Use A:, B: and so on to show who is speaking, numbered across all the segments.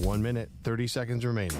A: 1 minute, 30 seconds remaining.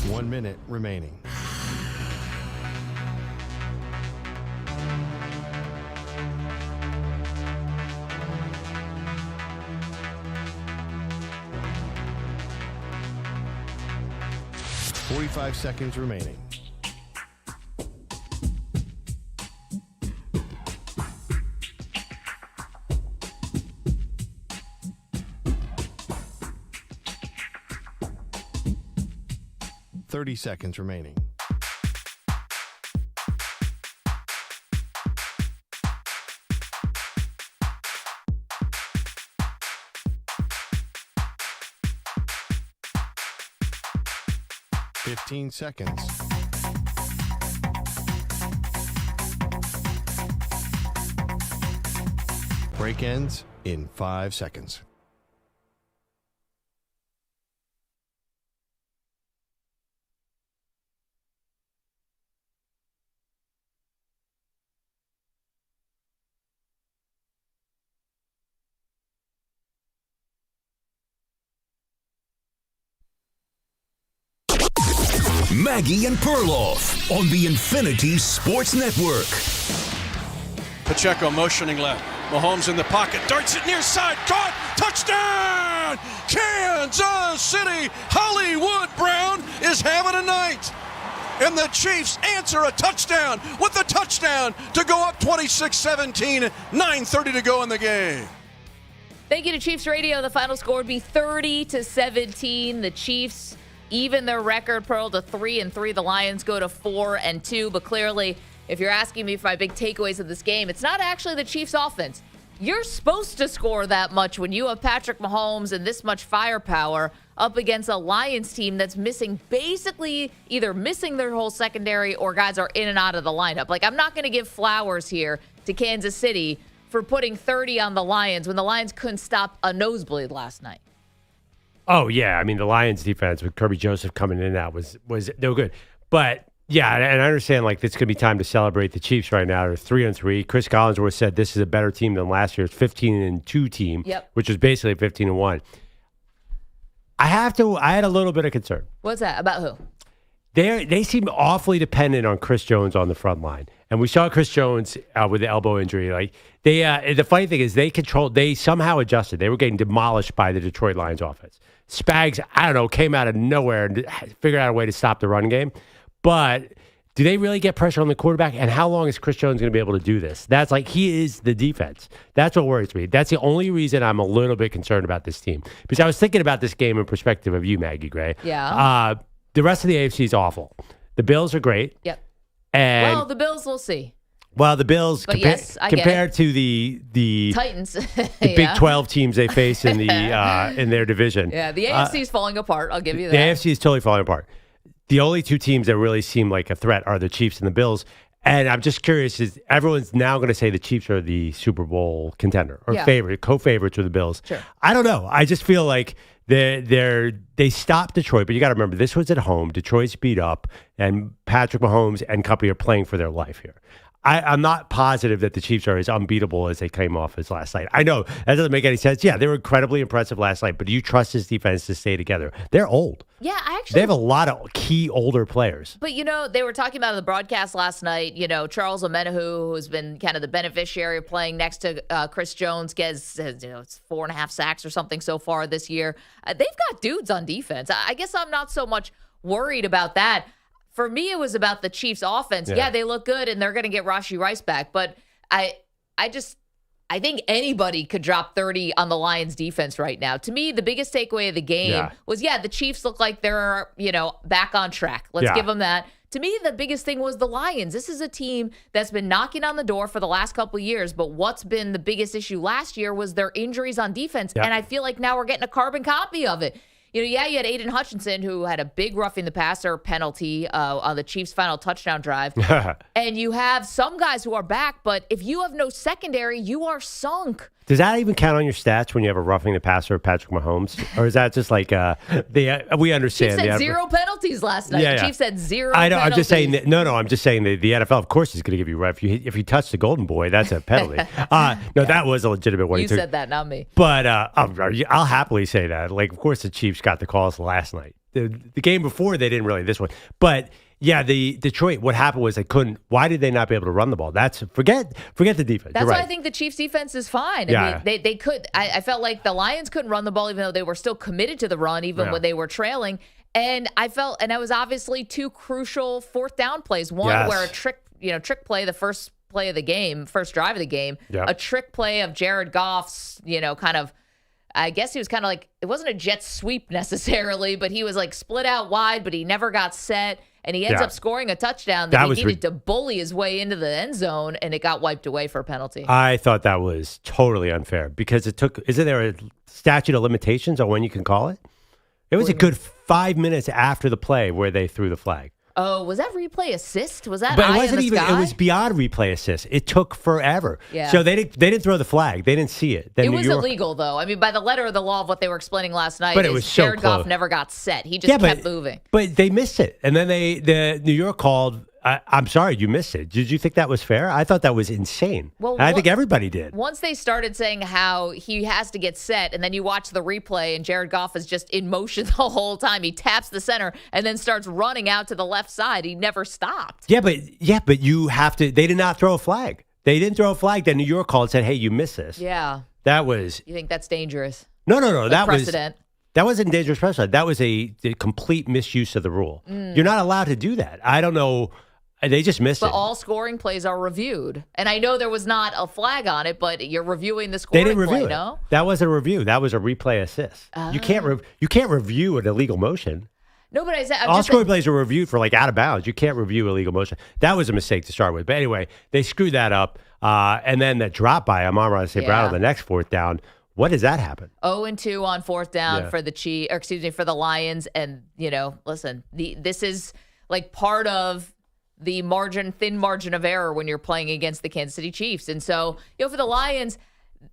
A: One minute remaining. .45 seconds remaining. .30 seconds remaining. .15 seconds. Break ends in 5 seconds.
B: Maggie and Perloff on the Infinity Sports Network.
C: Pacheco motioning left. Mahomes in the pocket. Darts it near side. Caught. Touchdown! Kansas City. Hollywood Brown is having a night. And the Chiefs answer a touchdown with the touchdown to go up 26-17. 9:30 to go in the game.
D: Thank you to Chiefs Radio. The final score would be 30-17. The Chiefs even their record, Pearl, to 3-3. The Lions go to 4-2. But clearly, if you're asking me for my big takeaways of this game, it's not actually the Chiefs' offense. You're supposed to score that much when you have Patrick Mahomes and this much firepower up against a Lions team that's basically either missing their whole secondary or guys are in and out of the lineup. Like, I'm not going to give flowers here to Kansas City for putting 30 on the Lions when the Lions couldn't stop a nosebleed last night.
E: Oh, yeah. I mean, the Lions defense with Kirby Joseph coming in and out was no good. But, yeah, and I understand, like, it's going to be time to celebrate the Chiefs right now. They're 3-3. Chris Collinsworth said this is a better team than last year's 15-2 team, which was basically 15-1. I had a little bit of concern. What's
D: that? About who?
E: They seem awfully dependent on Chris Jones on the front line. And we saw Chris Jones with the elbow injury. Like the funny thing is they somehow adjusted. They were getting demolished by the Detroit Lions offense. Spags, I don't know, came out of nowhere and figured out a way to stop the run game. But do they really get pressure on the quarterback? And how long is Chris Jones going to be able to do this? That's like, he is the defense. That's what worries me. That's the only reason I'm a little bit concerned about this team. Because I was thinking about this game in perspective of you, Maggie Gray.
D: Yeah.
E: The rest of the AFC is awful. The Bills are great.
D: Yep.
E: And,
D: well, the Bills, we'll see.
E: Well, the Bills, compared to the
D: Titans,
E: the Big 12 teams they face in their division.
D: Yeah, the AFC is falling apart. I'll give you that.
E: The AFC is totally falling apart. The only two teams that really seem like a threat are the Chiefs and the Bills. And I'm just curious, is everyone's now going to say the Chiefs are the Super Bowl contender or co-favorites with the Bills?
D: Sure.
E: I don't know. I just feel like they stopped Detroit, but you got to remember, this was at home. Detroit's beat up, and Patrick Mahomes and company are playing for their life here. I'm not positive that the Chiefs are as unbeatable as they came off as last night. I know that doesn't make any sense. Yeah, they were incredibly impressive last night, but do you trust this defense to stay together? They're old.
D: Yeah,
E: they have a lot of key older players.
D: But, they were talking about in the broadcast last night, Charles Omenihu, who's been kind of the beneficiary of playing next to Chris Jones, gets, it's 4.5 sacks or something so far this year. They've got dudes on defense. I guess I'm not so much worried about that. For me, it was about the Chiefs' offense. Yeah, they look good, and they're going to get Rashee Rice back. But I think anybody could drop 30 on the Lions' defense right now. To me, the biggest takeaway of the game was, the Chiefs look like they're, back on track. Let's give them that. To me, the biggest thing was the Lions. This is a team that's been knocking on the door for the last couple of years, but what's been the biggest issue last year was their injuries on defense, and I feel like now we're getting a carbon copy of it. you had Aiden Hutchinson, who had a big roughing the passer penalty on the Chiefs' final touchdown drive. And you have some guys who are back, but if you have no secondary, you are sunk.
E: Does that even count on your stats when you have a roughing the passer of Patrick Mahomes? Or is that just like we understand?
D: Chiefs had 0 penalties last night. The Chiefs had 0
E: I know.
D: penalties.
E: I'm just saying that, I'm just saying that the NFL, of course, is going to give you if you touch the golden boy, that's a penalty. That was a legitimate one.
D: You said that, not me.
E: But I'll happily say that. Like, of course, the Chiefs got the calls last night. The game before, they didn't really. This one, but. Yeah, the Detroit, what happened was they couldn't. Why did they not be able to run the ball? Forget the defense.
D: That's
E: You're right.
D: why I think the Chiefs' defense is fine.
E: Yeah.
D: I mean, they could. I felt like the Lions couldn't run the ball, even though they were still committed to the run, even when they were trailing. And that was obviously 2 crucial 4th down plays. One where a trick play, the first play of the game, first drive of the game, a trick play of Jared Goff's, kind of. I guess he was kind of like, it wasn't a jet sweep necessarily, but he was like split out wide, but he never got set. And he ends up scoring a touchdown that he needed to bully his way into the end zone, and it got wiped away for a penalty.
E: I thought that was totally unfair because isn't there a statute of limitations on when you can call it? It was a good 5 minutes after the play where they threw the flag.
D: Oh, was that replay assist? Was that
E: But it
D: eye
E: wasn't
D: in the
E: even.
D: sky?
E: It was beyond replay assist. It took forever.
D: Yeah.
E: So they didn't throw the flag. They didn't see it. Then
D: it was illegal, though. I mean, by the letter of the law of what they were explaining last night,
E: but it was so
D: Jared
E: close.
D: Goff never got set. He just kept moving.
E: But they missed it, and then the New York called. I'm sorry, you missed it. Did you think that was fair? I thought that was insane. Well, I think everybody did.
D: Once they started saying how he has to get set, and then you watch the replay, and Jared Goff is just in motion the whole time. He taps the center and then starts running out to the left side. He never stopped.
E: Yeah, but you have to. They did not throw a flag. They didn't throw a flag. Then New York called and said, "Hey, you missed this."
D: Yeah,
E: that was.
D: You think that's dangerous?
E: No. That
D: precedent.
E: That wasn't dangerous precedent. That was a complete misuse of the rule. You're not allowed to do that. I don't know. They just missed it.
D: But all scoring plays are reviewed. And I know there was not a flag on it, but you're reviewing the scoring
E: play. They didn't review it.
D: No?
E: That wasn't a review. That was a replay assist. You can't review an illegal motion.
D: No, but
E: all scoring plays are reviewed for out of bounds. You can't review illegal motion. That was a mistake to start with. But anyway, they screwed that up. And then the drop by Amon-Ra St. Brown on the next 4th down. What does that happen?
D: 0-2 on 4th down for for the Lions. And, listen, this is like part of the thin margin of error when you're playing against the Kansas City Chiefs. And so, for the Lions,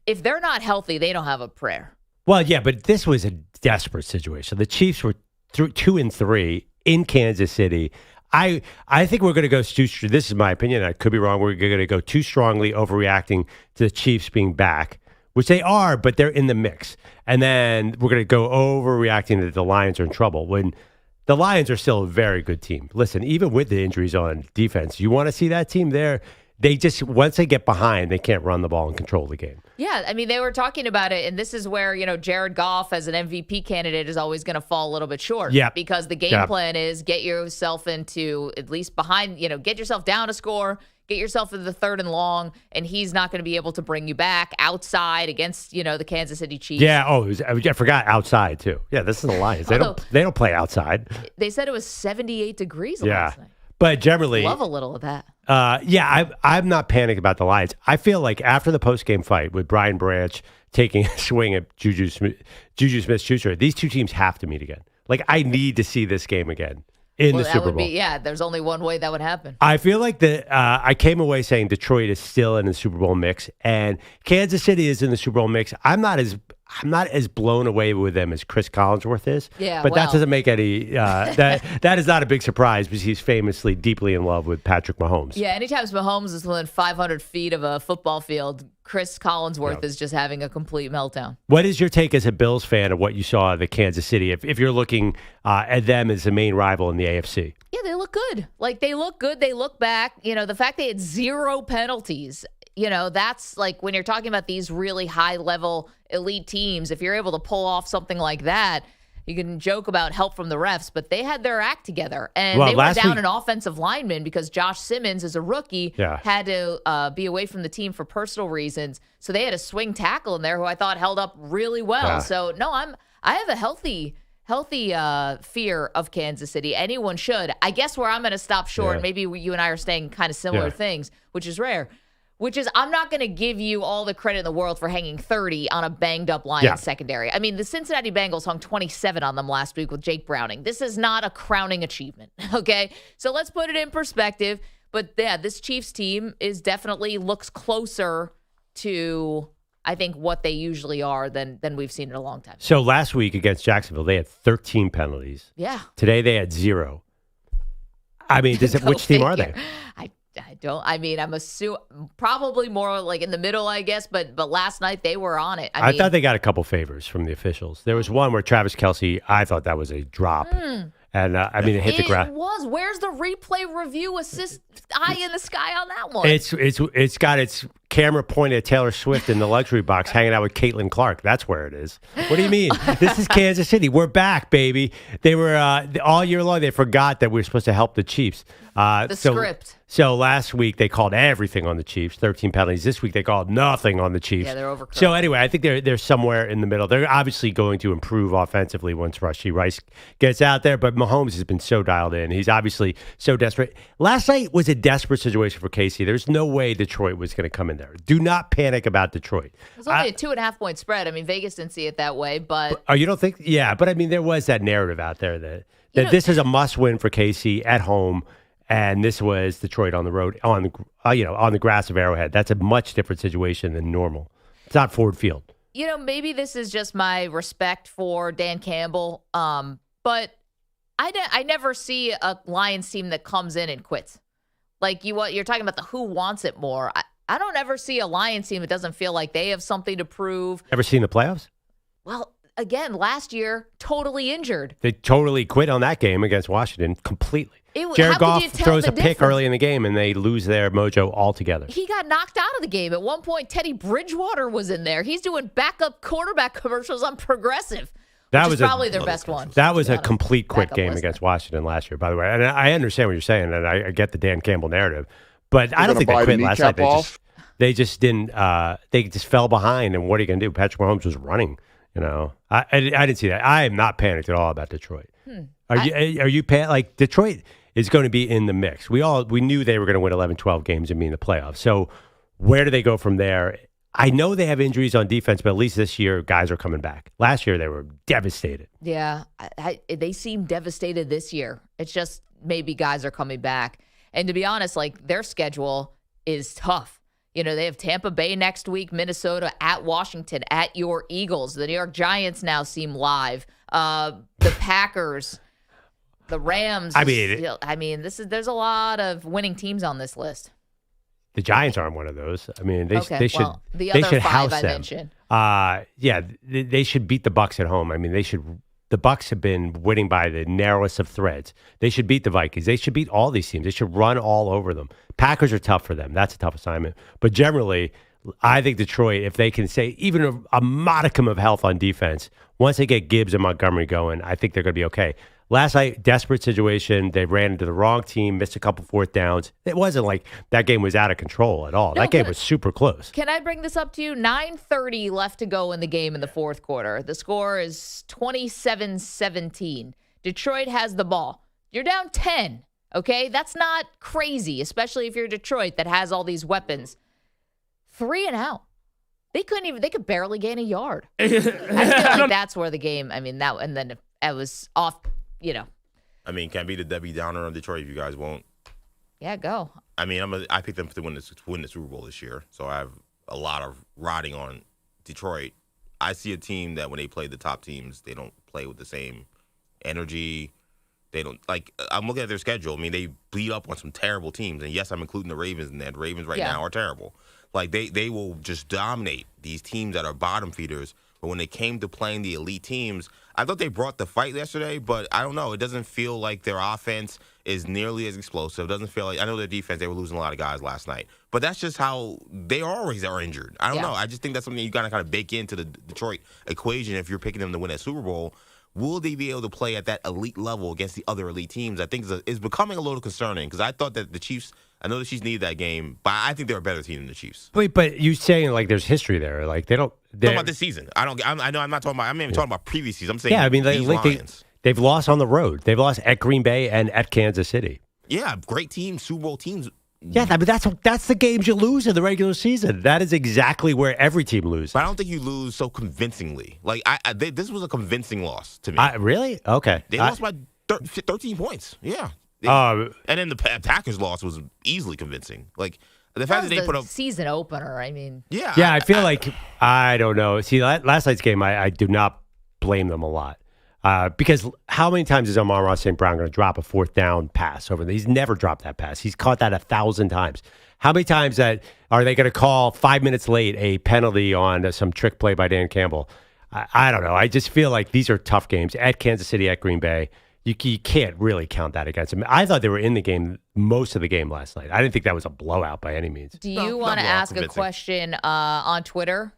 D: if they're not healthy, they don't have a prayer.
E: Well, yeah, but this was a desperate situation. The Chiefs were 2-3 in Kansas City. I think we're going to go too. This is my opinion. I could be wrong. We're going to go too strongly overreacting to the Chiefs being back, which they are, but they're in the mix. And then we're going to go overreacting that the Lions are in trouble when the Lions are still a very good team. Listen, even with the injuries on defense, you want to see that team there. They just, once they get behind, they can't run the ball and control the game.
D: Yeah, I mean, they were talking about it, and this is where, Jared Goff as an MVP candidate is always going to fall a little bit short.
E: Yeah.
D: Because the game plan is get yourself into at least behind, get yourself down a score, get yourself into the 3rd and long, and he's not going to be able to bring you back outside against, the Kansas City Chiefs.
E: Yeah, I forgot outside, too. Yeah, this is the Lions. They don't play outside.
D: They said it was 78 degrees last night.
E: But generally,
D: love a little of that.
E: I'm not panicked about the Lions. I feel like after the post-game fight with Brian Branch taking a swing at Juju Smith-Schuster, these two teams have to meet again. I need to see this game again in the Super Bowl.
D: There's only one way that would happen.
E: I feel like I came away saying Detroit is still in the Super Bowl mix, and Kansas City is in the Super Bowl mix. I'm not as blown away with them as Chris Collinsworth is.
D: Yeah,
E: but that doesn't make any that is not a big surprise because he's famously deeply in love with Patrick Mahomes.
D: Yeah, anytime Mahomes is within 500 feet of a football field, Chris Collinsworth is just having a complete meltdown.
E: What is your take as a Bills fan of what you saw at Kansas City? If you're looking at them as the main rival in the AFC.
D: Yeah, they look good. They look good. They look back. The fact they had 0 penalties. That's when you're talking about these really high-level elite teams, if you're able to pull off something like that, you can joke about help from the refs, but they had their act together. And they were down an offensive lineman because Josh Simmons, as a rookie, had to be away from the team for personal reasons. So they had a swing tackle in there who I thought held up really well. So, no, I have a healthy fear of Kansas City. Anyone should. I guess where I'm going to stop short, maybe you and I are saying kind of similar things, which is rare. Which is, I'm not going to give you all the credit in the world for hanging 30 on a banged-up Lions secondary. I mean, the Cincinnati Bengals hung 27 on them last week with Jake Browning. This is not a crowning achievement, okay? So let's put it in perspective. But, yeah, this Chiefs team definitely looks closer to, I think, what they usually are than we've seen in a long time.
E: So last week against Jacksonville, they had 13 penalties.
D: Yeah.
E: Today they had 0. I mean, which team are they?
D: I'm assuming probably more like in the middle, I guess, but last night they were on it.
E: I thought they got a couple favors from the officials. There was one where Travis Kelce, I thought that was a drop. And, it hit the ground.
D: It was. Where's the replay review assist eye in the sky on that one?
E: It's got its camera pointed at Taylor Swift in the luxury box hanging out with Caitlin Clark. That's where it is. What do you mean? This is Kansas City. We're back, baby. They were all year long. They forgot that we were supposed to help the Chiefs.
D: Script.
E: So last week they called everything on the Chiefs, 13 penalties. This week they called nothing on the Chiefs.
D: Yeah, they're overcooked.
E: So anyway, I think they're somewhere in the middle. They're obviously going to improve offensively once Rashee Rice gets out there, but Mahomes has been so dialed in. He's obviously so desperate. Last night was a desperate situation for KC. There's no way Detroit was going to come in there. Do not panic about Detroit.
D: It was only a 2.5-point spread. I mean, Vegas didn't see it that way, but...
E: Oh, you don't think? Yeah, but I mean, there was that narrative out there that this is a must-win for KC at home. And this was Detroit on the road, on the grass of Arrowhead. That's a much different situation than normal. It's not Ford Field.
D: Maybe this is just my respect for Dan Campbell, but I never see a Lions team that comes in and quits. Like you're talking about the who wants it more. I don't ever see a Lions team that doesn't feel like they have something to prove.
E: Ever seen the playoffs?
D: Well, again, last year, totally injured.
E: They totally quit on that game against Washington completely. Jared Goff throws a pick early in the game, and they lose their mojo altogether.
D: He got knocked out of the game. At one point, Teddy Bridgewater was in there. He's doing backup quarterback commercials on Progressive, which is probably their best one.
E: That was a complete quit game against Washington last year, by the way. And I understand what you're saying, and I get the Dan Campbell narrative. But I don't think they quit last night. They just didn't. They just fell behind, and what are you going to do? Patrick Mahomes was running. I didn't see that. I am not panicked at all about Detroit. Are you panicked? Like, Detroit is going to be in the mix. We knew they were going to win 11, 12 games and be in the playoffs. So where do they go from there? I know they have injuries on defense, but at least this year, guys are coming back. Last year, they were devastated.
D: Yeah, they seem devastated this year. It's just maybe guys are coming back. And to be honest, like, their schedule is tough. They have Tampa Bay next week, Minnesota, at Washington, at your Eagles. The New York Giants now seem live. The Packers, the Rams. There's a lot of winning teams on this list.
E: The Giants aren't one of those. I mean, they should.
D: The
E: they
D: other
E: should
D: five
E: house
D: I
E: them.
D: mentioned.
E: They should beat the Bucs at home. I mean, they should. The Bucs have been winning by the narrowest of threads. They should beat the Vikings. They should beat all these teams. They should run all over them. Packers are tough for them. That's a tough assignment. But generally, I think Detroit, if they can say even a modicum of health on defense, once they get Gibbs and Montgomery going, I think they're going to be okay. Last night, desperate situation. They ran into the wrong team, missed a couple fourth downs. It wasn't like that game was out of control at all. That game was super close.
D: Can I bring this up to you? 9:30 left to go in the game in the fourth quarter. The score is 27-17. Detroit has the ball. You're down 10, okay? That's not crazy, especially if you're Detroit that has all these weapons. 3 and out. They could barely gain a yard. I feel like that's where the game, and then it was off. Can
F: I be the Debbie Downer on Detroit if you guys won't?
D: Yeah, go.
F: I picked them to win the Super Bowl this year, so I have a lot of riding on Detroit. I see a team that when they play the top teams, they don't play with the same energy. They don't I'm looking at their schedule. I mean, they beat up on some terrible teams, and yes, I'm including the Ravens in that. The Ravens now are terrible. They will just dominate these teams that are bottom feeders. But when it came to playing the elite teams, I thought they brought the fight yesterday, but I don't know. It doesn't feel like their offense is nearly as explosive. It doesn't feel like – I know their defense, they were losing a lot of guys last night. But that's just how they always are injured. I don't know. I just think that's something you got to kind of bake into the Detroit equation if you're picking them to win a Super Bowl. Will they be able to play at that elite level against the other elite teams? I think is becoming a little concerning because I thought that the Chiefs – I know the Chiefs need that game, but I think they're a better team than the Chiefs.
E: Wait, but you saying there's history there? Like they don't.
F: I'm talking about this season. I know. I'm not talking about. I'm not even talking about previous seasons. I'm saying. Lions.
E: They've lost on the road. They've lost at Green Bay and at Kansas City.
F: Yeah, great teams, Super Bowl teams
E: Yeah, I mean, that's the games you lose in the regular season. That is exactly where every team loses.
F: But I don't think you lose so convincingly. Like, this was a convincing loss to me.
E: Really? Okay.
F: They lost by 13 points. Yeah. And then the Packers loss was easily convincing. Like, the fact that they put up
D: season opener, I mean.
E: Yeah, I feel like, I don't know. See, last night's game, I do not blame them a lot. Because how many times is Amon-Ra St. Brown going to drop a fourth down pass over there? He's never dropped that pass. He's caught that 1,000 times. How many times are they going to call 5 minutes late a penalty on some trick play by Dan Campbell? I don't know. I just feel like these are tough games at Kansas City, at Green Bay. You can't really count that against them. I thought they were in the game most of the game last night. I didn't think that was a blowout by any means.
D: Do you want to ask a question on Twitter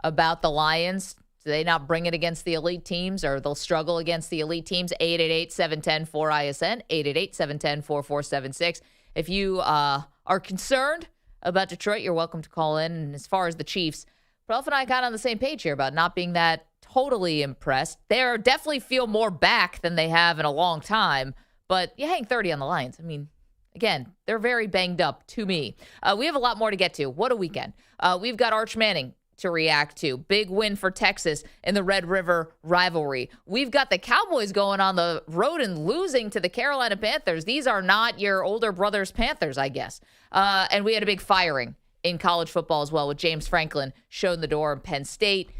D: about the Lions? Do they not bring it against the elite teams, or they'll struggle against the elite teams? 888-710-4ISN, 888-710-4476. If you are concerned about Detroit, you're welcome to call in. And as far as the Chiefs, Ralph and I got on the same page here about not being that totally impressed. They definitely feel more back than they have in a long time, but you hang 30 on the Lions. I mean, again, they're very banged up to me. We have a lot more to get to. What a weekend. We've got ArchManning to react to. Big win for Texas in the Red River rivalry. We've got the Cowboys going on the road and losing to the Carolina Panthers. These are not your older brother's Panthers, I guess. And we had a big firing in college football as well, with James Franklin showing the door in Penn State,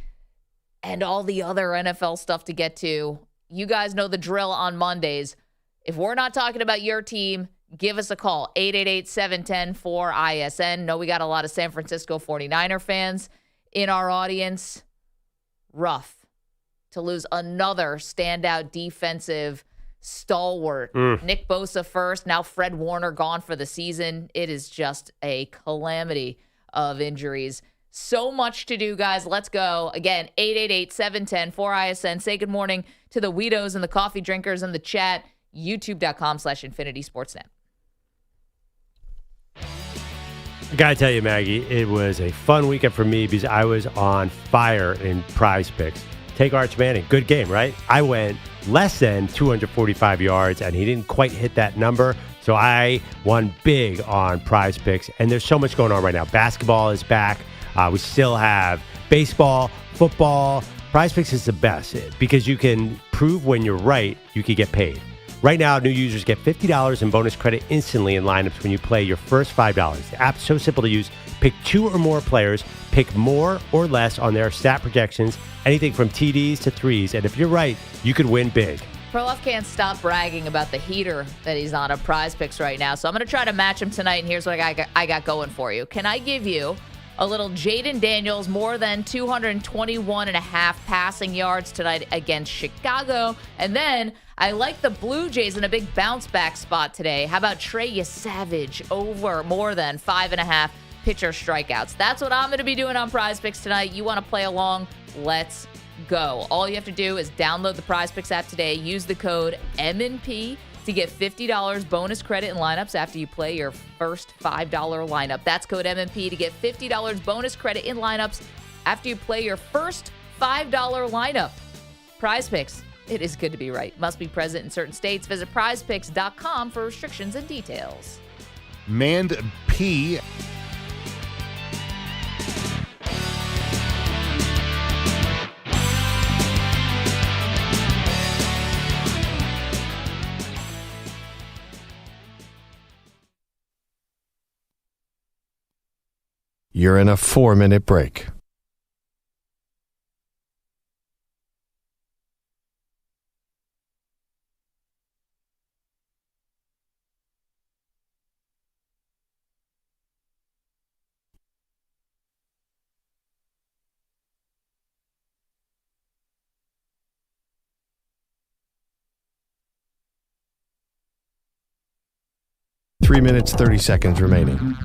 D: and all the other NFL stuff to get to. You guys know the drill on Mondays. If we're not talking about your team, give us a call, 888-710-4ISN. Know we got a lot of San Francisco 49er fans in our audience. Rough to lose another standout defensive stalwart. Nick Bosa first, now Fred Warner gone for the season. It is just a calamity of injuries. So much to do, guys. Let's go. Again, 888-710-4ISN. Say good morning to the Weedos and the coffee drinkers in the chat. YouTube.com/InfinitySportsNet.
E: I got to tell you, Maggie, it was a fun weekend for me because I was on fire in prize picks. Take ArchManning. Good game, right? I went less than 245 yards, and he didn't quite hit that number. So I won big on prize picks. And there's so much going on right now. Basketball is back. We still have baseball, football. Prize Picks is the best because you can prove when you're right, you can get paid. Right now, new users get $50 in bonus credit instantly in lineups when you play your first $5. The app's so simple to use. Pick 2 or more players, pick more or less on their stat projections, anything from TDs to threes. And if you're right, you could win big.
D: Perloff can't stop bragging about the heater that he's on Prize Picks right now. So I'm going to try to match him tonight, and here's what I got going for you. Can I give you a little Jaden Daniels, more than 221.5 passing yards tonight against Chicago? And then I like the Blue Jays in a big bounce back spot today. How about Trey Savage over more than 5.5 pitcher strikeouts? That's what I'm going to be doing on Prize Picks tonight. You want to play along? Let's go. All you have to do is download the Prize Picks app today. Use the code MNP to get $50 bonus credit in lineups after you play your first $5 lineup. That's code MNP to get $50 bonus credit in lineups after you play your first $5 lineup. Prize Picks. It is good to be right. Must be present in certain states. Visit prizepicks.com for restrictions and details.
G: Mand P.
A: You're in a 4-minute break. Three minutes, 30 seconds remaining.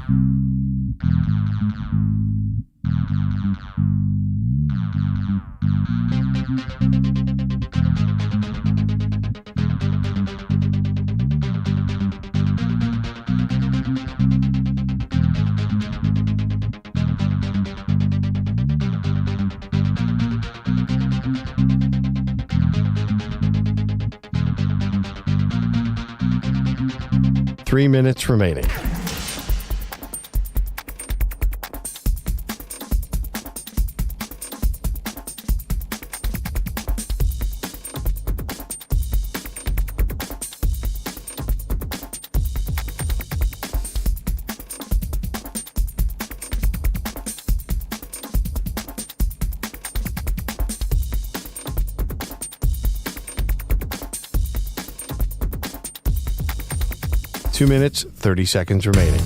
A: Three minutes remaining. 2 minutes, 30 seconds remaining.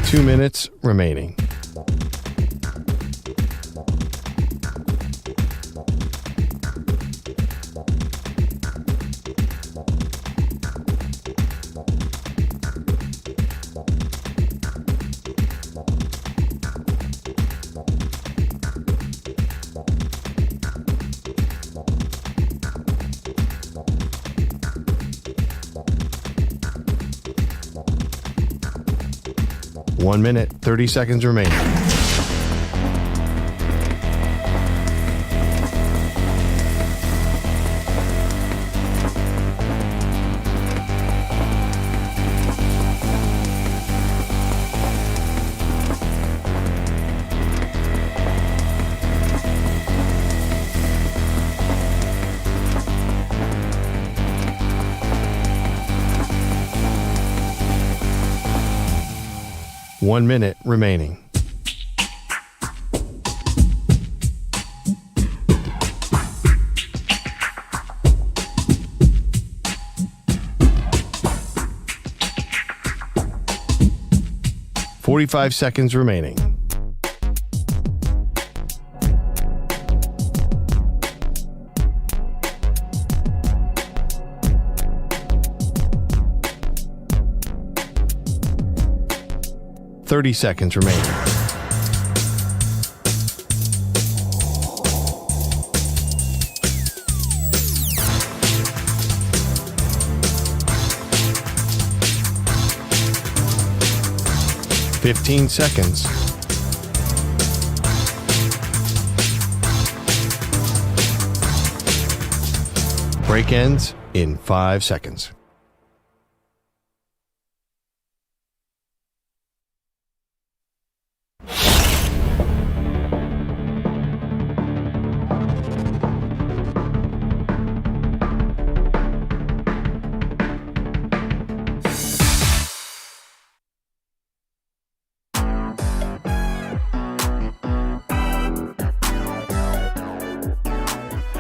A: Two minutes remaining. One minute, 30 seconds remaining. One minute remaining. $45 seconds remaining. $30 seconds remaining. $15 seconds. Break ends in 5 seconds.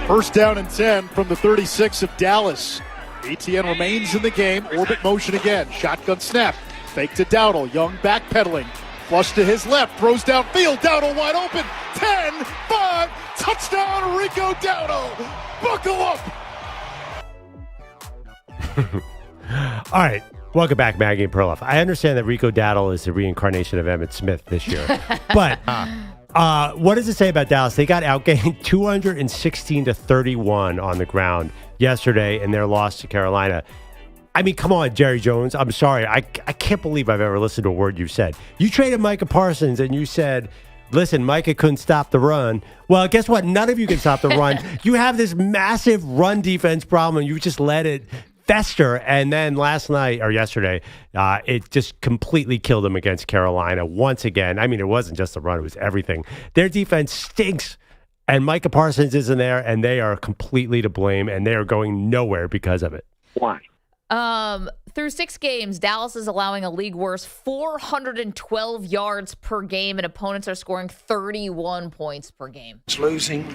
H: First down and 10 from the 36 of Dallas. ETN remains in the game. Orbit motion again. Shotgun snap. Fake to Dowdle. Young backpedaling. Flush to his left. Throws downfield. Dowdle wide open. 10-5. Touchdown, Rico Dowdle. Buckle up.
E: All right. Welcome back, Maggie Perloff. I understand that Rico Dowdle is the reincarnation of Emmitt Smith this year. But what does it say about Dallas? They got outgained 216-31 on the ground yesterday in their loss to Carolina. I mean, come on, Jerry Jones. I'm sorry. I can't believe I've ever listened to a word you've said. You traded Micah Parsons and you said, listen, Micah couldn't stop the run. Well, guess what? None of you can stop the run. You have this massive run defense problem and you just let it fester. And then last night or yesterday, it just completely killed them against Carolina once again. I mean, it wasn't just the run, it was everything. Their defense stinks. And Micah Parsons isn't there, and they are completely to blame, and they are going nowhere because of it.
H: Why?
D: Through 6 games, Dallas is allowing a league worst 412 yards per game, and opponents are scoring 31 points per game.
I: It's losing.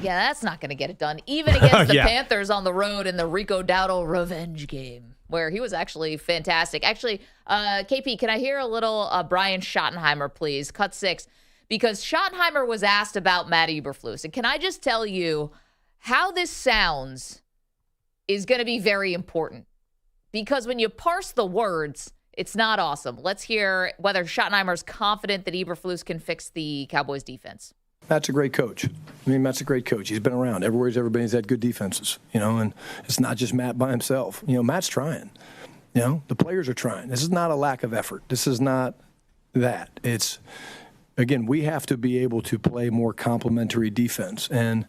D: Yeah, that's not going to get it done. Even against the Panthers on the road in the Rico Dowdle revenge game, where he was actually fantastic. Actually, KP, can I hear a little Brian Schottenheimer, please? Cut 6. Because Schottenheimer was asked about Matt Eberflus. And can I just tell you how this sounds is going to be very important. Because when you parse the words, it's not awesome. Let's hear whether Schottenheimer's confident that Eberflus can fix the Cowboys defense.
J: Matt's a great coach. I mean, Matt's a great coach. He's been around. Everywhere he's ever been, he's had good defenses, and it's not just Matt by himself. Matt's trying. The players are trying. This is not a lack of effort. This is not that. It's, again, we have to be able to play more complementary defense. And,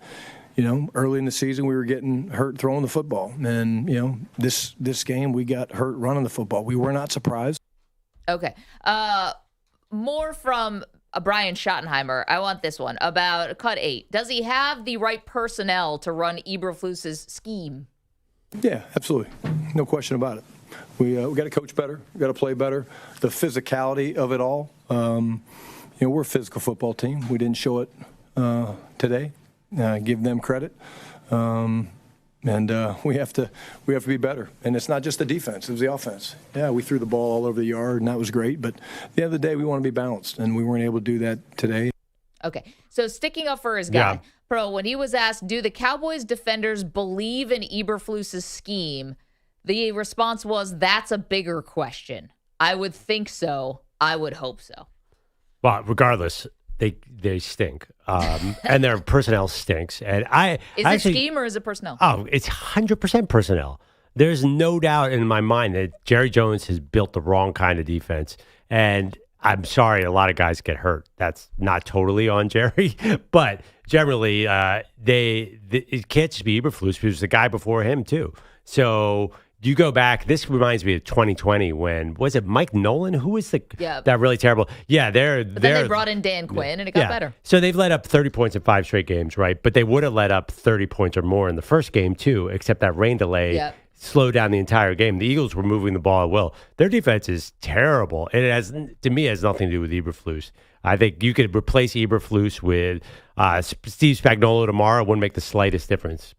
J: early in the season, we were getting hurt throwing the football. And, this game, we got hurt running the football. We were not surprised.
D: Okay. More from Brian Schottenheimer. I want this one about cut 8. Does he have the right personnel to run Eberflus's scheme?
J: Yeah, absolutely. No question about it. We got to coach better. We got to play better. The physicality of it all. We're a physical football team. We didn't show it today. Give them credit. And we have to be better. And it's not just the defense; it was the offense. Yeah, we threw the ball all over the yard, and that was great. But at the end of the day, we want to be balanced, and we weren't able to do that today.
D: Okay, so sticking up for his guy, Pro, when he was asked, do the Cowboys defenders believe in Eberflus's scheme, the response was, that's a bigger question. I would think so. I would hope so.
E: Well, regardless, they stink, and their personnel stinks. And
D: is it scheme or is it personnel?
E: Oh, it's 100% personnel. There's no doubt in my mind that Jerry Jones has built the wrong kind of defense. And I'm sorry, a lot of guys get hurt. That's not totally on Jerry, but generally, it can't just be Eberflus. He was the guy before him too. So. You go back, this reminds me of 2020 when, was it Mike Nolan? Who was that really terrible? Yeah,
D: But then they brought in Dan Quinn and it got better.
E: So they've let up 30 points in 5 straight games, right? But they would have let up 30 points or more in the first game too, except that rain delay slowed down the entire game. The Eagles were moving the ball at will. Their defense is terrible. And it has nothing to do with Eberflus. I think you could replace Eberflus with Steve Spagnuolo tomorrow. It wouldn't make the slightest difference.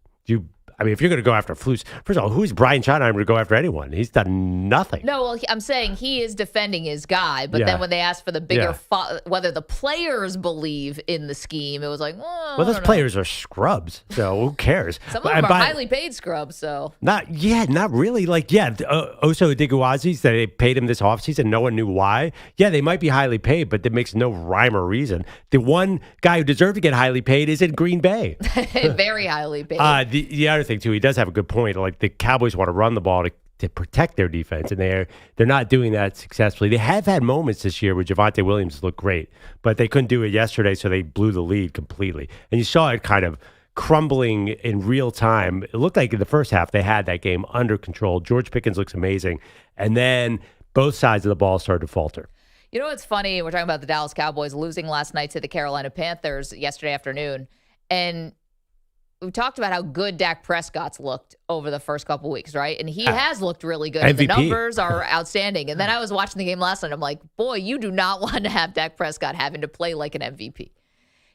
E: If you're going to go after Flus, first of all, who's Brian Schottenheimer to go after anyone? He's done nothing.
D: No, well, I'm saying he is defending his guy, but then when they asked for the bigger, whether the players believe in the scheme, it was like, well,
E: those players are scrubs, so who cares?
D: Some of them are highly paid scrubs, so.
E: Not really. Oso Odighiwazi, they paid him this offseason. No one knew why. Yeah, they might be highly paid, but that makes no rhyme or reason. The one guy who deserved to get highly paid is in Green Bay.
D: Very highly paid.
E: The other thing, too, he does have a good point. Like, the Cowboys want to run the ball to protect their defense, and they're not doing that successfully. They have had moments this year where Javonte Williams looked great, but they couldn't do it yesterday, so they blew the lead completely. And you saw it kind of crumbling in real time. It looked like in the first half they had that game under control. George Pickens looks amazing, and then both sides of the ball started to falter.
D: You know what's funny? We're talking about the Dallas Cowboys losing last night to the Carolina Panthers yesterday afternoon, and we talked about how good Dak Prescott's looked over the first couple weeks, right? And he has looked really good.
E: MVP.
D: The numbers are outstanding. And then I was watching the game last night. I'm like, boy, you do not want to have Dak Prescott having to play like an MVP.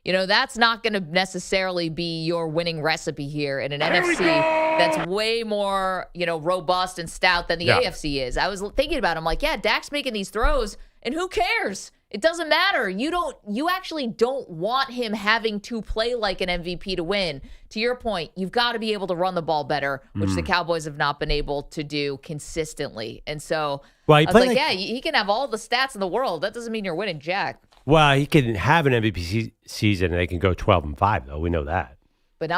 D: That's not going to necessarily be your winning recipe here in an NFC that's way more, robust and stout than the AFC is. I was thinking about it. I'm like, yeah, Dak's making these throws, and who cares? It doesn't matter. You actually don't want him having to play like an MVP to win. To your point, you've got to be able to run the ball better, which the Cowboys have not been able to do consistently. And so I was like, he can have all the stats in the world. That doesn't mean you're winning jack.
E: Well, he can have an MVP season, and they can go 12-5, though. We know that.
D: But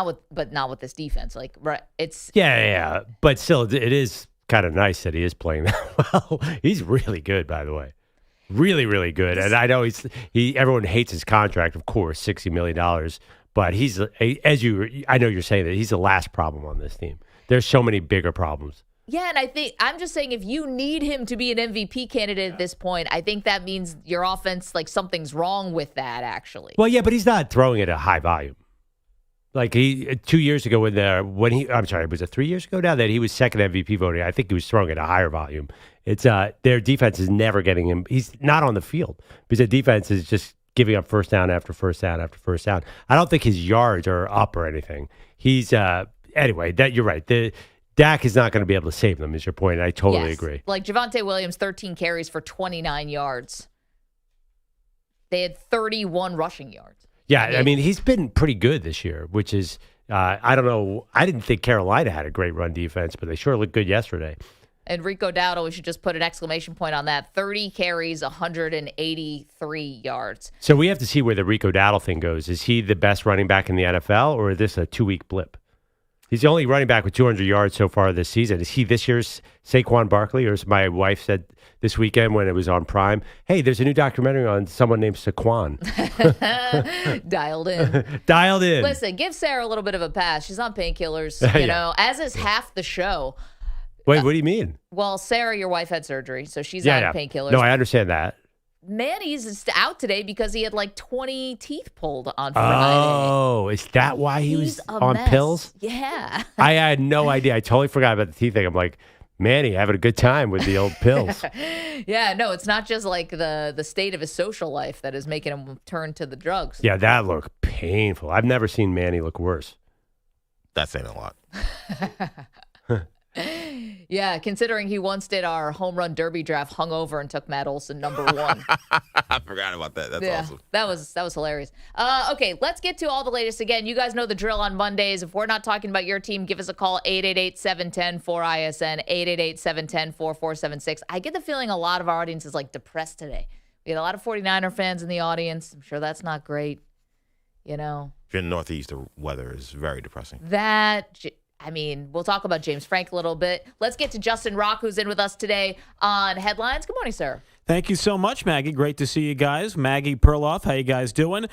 D: not with this defense. Like, right? It's
E: yeah. But still, it is kind of nice that he is playing that well. He's really good, by the way. Really, really good. And I know everyone hates his contract, of course, $60 million. But I know you're saying that he's the last problem on this team. There's so many bigger problems.
D: Yeah, and I'm just saying if you need him to be an MVP candidate at this point, I think that means your offense, like something's wrong with that, actually.
E: Well, yeah, but he's not throwing it at a high volume. Like 2 years ago was it 3 years ago now that he was second MVP voting? I think he was throwing at a higher volume. It's their defense is never getting him. He's not on the field because the defense is just giving up first down after first down after first down. I don't think his yards are up or anything. He's anyway. That you're right. Dak is not going to be able to save them. Is your point? I totally agree.
D: Like Javonte Williams, 13 carries for 29 yards. They had 31 rushing yards.
E: Yeah, I mean, he's been pretty good this year, which is, I don't know. I didn't think Carolina had a great run defense, but they sure looked good yesterday.
D: And Rico Dowdle, we should just put an exclamation point on that. 30 carries, 183 yards.
E: So we have to see where the Rico Dowdle thing goes. Is he the best running back in the NFL, or is this a 2-week blip? He's the only running back with 200 yards so far this season. Is he this year's Saquon Barkley, or as my wife said this weekend when it was on Prime, hey, there's a new documentary on someone named Saquon.
D: Dialed in.
E: Dialed in.
D: Listen, give Sarah a little bit of a pass. She's on painkillers, as is half the show.
E: Wait, what do you mean?
D: Well, Sarah, your wife, had surgery, so she's
E: Yeah,
D: out
E: yeah.
D: of painkillers.
E: No, I understand that.
D: Manny's out today because he had like 20 teeth pulled on Friday.
E: Oh, is that why he
D: He's
E: was
D: a
E: on
D: mess.
E: pills?
D: Yeah.
E: I had no idea. I totally forgot about the teeth thing. I'm like, Manny having a good time with the old pills.
D: Yeah, no, it's not just like the state of his social life that is making him turn to the drugs.
E: Yeah, that looked painful. I've never seen Manny look worse.
F: That's saying a lot.
D: Yeah, considering he once did our home run derby draft hungover and took Matt Olson #1.
F: I forgot about that. That's awesome.
D: That was hilarious. Okay, let's get to all the latest. Again, you guys know the drill on Mondays. If we're not talking about your team, give us a call, 888-710-4ISN, 888-710-4476. I get the feeling a lot of our audience is like depressed today. We had a lot of 49er fans in the audience. I'm sure that's not great. You know.
F: If you're in the Northeast, the weather is very depressing.
D: We'll talk about James Frank a little bit. Let's get to Justin Rocke, who's in with us today on Headlines. Good morning, sir.
I: Thank you so much, Maggie. Great to see you guys. Maggie Perloff, how you guys doing?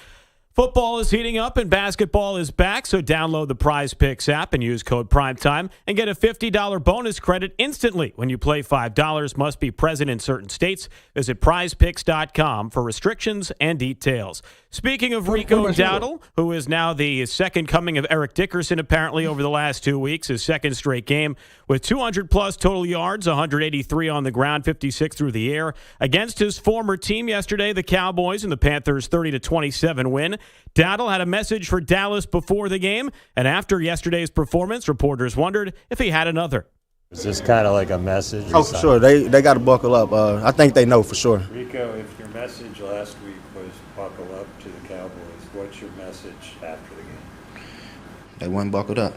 I: Football is heating up and basketball is back, so download the Prize Picks app and use code PRIMETIME and get a $50 bonus credit instantly when you play $5. Must be present in certain states. Visit prizepicks.com for restrictions and details. Speaking of Rico Dowdle, who is now the second coming of Eric Dickerson apparently over the last 2 weeks, his second straight game with 200-plus total yards, 183 on the ground, 56 through the air. Against his former team yesterday, the Cowboys, and the Panthers' 30-27 win. Dowdle had a message for Dallas before the game, and after yesterday's performance, reporters wondered if he had another.
K: Is this kind of like a message?
L: Oh, for sure. They got to buckle up. I think they know for sure.
K: Rico, if your message last week was buckle up to the Cowboys, what's your message after the game?
L: They weren't buckled up.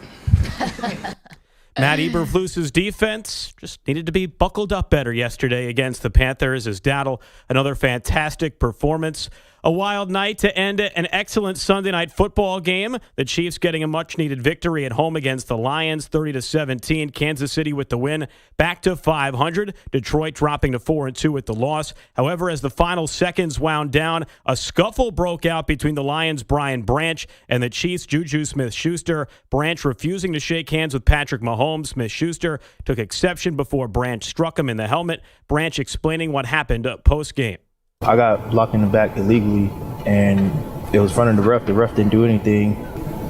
I: Matt Eberflus's defense just needed to be buckled up better yesterday against the Panthers as Dowdle, another fantastic performance. A wild night to end an excellent Sunday night football game. The Chiefs getting a much-needed victory at home against the Lions, 30-17. Kansas City with the win, back to 500. Detroit dropping to 4-2 with the loss. However, as the final seconds wound down, a scuffle broke out between the Lions' Brian Branch and the Chiefs' Juju Smith-Schuster. Branch refusing to shake hands with Patrick Mahomes. Smith-Schuster took exception before Branch struck him in the helmet. Branch explaining what happened post-game.
M: I got blocked in the back illegally, and it was in front of the ref. The ref didn't do anything,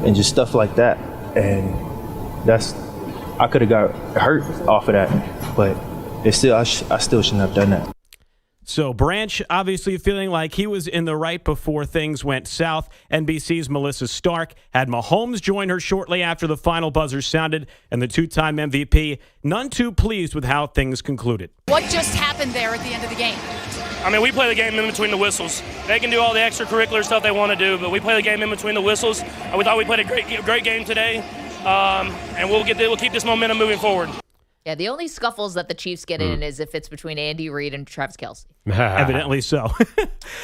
M: and just stuff like that. And I could have got hurt off of that, but I still shouldn't have done that.
I: So Branch obviously feeling like he was in the right before things went south. NBC's Melissa Stark had Mahomes join her shortly after the final buzzer sounded, and the two-time MVP none too pleased with how things concluded.
N: What just happened there at the end of the game?
O: I mean, we play the game in between the whistles. They can do all the extracurricular stuff they want to do, but we play the game in between the whistles. We thought we played a great game today, and we'll keep this momentum moving forward.
D: Yeah, the only scuffles that the Chiefs get in is if it's between Andy Reid and Travis Kelce.
I: Evidently so.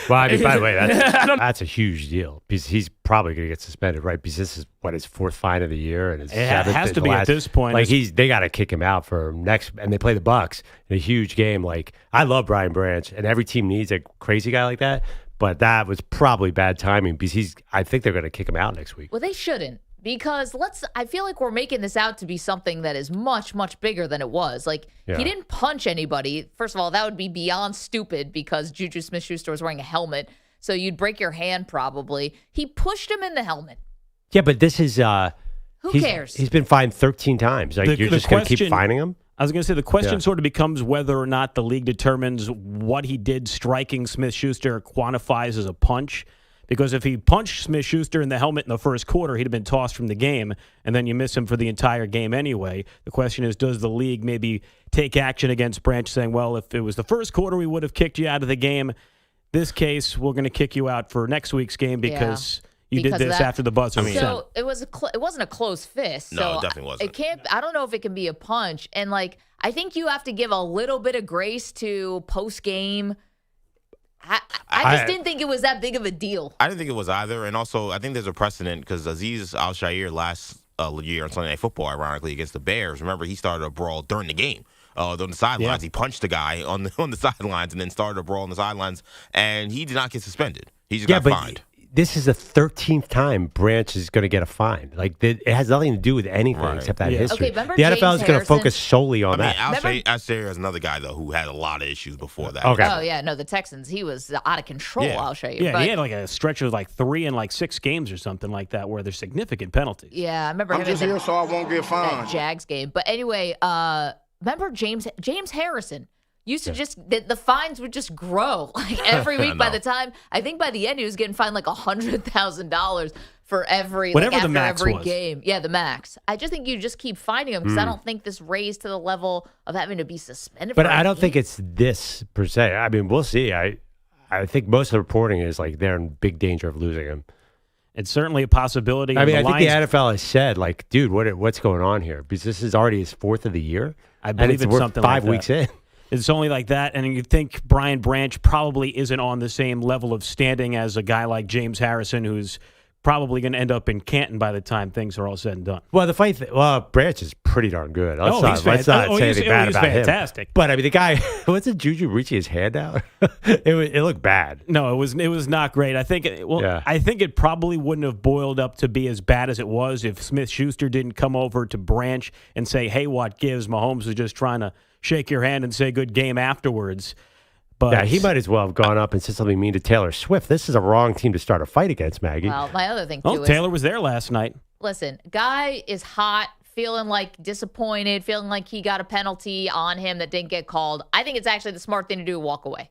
E: Well, I mean, by the way, that's a huge deal because he's probably going to get suspended, right? Because this is his fourth fine of the year, and his seventh.
I: It has to be at this point.
E: Like they got to kick him out for next, and they play the Bucs in a huge game. Like I love Brian Branch, and every team needs a crazy guy like that. But that was probably bad timing because I think they're going to kick him out next week.
D: Well, they shouldn't. Because I feel like we're making this out to be something that is much, much bigger than it was. Like, He didn't punch anybody. First of all, that would be beyond stupid because Juju Smith-Schuster was wearing a helmet. So you'd break your hand probably. He pushed him in the helmet.
E: Yeah, but this is...
D: Who cares?
E: He's been fined 13 times. Like, you're just going to keep fining him?
I: I was going to say the question sort of becomes whether or not the league determines what he did striking Smith-Schuster quantifies as a punch. Because if he punched Smith-Schuster in the helmet in the first quarter, he'd have been tossed from the game, and then you miss him for the entire game anyway. The question is, does the league maybe take action against Branch saying, well, if it was the first quarter, we would have kicked you out of the game. This case, we're going to kick you out for next week's game because you did this after the buzzer.
D: So it wasn't a closed fist.
F: No,
D: so
F: it definitely wasn't.
D: It can't. I don't know if it can be a punch. And I think you have to give a little bit of grace to post game. I just didn't think it was that big of a deal.
F: I didn't think it was either. And also, I think there's a precedent because Azeez Al-Shaair last year on Sunday Night Football, ironically, against the Bears, remember, he started a brawl during the game. On the sidelines, He punched the guy on the sidelines and then started a brawl on the sidelines, and he did not get suspended. He just got fined.
E: this is the 13th time Branch is going to get a fine. Like, it has nothing to do with anything except that history.
D: Okay,
E: the NFL is going to focus solely on that.
F: Al Shayer is another guy, though, who had a lot of issues before that.
E: Okay.
D: Oh, yeah. No, the Texans, he was out of control, I'll show you.
I: Yeah,
D: but,
I: he had like a stretch of like 3 and like 6 games or something like that where there's significant penalties.
D: Yeah, I remember him
P: just here so I won't get fined.
D: That Jags game. But anyway, remember James Harrison? Used to just the fines would just grow like every week. By the time I think by the end he was getting fined like $100,000 for every
I: whatever
D: after
I: the max
D: every
I: was.
D: game. Yeah, the max. I just think you just keep finding him because I don't think this raised to the level of having to be suspended.
E: But
D: for
E: I don't think it's this per se. I mean, we'll see. I think most of the reporting is like they're in big danger of losing him.
I: It's certainly a possibility.
E: I mean, I think the NFL has said, like, dude, what's going on here? Because this is already his 4th of the year.
I: I believe
E: it's
I: it's something like
E: 5 weeks in.
I: It's only like that, and you think Brian Branch probably isn't on the same level of standing as a guy like James Harrison, who's probably going to end up in Canton by the time things are all said and done.
E: Well, Branch is pretty darn good. Let's not say anything bad about
I: fantastic.
E: him. But I mean, the guy, wasn't Juju reaching his hand out? it looked bad.
I: No, it was not great. I think it probably wouldn't have boiled up to be as bad as it was if Smith-Schuster didn't come over to Branch and say, "Hey, what gives?" Mahomes was just trying to shake your hand and say good game afterwards. But
E: yeah, he might as well have gone up and said something mean to Taylor Swift. This is a wrong team to start a fight against, Maggie.
D: Well, my other thing too is
I: Taylor was there last night.
D: Listen, guy is hot, feeling like disappointed, feeling like he got a penalty on him that didn't get called. I think it's actually the smart thing to do, walk away.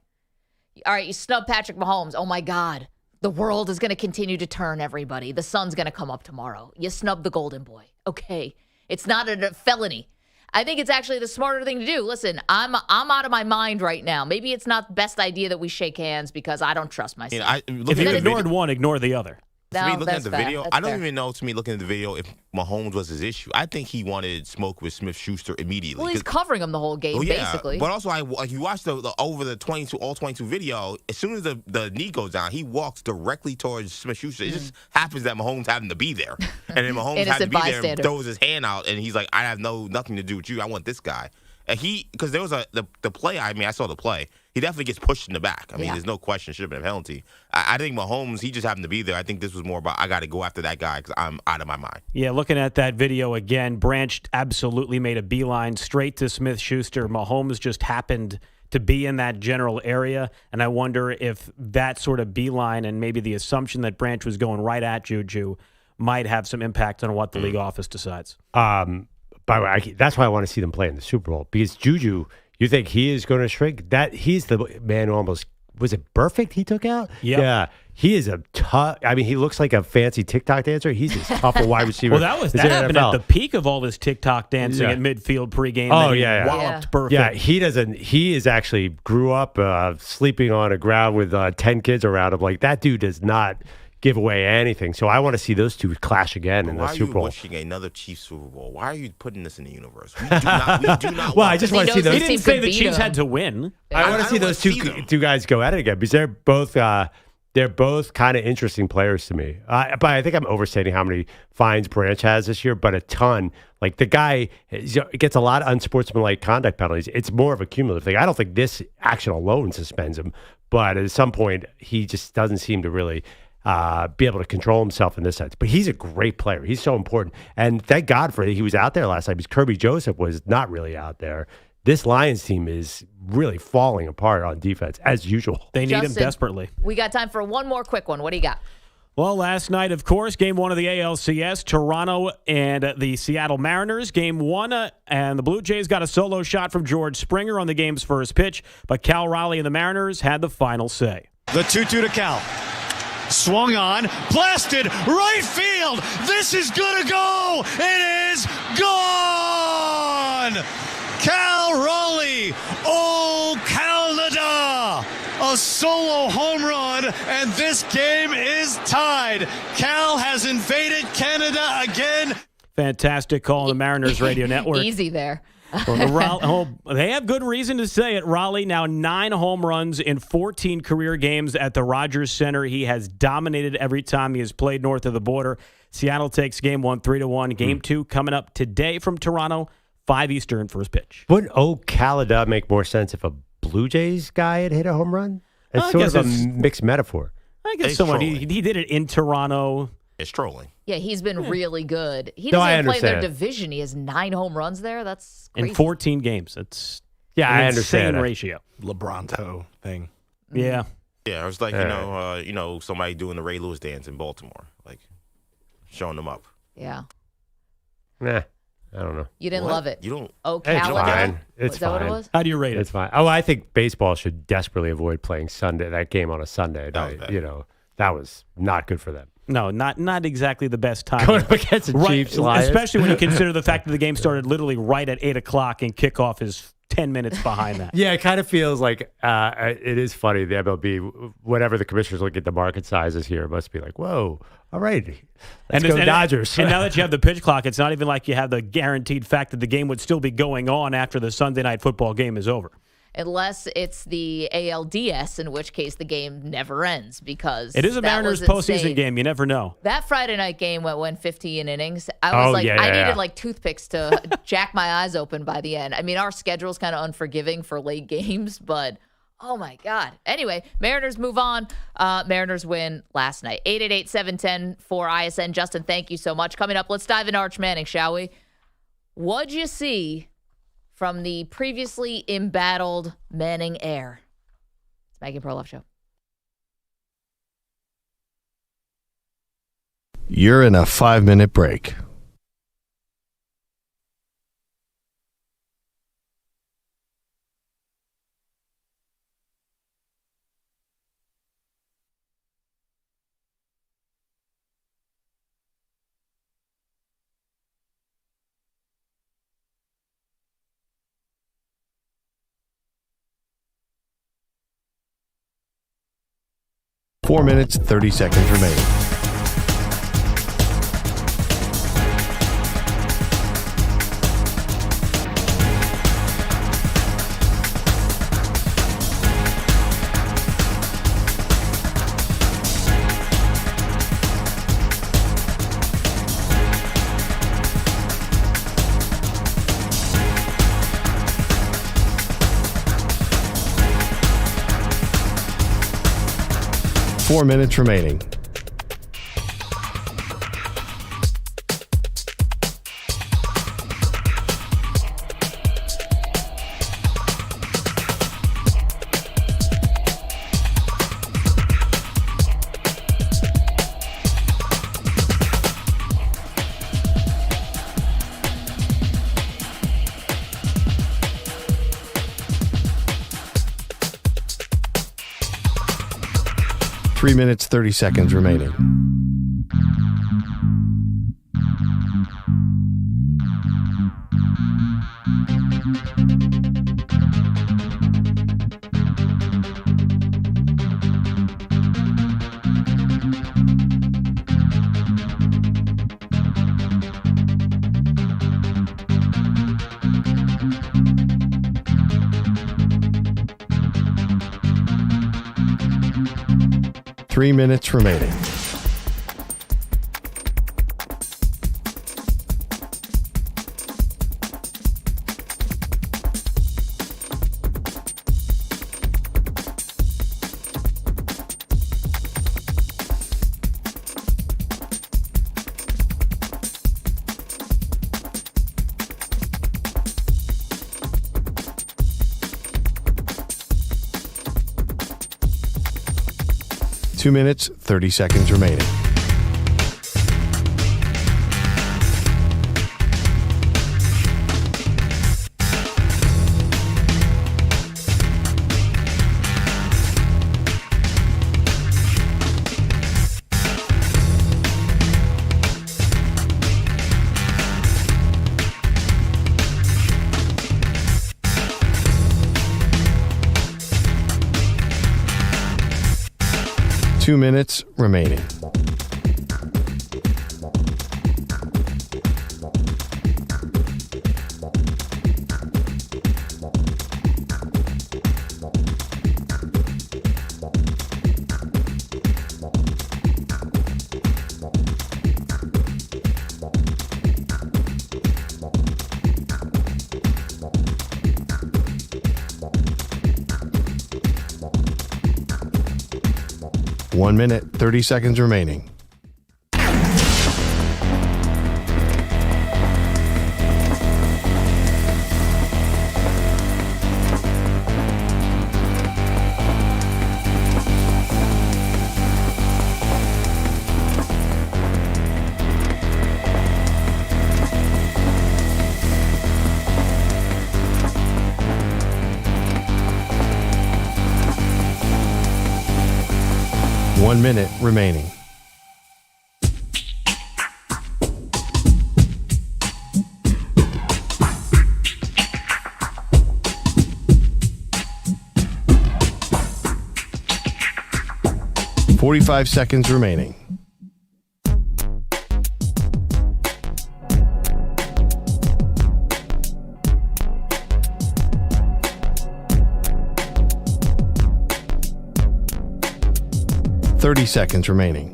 D: All right, you snub Patrick Mahomes. Oh my God. The world is going to continue to turn, everybody. The sun's going to come up tomorrow. You snub the golden boy. Okay. It's not a felony. I think it's actually the smarter thing to do. Listen, I'm out of my mind right now. Maybe it's not the best idea that we shake hands because I don't trust myself.
I: If you ignored one, ignore the other.
F: To me, looking at the
D: fair.
F: video,
D: That's
F: I don't
D: fair.
F: even know, to me, looking at the video, if Mahomes was his issue. I think he wanted smoke with Smith-Schuster immediately.
D: Well, he's covering him the whole game, basically.
F: But also, like you watch the over the 22 video, as soon as the knee goes down, he walks directly towards Smith-Schuster. It just happens that Mahomes happened to be there. And then Mahomes had to be there and throws his hand out, and he's like, I have nothing to do with you. I want this guy. And because there was the play, I saw the play. He definitely gets pushed in the back. I mean, there's no question it should have been a penalty. I think Mahomes, he just happened to be there. I think this was more about, I got to go after that guy because I'm out of my mind.
I: Yeah, looking at that video again, Branch absolutely made a beeline straight to Smith-Schuster. Mahomes just happened to be in that general area, and I wonder if that sort of beeline and maybe the assumption that Branch was going right at Juju might have some impact on what the league office decides.
E: By the way, that's why I want to see them play in the Super Bowl, because Juju, you think he is going to shrink? That he's the man who almost, was it Perfect he took out?
I: Yep.
E: Yeah. He is a tough, I mean, he looks like a fancy TikTok dancer. He's as tough a wide receiver.
I: Well, that happened at the peak of all this TikTok dancing at midfield pregame.
E: Oh,
I: yeah. Walloped Perfect.
E: Yeah, he is actually grew up sleeping on a ground with 10 kids around him. Like, that dude does not give away anything. So I want to see those two clash again in the Super Bowl.
F: Why are you wishing another Chiefs Super Bowl? Why are you putting this in the universe? We do not
E: well, I just want to see those.
I: He didn't say the Chiefs had to win.
E: I want to see those two guys go at it again because they're both kind of interesting players to me. But I think I'm overstating how many fines Branch has this year, but a ton. Like, the guy gets a lot of unsportsmanlike conduct penalties. It's more of a cumulative thing. I don't think this action alone suspends him, but at some point he just doesn't seem to really be able to control himself in this sense. But he's a great player. He's so important. And thank God for he was out there last night because Kirby Joseph was not really out there. This Lions team is really falling apart on defense, as usual.
I: They need him desperately.
D: We got time for one more quick one. What do you got?
I: Well, last night, of course, Game 1 of the ALCS, Toronto and the Seattle Mariners. Game 1, and the Blue Jays got a solo shot from George Springer on the game's first pitch, but Cal Raleigh and the Mariners had the final say.
Q: The 2-2 to Cal. Swung on, blasted, right field. This is going to go. It is gone. Cal Raleigh, Old Canada. A solo home run, and this game is tied. Cal has invaded Canada again.
I: Fantastic call on the Mariners radio network.
D: Easy there.
I: Well, they have good reason to say it. Raleigh now 9 home runs in 14 career games at the Rogers Center. He has dominated every time he has played north of the border. Seattle takes Game 1 3-1. Game 2 coming up today from Toronto, 5 Eastern, first pitch.
E: Would Canada make more sense if a Blue Jays guy had hit a home run? It's sort of a mixed metaphor.
I: I guess someone he did it in Toronto.
F: It's trolling.
D: Yeah, he's been really good. He
E: No,
D: doesn't
E: I
D: even play in their
E: understand.
D: division. He has 9 home runs there. That's crazy.
I: In 14 games. That's
E: I
I: an
E: understand
I: insane
E: that.
I: ratio.
P: LeBronto thing.
I: Yeah.
F: Yeah, it was like somebody doing the Ray Lewis dance in Baltimore, like showing them up.
D: Yeah.
E: Nah, I don't know.
D: You didn't love it.
F: You don't.
D: Oh,
E: It's
D: Callaghan?
E: fine. It's
D: Was that what it
E: fine.
D: was?
I: How do you rate it?
E: It's fine. Oh, I think baseball should desperately avoid playing that game on a Sunday night. That was not good for them.
I: No, not exactly the best time.
E: Going up against the Chiefs, Lions.
I: Especially when you consider the fact that the game started literally right at 8 o'clock and kickoff is 10 minutes behind that.
E: Yeah, it kind of feels like it is funny. The MLB, whenever the commissioners look at the market sizes here, it must be like, whoa, all right, let's go Dodgers.
I: And now that you have the pitch clock, it's not even like you have the guaranteed fact that the game would still be going on after the Sunday night football game is over.
D: Unless it's the ALDS, in which case the game never ends because
I: It is a
D: that
I: Mariners
D: was
I: postseason
D: insane.
I: game. You never know.
D: That Friday night game went 15 innings. I was I needed like toothpicks to jack my eyes open by the end. I mean, our schedule's kind of unforgiving for late games, but oh my God. Anyway, Mariners move on. Mariners win last night. 888-710-4ISN. Justin, thank you so much. Coming up, let's dive into Arch Manning, shall we? What'd you see from the previously embattled Manning heir? It's Maggie Perloff Show.
A: You're in a 5-minute break. Four minutes, 30 seconds remaining. Four minutes remaining. Three minutes, 30 seconds remaining. Three minutes remaining. Two minutes, 30 seconds remaining. Two minutes remaining. 1 minute, 30 seconds remaining. One minute remaining. $45 seconds remaining. $30 seconds remaining.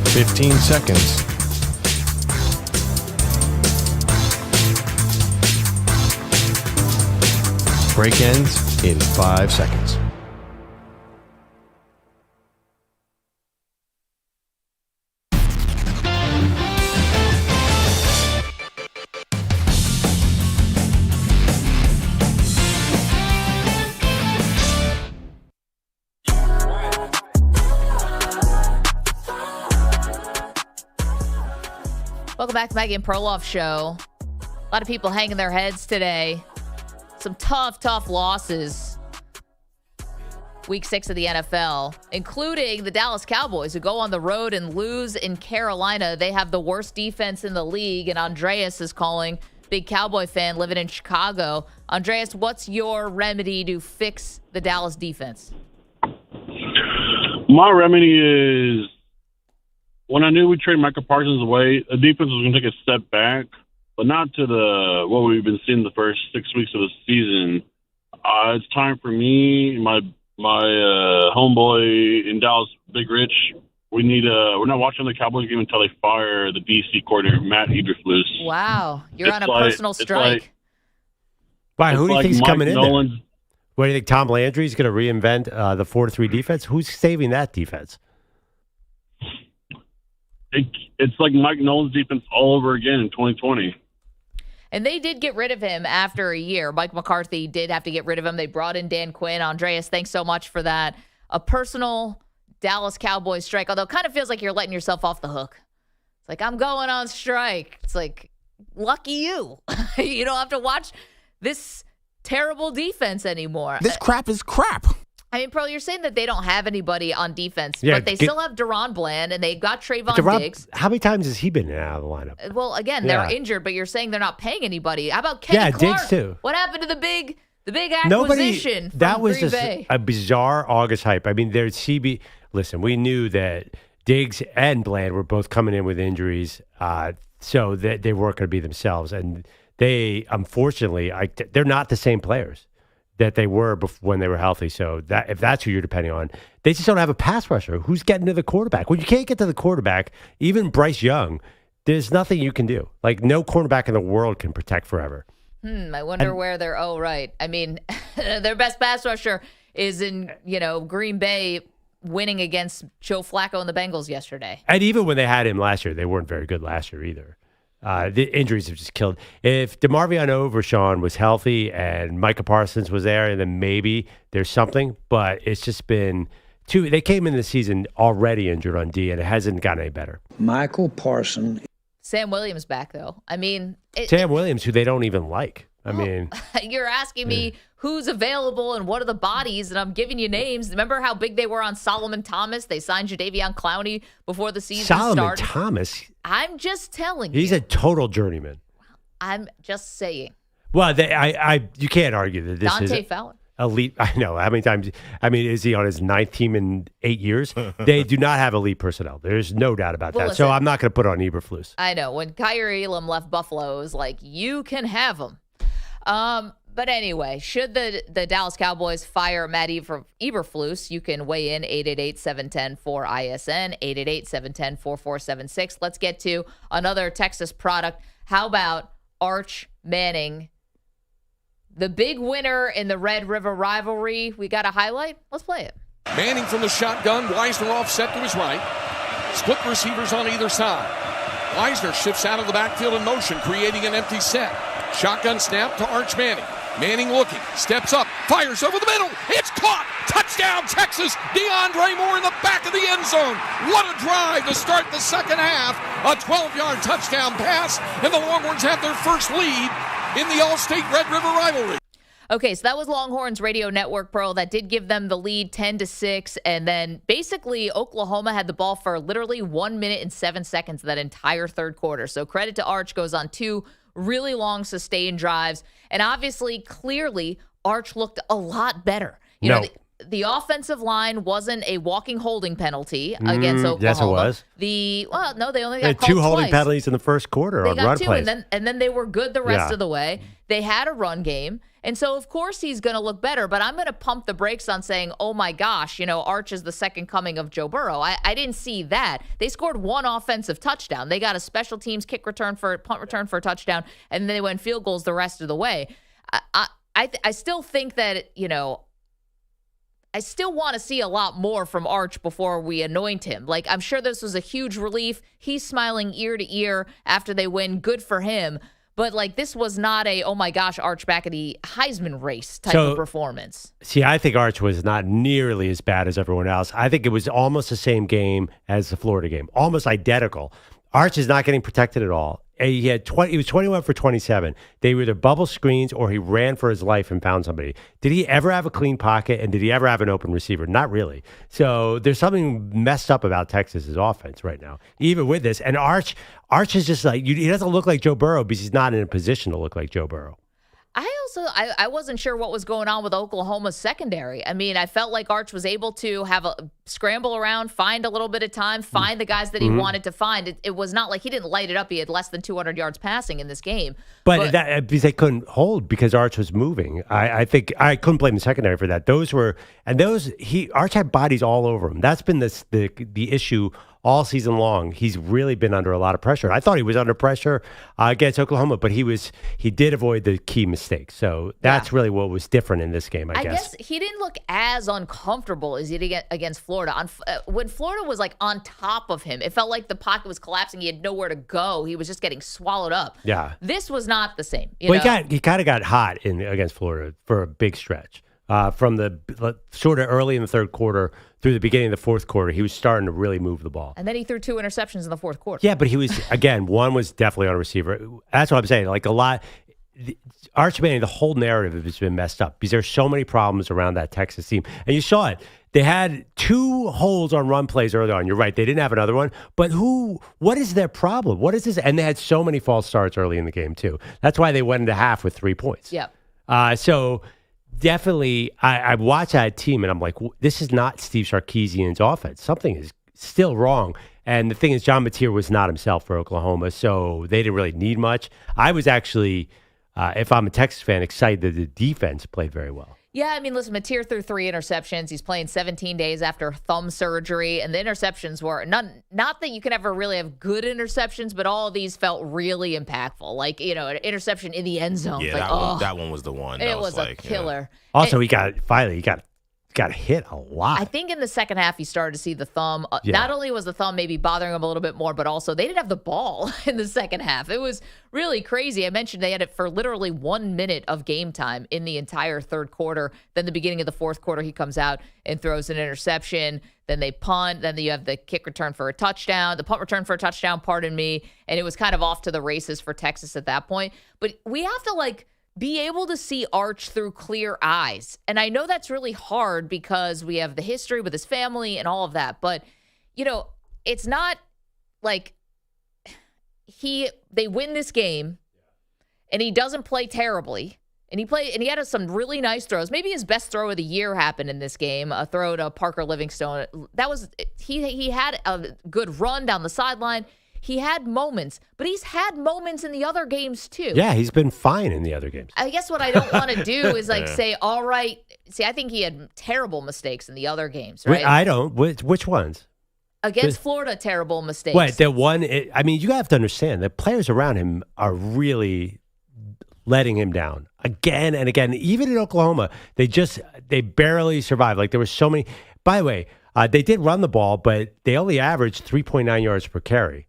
A: $15 seconds. Break ends in 5 seconds.
D: Welcome back to Maggie and Perloff Show. A lot of people hanging their heads today. Some tough losses. Week 6 of the NFL, including the Dallas Cowboys, who go on the road and lose in Carolina. They have the worst defense in the league, and Andreas is calling, big Cowboy fan living in Chicago. Andreas, what's your remedy to fix the Dallas defense?
R: My remedy is, when I knew we'd trade MicahParsons away, the defense was going to take a step back, but not to what we've been seeing the first 6 weeks of the season. It's time for me, my homeboy in Dallas, Big Rich. We're not watching the Cowboys game until they fire the DC coordinator, Matt Eberflus.
D: Wow, you're on a personal strike.
E: Who do you think's coming in
R: Nolan's,
E: there? What do you think? Tom Landry's going to reinvent the 4-3 defense? Who's saving that defense?
R: It's like Mike Nolan's defense all over again in 2020.
D: And they did get rid of him after a year. Mike McCarthy did have to get rid of him. They brought in Dan Quinn. Andreas, thanks so much for that. A personal Dallas Cowboys strike, although it kind of feels like you're letting yourself off the hook. It's like, I'm going on strike. It's like, lucky you. You don't have to watch this terrible defense anymore.
S: This crap is crap.
D: I mean, Pearl, you're saying that they don't have anybody on defense, but they still have Deron Bland, and they've got Trayvon Diggs.
E: How many times has he been in and out of the lineup?
D: Well, again, they're injured, but you're saying they're not paying anybody. How about Kenny Clark?
E: Diggs too.
D: What happened to the big acquisition from
E: that was
D: Green Bay?
E: A bizarre August hype. I mean, listen, we knew that Diggs and Bland were both coming in with injuries, so that they weren't going to be themselves. And they, unfortunately, they're not the same players that they were when they were healthy. So that if that's who you're depending on, they just don't have a pass rusher. Who's getting to the quarterback? When you can't get to the quarterback, even Bryce Young, there's nothing you can do. Like, no cornerback in the world can protect forever.
D: I wonder where they're. Oh, right. I mean, their best pass rusher is in, Green Bay, winning against Joe Flacco and the Bengals yesterday.
E: And even when they had him last year, they weren't very good last year either. The injuries have just killed. If DeMarvion Overshawn was healthy and MicahParsons was there, then maybe there's something. But it's just been they came in the season already injured on D, and it hasn't gotten any better.
T: Michael Parsons.
D: Sam Williams back, though. I mean,
E: Sam Williams, who they don't even like. I mean,
D: you're asking me who's available and what are the bodies, and I'm giving you names. Remember how big they were on Solomon Thomas? They signed Jadeveon Clowney before the season started.
E: Solomon Thomas?
D: I'm just telling you.
E: He's a total journeyman.
D: I'm just saying.
E: Well, you can't argue that this
D: Dante
E: is
D: Fowler.
E: Elite. I know. How many times? I mean, is he on his 9th team in 8 years? They do not have elite personnel. There's no doubt about that.
D: Listen,
E: so I'm not going to put on Eberflus.
D: I know. When Kyrie Elam left Buffalo, it was like, you can have him. But anyway, should the Dallas Cowboys fire Matt Eberflus, you can weigh in 888-710-4ISN, 888-710-4476. Let's get to another Texas product. How about ArchManning, the big winner in the Red River rivalry? We got a highlight? Let's play it.
C: Manning from the shotgun. Weisner offset to his right. Split receivers on either side. Weisner shifts out of the backfield in motion, creating an empty set. Shotgun snap to ArchManning. Manning looking, steps up, fires over the middle. It's caught. Touchdown, Texas. DeAndre Moore in the back of the end zone. What a drive to start the second half. A 12-yard touchdown pass, and the Longhorns have their first lead in the All-State Red River rivalry.
D: Okay, so that was Longhorns Radio Network, Pearl. That did give them the lead 10-6. And then basically Oklahoma had the ball for literally 1 minute and 7 seconds that entire third quarter. So credit to Arch, goes on 2 really long sustained drives. And obviously, clearly, Arch looked a lot better. You know, the offensive line wasn't a walking holding penalty against Oklahoma.
E: Yes, it was.
D: They only
E: got
D: called
E: 2 holding
D: twice.
E: penalties in the first quarter on run plays.
D: And then they were good the rest of the way. They had a run game. And so, of course, he's going to look better. But I'm going to pump the brakes on saying, oh, my gosh, Arch is the second coming of Joe Burrow. I didn't see that. They scored 1 offensive touchdown. They got a special teams punt return for a touchdown, and then they went field goals the rest of the way. I still think that, I still want to see a lot more from Arch before we anoint him. Like, I'm sure this was a huge relief. He's smiling ear to ear after they win. Good for him. But, this was not a, oh, my gosh, Arch back at the Heisman race type of performance.
E: See, I think Arch was not nearly as bad as everyone else. I think it was almost the same game as the Florida game, almost identical. Arch is not getting protected at all. He was 21 for 27. They were either bubble screens or he ran for his life and found somebody. Did he ever have a clean pocket, and did he ever have an open receiver? Not really. So there's something messed up about Texas's offense right now, even with this. And Arch is just he doesn't look like Joe Burrow because he's not in a position to look like Joe Burrow.
D: I wasn't sure what was going on with Oklahoma's secondary. I mean, I felt like Arch was able to have a scramble around, find a little bit of time, find the guys that he wanted to find. It was not like he didn't light it up. He had less than 200 yards passing in this game.
E: But that, because they couldn't hold because Arch was moving. I think I couldn't blame the secondary for that. Arch had bodies all over him. That's been the issue all season long. He's really been under a lot of pressure. I thought he was under pressure against Oklahoma, but he did avoid the key mistakes. So that's really what was different in this game, I guess.
D: He didn't look as uncomfortable as he did against Florida. When Florida was on top of him, it felt like the pocket was collapsing. He had nowhere to go. He was just getting swallowed up. Yeah. This was not the same.
E: He kind of got hot against Florida for a big stretch. From the sort of early in the third quarter through the beginning of the fourth quarter, he was starting to really move the ball.
D: And then he threw 2 interceptions in the fourth quarter.
E: Yeah, but he was, again, one was definitely on a receiver. That's what I'm saying. ArchManning, the whole narrative has been messed up because there's so many problems around that Texas team. And you saw it. They had 2 holes on run plays early on. You're right. They didn't have another one. But what is their problem? What is this? And they had so many false starts early in the game, too. That's why they went into half with 3 points.
D: Yep.
E: So definitely, I watch that team and I'm like, this is not Steve Sarkisian's offense. Something is still wrong. And the thing is, John Mateer was not himself for Oklahoma, so they didn't really need much. I was actually, if I'm a Texas fan, excited that the defense played very well.
D: Yeah, I mean, listen, Mateer threw 3 interceptions. He's playing 17 days after thumb surgery, and the interceptions were not that you can ever really have good interceptions, but all of these felt really impactful. An interception in the end zone.
F: Yeah, that one was the one.
D: It was a killer.
E: Yeah. Also, he got hit a lot.
D: I think in the second half, he started to see the thumb. Not only was the thumb maybe bothering him a little bit more, but also they didn't have the ball in the second half. It was really crazy. I mentioned they had it for literally 1 minute of game time in the entire third quarter. Then the beginning of the fourth quarter, he comes out and throws an interception. Then they punt. Then you have the kick return for a touchdown, the punt return for a touchdown, pardon me. And it was kind of off to the races for Texas at that point. But we have to be able to see Arch through clear eyes. And I know that's really hard because we have the history with his family and all of that. But, it's not like they win this game and he doesn't play terribly. And he had some really nice throws. Maybe his best throw of the year happened in this game, a throw to Parker Livingstone. That was he had a good run down the sideline. He had moments, but he's had moments in the other games too.
E: Yeah, he's been fine in the other games.
D: I guess what I don't want to do is say, all right. See, I think he had terrible mistakes in the other games, right?
E: I don't. Which ones?
D: Against Florida, terrible mistakes.
E: What, the one, you have to understand that players around him are really letting him down again and again. Even in Oklahoma, they barely survived. Like there were so many. By the way, they did run the ball, but they only averaged 3.9 yards per carry.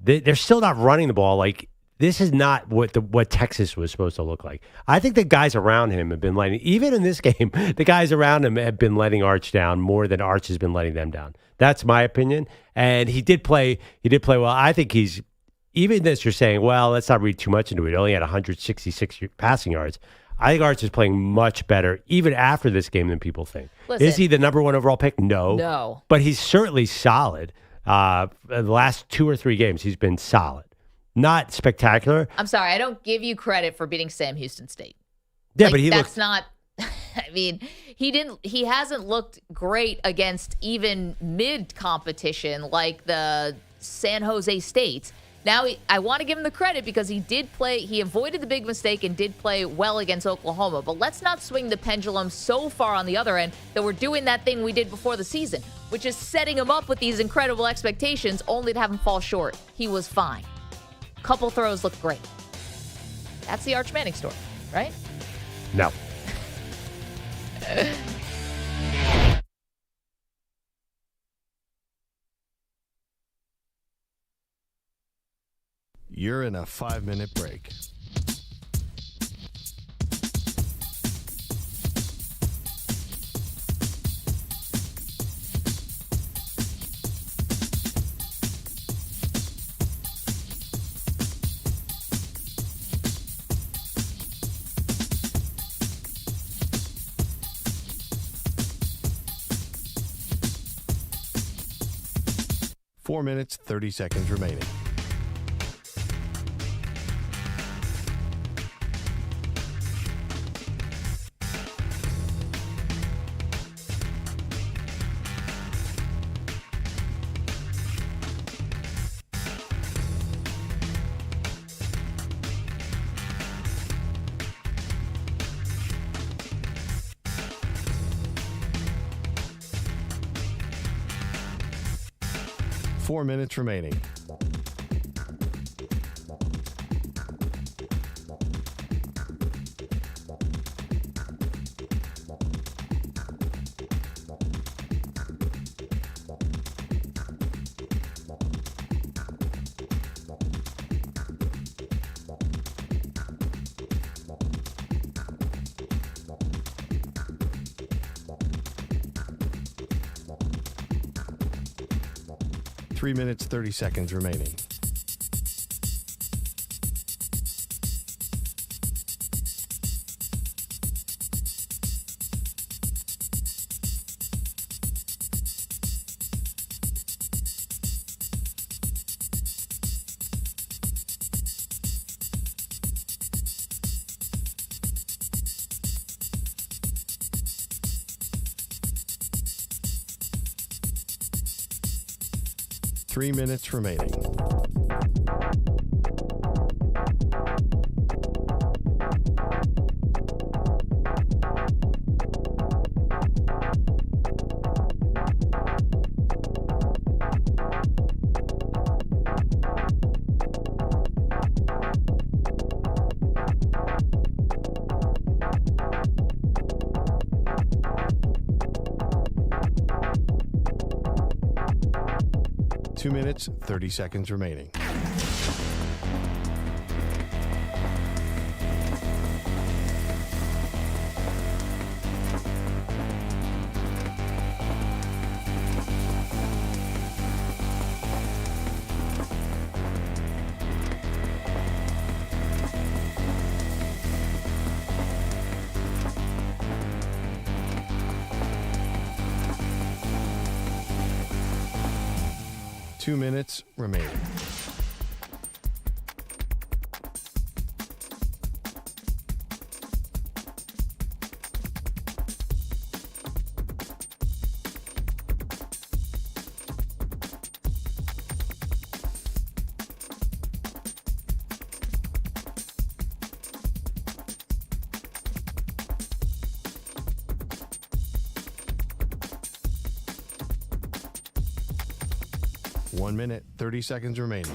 E: They're still not running the ball. Like this is not what Texas was supposed to look like. I think the guys around him have been letting, even in this game, the guys around him have been letting Arch down more than Arch has been letting them down. That's my opinion. And he did play well. I think he's, even this, you're saying, well, let's not read too much into it. He only had 166 passing yards. I think Arch is playing much better, even after this game, than people think.
D: Listen,
E: is he the number one overall pick? No. But he's certainly solid. The last 2 or 3 games, he's been solid. Not spectacular.
D: I'm sorry, I don't give you credit for beating Sam Houston State.
E: Yeah, but
D: that's not. I mean, he hasn't looked great against even mid competition like the San Jose State. Now, I want to give him the credit because he avoided the big mistake and did play well against Oklahoma. But let's not swing the pendulum so far on the other end that we're doing that thing we did before the season, which is setting him up with these incredible expectations only to have him fall short. He was fine. Couple throws looked great. That's the ArchManning story, right?
E: No.
A: You're in a 5-minute break. Four minutes, 30 seconds remaining. Four minutes remaining. Three minutes, 30 seconds remaining. Three minutes remaining. Two minutes, 30 seconds remaining. Two minutes remaining. 1 minute, 30 seconds remaining.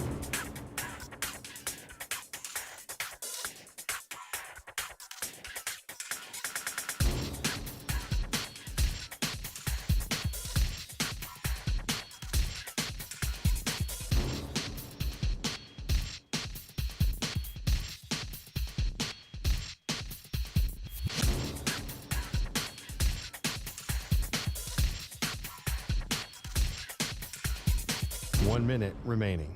A: One minute remaining.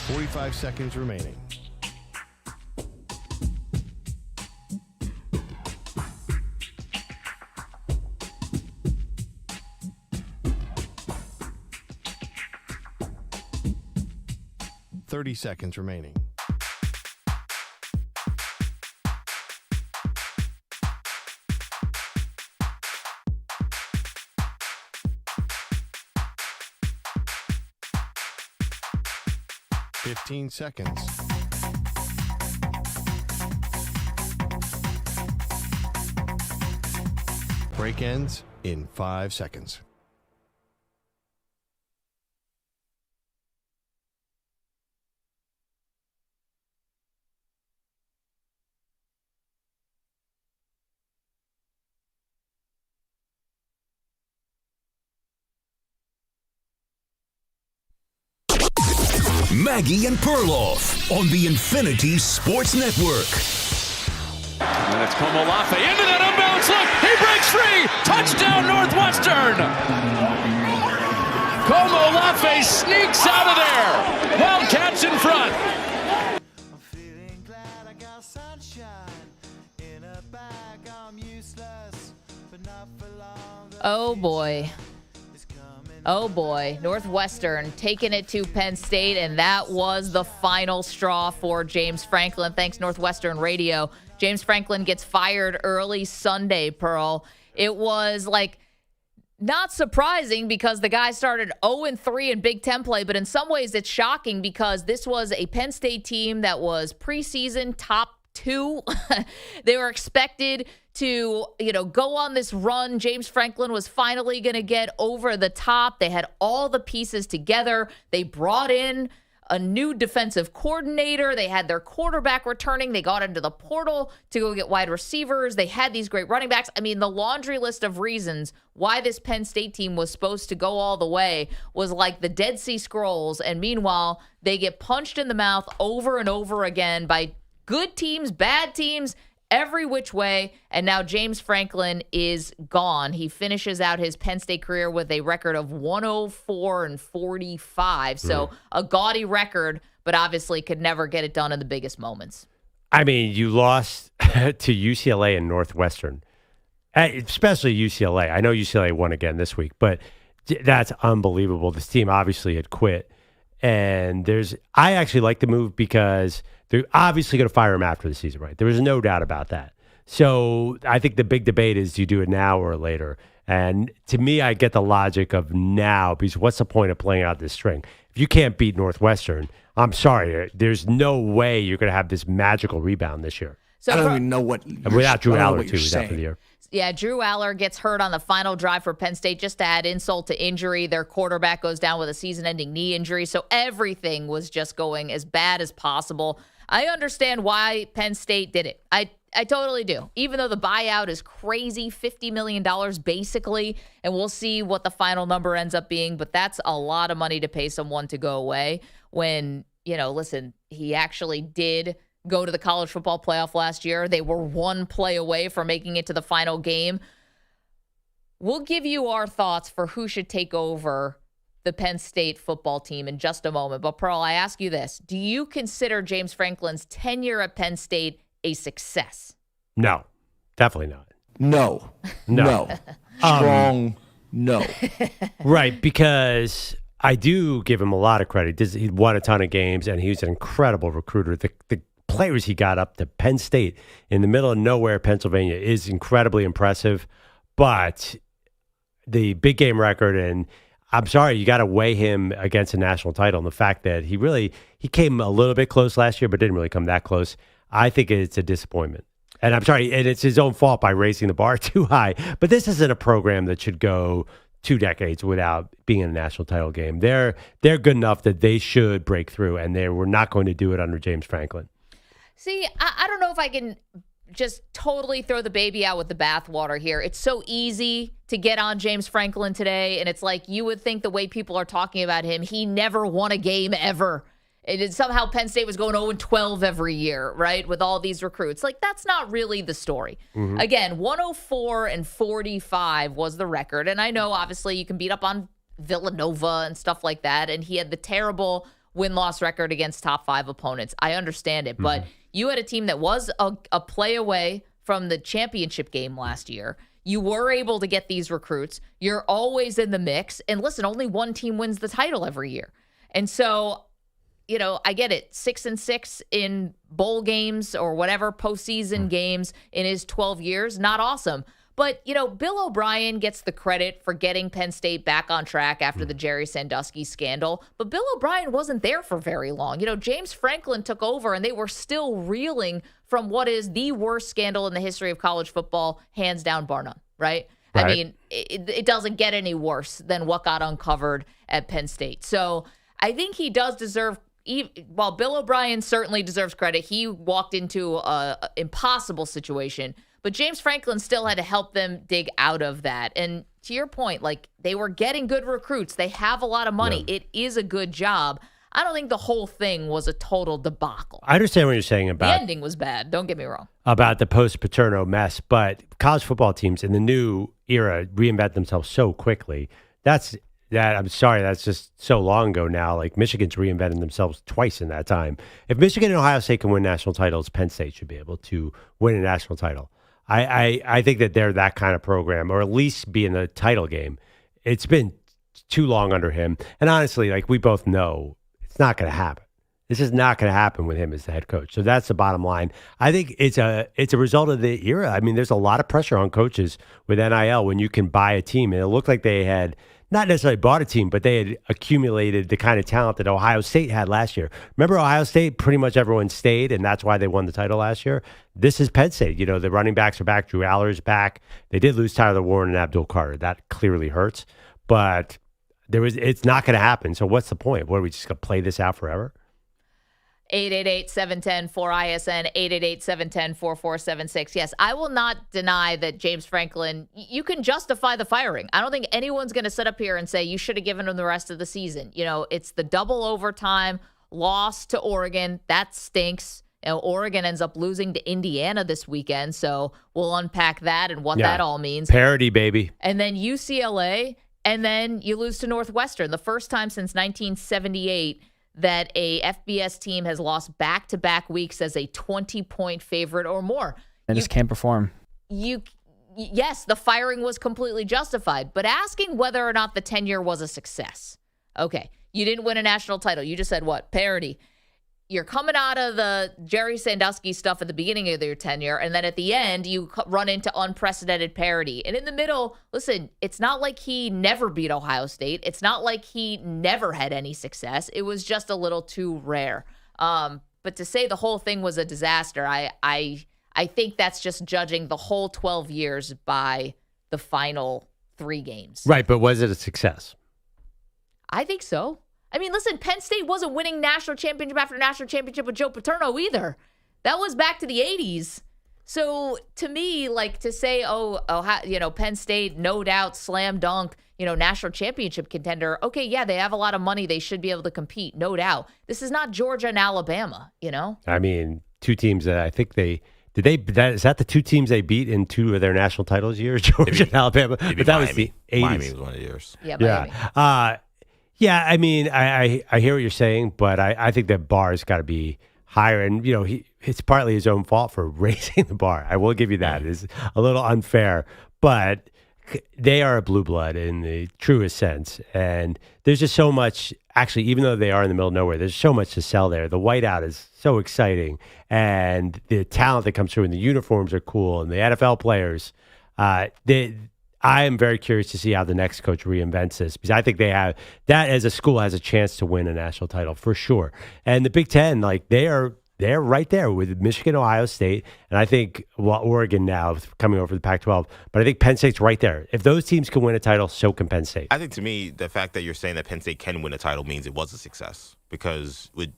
A: Forty-five seconds remaining. Seconds remaining. Fifteen seconds. Break ends in 5 seconds.
B: Maggie and Perloff on the Infinity Sports Network.
S: And it's Komolafe into that unbalanced look. He breaks free. Touchdown Northwestern. Komolafe sneaks out of there. Wildcats in front. I'm feeling glad I got sunshine in a bag. I'm useless, but not for long.
D: Oh boy. Oh boy, Northwestern taking it to Penn State, and that was the final straw for James Franklin. Thanks, Northwestern Radio. James Franklin gets fired early Sunday, Pearl. It was not surprising because the guy started 0-3 in Big Ten play, but in some ways it's shocking because this was a Penn State team that was preseason top 2. They were expected to, go on this run. James Franklin was finally going to get over the top. They had all the pieces together. They brought in a new defensive coordinator. They had their quarterback returning. They got into the portal to go get wide receivers. They had these great running backs. I mean, the laundry list of reasons why this Penn State team was supposed to go all the way was like the Dead Sea Scrolls. And meanwhile, they get punched in the mouth over and over again by good teams, bad teams, every which way, and now James Franklin is gone. He finishes out his Penn State career with a record of 104-45, so a gaudy record, but obviously could never get it done in the biggest moments.
E: I mean, you lost to UCLA and Northwestern, especially UCLA. I know UCLA won again this week, but that's unbelievable. This team obviously had quit, and I actually like the move because they're obviously going to fire him after the season, right? There is no doubt about that. So I think the big debate is, do you do it now or later? And to me, I get the logic of now, because what's the point of playing out this string? If you can't beat Northwestern, I'm sorry, there's no way you're going to have this magical rebound this year.
T: So I don't even know what.
E: And without Drew Aller, too, after the year.
D: Yeah, Drew Aller gets hurt on the final drive for Penn State, just to add insult to injury. Their quarterback goes down with a season-ending knee injury, so everything was just going as bad as possible. I understand why Penn State did it. I totally do. Even though the buyout is crazy, $50 million basically, and we'll see what the final number ends up being, but that's a lot of money to pay someone to go away when, listen, he actually did go to the college football playoff last year. They were one play away from making it to the final game. We'll give you our thoughts for who should take over the Penn State football team in just a moment. But Pearl, I ask you this. Do you consider James Franklin's tenure at Penn State a success?
E: No, definitely not.
T: No. Strong no.
E: Right, because I do give him a lot of credit. He won a ton of games, and he was an incredible recruiter. The players he got up to Penn State in the middle of nowhere, Pennsylvania, is incredibly impressive. But the big game record, and I'm sorry, you got to weigh him against a national title. And the fact that he came a little bit close last year, but didn't really come that close. I think it's a disappointment. And I'm sorry, and it's his own fault by raising the bar too high. But this isn't a program that should go 2 decades without being in a national title game. They're good enough that they should break through, and they were not going to do it under James Franklin.
D: See, I don't know if I can just totally throw the baby out with the bathwater here. It's so easy to get on James Franklin today, and it's like you would think the way people are talking about him, he never won a game ever. Somehow Penn State was going 0-12 every year, right, with all these recruits. Like, that's not really the story. Mm-hmm. Again, 104-45 was the record. And I know, obviously, you can beat up on Villanova and stuff like that. And he had the terrible win-loss record against top 5 opponents. I understand it. Mm-hmm. But you had a team that was a play away from the championship game last year. You were able to get these recruits. You're always in the mix. And listen, only one team wins the title every year. And so, you know, I get it. 6-6 in bowl games or whatever postseason games in his 12 years, not awesome. But, you know, Bill O'Brien gets the credit for getting Penn State back on track after the Jerry Sandusky scandal. But Bill O'Brien wasn't there for very long. You know, James Franklin took over, and they were still reeling from what is the worst scandal in the history of college football, hands down, bar none, right? I mean, it doesn't get any worse than what got uncovered at Penn State. So I think he does deserve, while Bill O'Brien certainly deserves credit, he walked into an impossible situation. But James Franklin still had to help them dig out of that. And to your point, like, they were getting good recruits. They have a lot of money. Yeah. It is a good job. I don't think the whole thing was a total debacle.
E: I understand what you're saying about
D: the ending was bad. Don't get me wrong.
E: About the post-Paterno mess, but college football teams in the new era reinvent themselves so quickly. I'm sorry, that's just so long ago now. Like, Michigan's reinvented themselves twice in that time. If Michigan and Ohio State can win national titles, Penn State should be able to win a national title. I think that they're that kind of program, or at least be in the title game. It's been too long under him. And honestly, like, we both know, it's not going to happen. This is not going to happen with him as the head coach. So that's the bottom line. I think it's a result of the era. I mean, there's a lot of pressure on coaches with NIL when you can buy a team. And it looked like they had not necessarily bought a team, but they had accumulated the kind of talent that Ohio State had last year. Remember, Ohio State, pretty much everyone stayed, and that's why they won the title last year. This is Penn State. You know, the running backs are back. Drew Aller's back. They did lose Tyler Warren and Abdul Carter. That clearly hurts. But it's not going to happen. So what's the point? What, are we just going to play this out forever?
D: 888-710-4ISN, 888-710-4476. Yes, I will not deny that James Franklin, you can justify the firing. I don't think anyone's going to sit up here and say you should have given him the rest of the season. You know, it's the double overtime loss to Oregon. That stinks. You know, Oregon ends up losing to Indiana this weekend, so we'll unpack that and what that all means.
E: Parity, baby.
D: And then UCLA, and then you lose to Northwestern. The first time since 1978 that a FBS team has lost back-to-back weeks as a 20-point favorite or more.
U: They just can't perform.
D: Yes, the firing was completely justified, but asking whether or not the tenure was a success. Okay, you didn't win a national title. You just said what? Parity. You're coming out of the Jerry Sandusky stuff at the beginning of your tenure, and then at the end, you run into unprecedented parity. And in the middle, listen, it's not like he never beat Ohio State. It's not like he never had any success. It was just a little too rare. But to say the whole thing was a disaster, I think that's just judging the whole 12 years by the final 3 games.
E: Right, but was it a success?
D: I think so. I mean, listen, Penn State wasn't winning national championship after national championship with Joe Paterno either. That was back to the 80s. So to me, like, to say, Penn State, no doubt, slam dunk, national championship contender. Okay, yeah, they have a lot of money. They should be able to compete, no doubt. This is not Georgia and Alabama,
E: I mean, 2 teams that I think is that the 2 teams they beat in 2 of their national titles years, Georgia and Alabama? But that was the 80s.
F: Miami was one of yours.
D: Yeah, Miami.
E: Yeah, I mean, I hear what you're saying, but I think the bar's got to be higher. And, it's partly his own fault for raising the bar. I will give you that. It's a little unfair, but they are a blue blood in the truest sense. And there's just so much, actually, even though they are in the middle of nowhere, there's so much to sell there. The whiteout is so exciting, and the talent that comes through, and the uniforms are cool, and the NFL players, I am very curious to see how the next coach reinvents this, because I think they have that as a school has a chance to win a national title for sure. And the Big Ten, like they're right there with Michigan, Ohio State, and I think Oregon now coming over the Pac-12. But I think Penn State's right there. If those teams can win a title, so can Penn State.
F: I think to me, the fact that you're saying that Penn State can win a title means it was a success, because in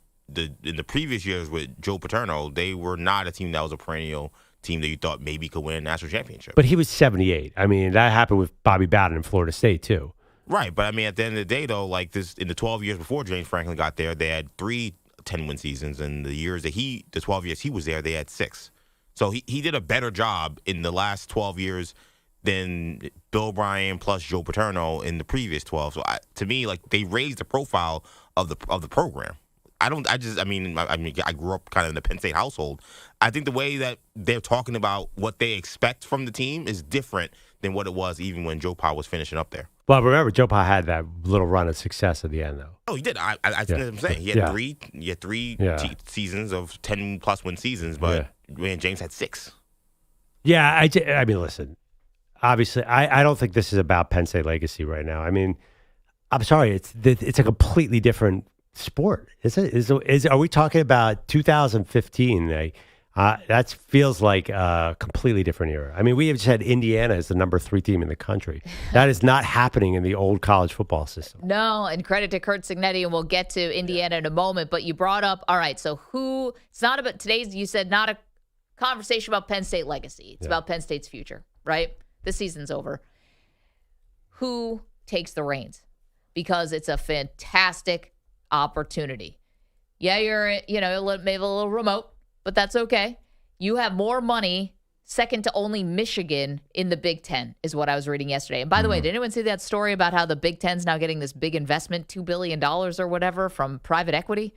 F: the previous years with Joe Paterno, they were not a team that was a perennial team that you thought maybe could win a national championship.
E: But he was 78. I mean, that happened with Bobby Bowden in Florida State too.
F: Right, but I mean, at the end of the day, though, like this, in the 12 years before James Franklin got there, they had 3 10-win seasons, and the 12 years he was there, they had 6. So he did a better job in the last 12 years than Bill O'Brien plus Joe Paterno in the previous 12. So to me, like, they raised the profile of the program. I grew up kind of in the Penn State household. I think the way that they're talking about what they expect from the team is different than what it was even when Joe Pa was finishing up there.
E: Well, remember, Joe Pa had that little run of success at the end, though.
F: Oh, he did. That's what I'm saying. He had three seasons of 10+ win seasons, but man, James had 6.
E: Yeah, I mean, listen, obviously, I don't think this is about Penn State legacy right now. I mean, I'm sorry, it's a completely different sport. Are we talking about 2015? That feels like a completely different era. I mean, we have just had Indiana as the number 3 team in the country. That is not happening in the old college football system.
D: No, and credit to Curt Cignetti, and we'll get to Indiana in a moment. But you brought up, all right, so it's not about today's, you said not a conversation about Penn State legacy. It's about Penn State's future, right? The season's over. Who takes the reins? Because it's a fantastic opportunity. Yeah, you're, maybe a little remote, but that's okay. You have more money, second to only Michigan, in the Big Ten, is what I was reading yesterday. And by the way, did anyone see that story about how the Big Ten's now getting this big investment, $2 billion or whatever, from private equity?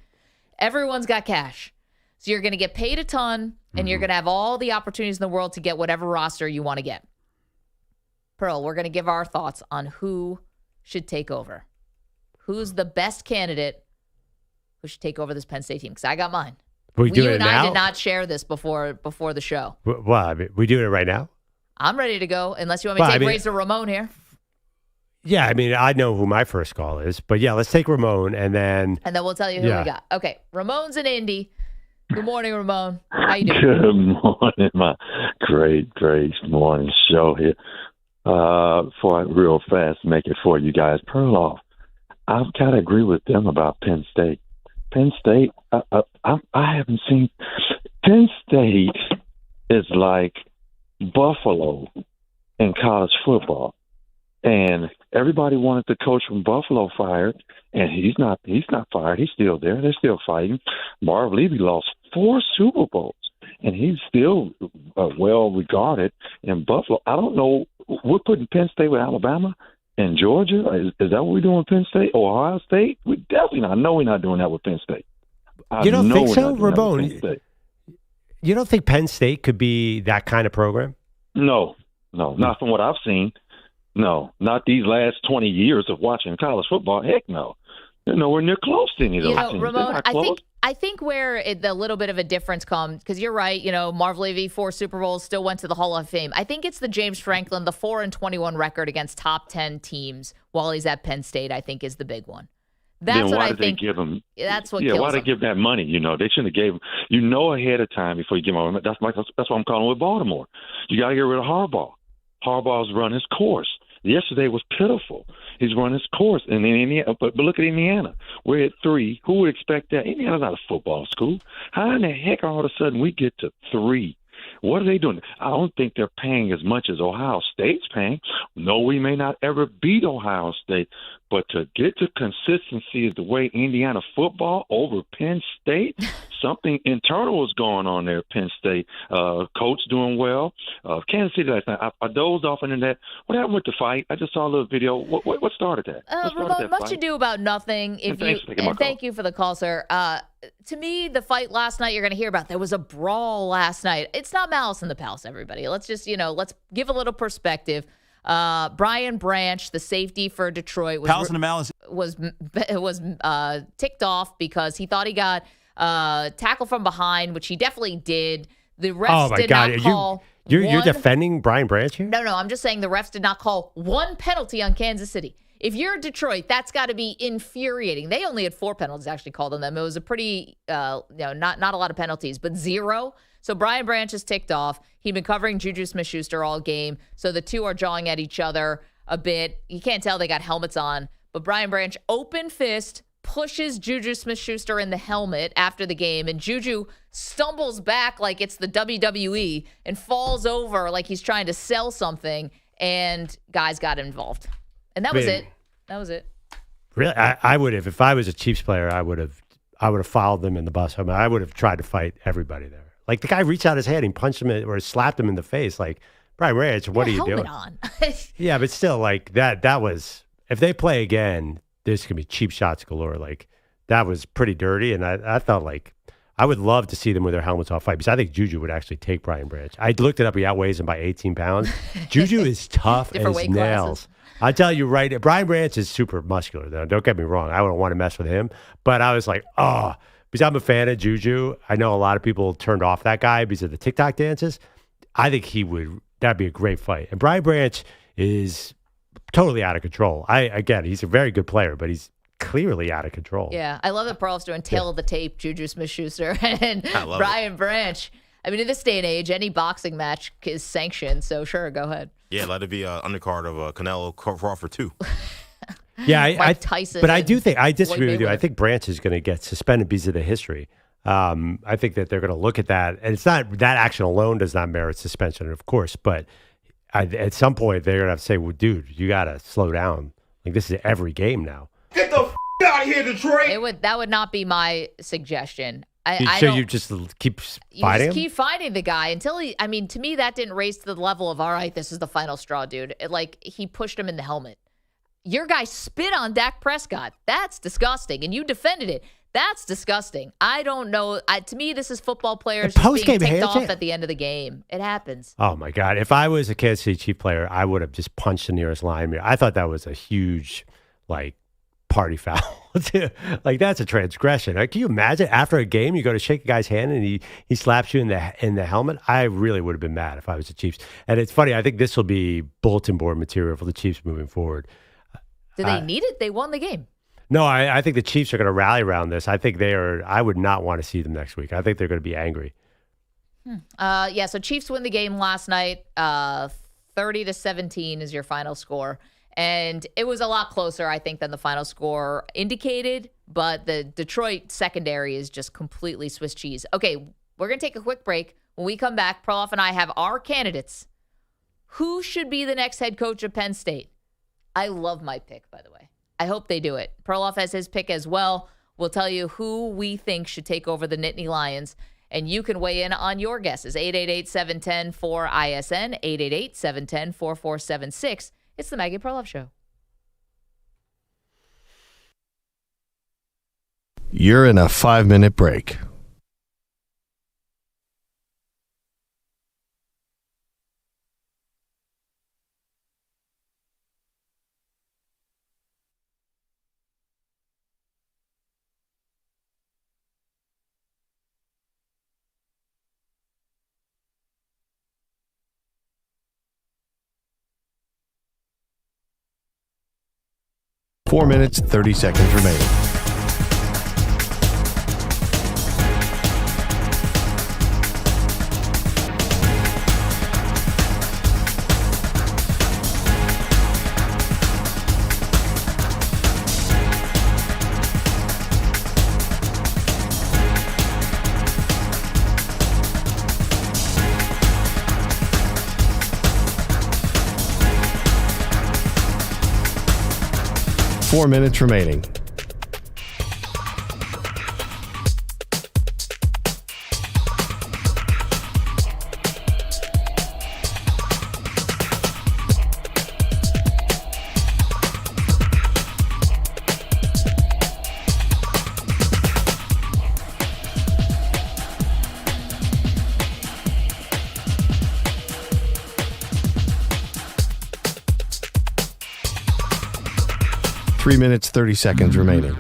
D: Everyone's got cash. So you're going to get paid a ton, and you're going to have all the opportunities in the world to get whatever roster you want to get. Pearl, we're going to give our thoughts on who should take over. Who's the best candidate who should take over this Penn State team? Because I got mine.
E: You and
D: I did not share this before the show.
E: Well, I mean, we doing it right now?
D: I'm ready to go, unless you want me to take Razor Ramon here.
E: Yeah, I mean, I know who my first call is, but yeah, let's take Ramon, and then
D: we'll tell you who we got. Okay, Ramon's in Indy. Good morning, Ramon. How you doing?
U: Good morning, my great morning show here. Before I real fast make it for you guys, Perloff, I've got to agree with them about Penn State. Penn State, I haven't seen. Penn State is like Buffalo in college football, and everybody wanted the coach from Buffalo fired, and he's not fired. He's still there. They're still fighting. Marv Levy lost 4 Super Bowls, and he's still well regarded in Buffalo. I don't know. We're putting Penn State with Alabama and Georgia. Is that what we're doing with Penn State? Ohio State? We definitely not. No, we're not doing that with Penn State.
E: You don't think so, Ramon? You don't think Penn State could be that kind of program?
U: No, not from what I've seen. No, not these last 20 years of watching college football. Heck no. They're nowhere near close to any of those teams.
D: Ramon, I think where the little bit of a difference comes, because you're right, Marv Levy, 4 Super Bowls, still went to the Hall of Fame. I think it's the James Franklin, the 4-21 record against top 10 teams while he's at Penn State, I think is the big one. That's what I think.
U: Give him,
D: that's what.
U: Yeah,
D: kills
U: why they give that money? They shouldn't have gave him. Ahead of time before you give him. That's what I'm calling with Baltimore. You got to get rid of Harbaugh. Harbaugh's run his course. Yesterday was pitiful. He's run his course, and then Indiana. But look at Indiana. We're at 3. Who would expect that? Indiana's not a football school. How in the heck all of a sudden we get to 3? What are they doing? I don't think they're paying as much as Ohio State's paying. No, we may not ever beat Ohio State, but to get to consistency is the way Indiana football over Penn State, something internal is going on there at Penn State. Coach doing well. Kansas City last night, I dozed off into that. What happened with the fight? I just saw a little video. What started that?
D: Ramon, much ado about nothing. Thank you for the call, sir. To me, the fight last night you're going to hear about, there was a brawl last night. It's not Malice in the Palace, everybody. Let's just, let's give a little perspective. Brian Branch, the safety for Detroit, was ticked off because he thought he got tackled from behind, which he definitely did. The refs did not call.
E: You're defending Brian Branch here?
D: No, I'm just saying the refs did not call one penalty on Kansas City. If you're Detroit, that's got to be infuriating. They only had 4 penalties actually called on them. It was a pretty, not a lot of penalties, but 0. So Brian Branch is ticked off. He'd been covering Juju Smith-Schuster all game. So the two are jawing at each other a bit. You can't tell they got helmets on. But Brian Branch, open fist, pushes Juju Smith-Schuster in the helmet after the game. And Juju stumbles back like it's the WWE and falls over like he's trying to sell something. And guys got involved. And that was it. That was it.
E: Really? I would have, if I was a Chiefs player, I would have followed them in the bus. I mean, I would have tried to fight everybody there. Like the guy reached out his hand and punched him or slapped him in the face. Like, Brian Branch, what are you doing?
D: On.
E: Yeah, but still, like that was, if they play again, there's going to be cheap shots galore. Like that was pretty dirty. And I felt like I would love to see them with their helmets off fight because I think Juju would actually take Brian Branch. I looked it up. He outweighs him by 18 pounds. Juju is tough as nails. Classes. I tell you right, Brian Branch is super muscular, though. Don't get me wrong. I don't want to mess with him. But I was like, because I'm a fan of Juju. I know a lot of people turned off that guy because of the TikTok dances. I think that'd be a great fight. And Brian Branch is totally out of control. Again, he's a very good player, but he's clearly out of control.
D: Yeah, I love that Perloff's doing tail of the tape, Juju Smith-Schuster and Brian Branch. I mean, in this day and age, any boxing match is sanctioned, so sure, go ahead.
F: Yeah, let it be an undercard of Canelo Crawford 2.
E: Yeah,
D: Tyson.
E: But I disagree with you. I think Branch is going to get suspended because of the history. I think that they're going to look at that, and it's not that action alone does not merit suspension, of course. But at some point, they're going to have to say, "Well, dude, you got to slow down. Like this is every game now."
G: Get the out of here, Detroit.
D: That would not be my suggestion.
E: You just keep fighting him?
D: Keep fighting the guy until to me, that didn't raise to the level of, all right, this is the final straw, dude. He pushed him in the helmet. Your guy spit on Dak Prescott. That's disgusting. And you defended it. That's disgusting. I don't know. To me, this is football players just being ticked off at the end of the game. It happens.
E: Oh, my God. If I was a Kansas City Chief player, I would have just punched the nearest lineman. I thought that was a huge, party foul. That's a transgression. Can you imagine after a game you go to shake a guy's hand and he slaps you in the helmet? I really would have been mad if I was the Chiefs. And it's funny, I think this will be bulletin board material for the Chiefs moving forward.
D: Do they need it? They won the game.
E: No, I think the Chiefs are going to rally around this. I think I would not want to see them next week. I think they're going to be angry.
D: So Chiefs win the game last night. 30-17 is your final score. And it was a lot closer, I think, than the final score indicated. But the Detroit secondary is just completely Swiss cheese. Okay, we're going to take a quick break. When we come back, Perloff and I have our candidates. Who should be the next head coach of Penn State? I love my pick, by the way. I hope they do it. Perloff has his pick as well. We'll tell you who we think should take over the Nittany Lions. And you can weigh in on your guesses. 888-710-4ISN, 888-710-4476. It's the Maggie Perloff Show.
A: You're in a 5-minute break. Four minutes, 30 seconds remaining. Four minutes remaining. Three minutes, 30 seconds remaining.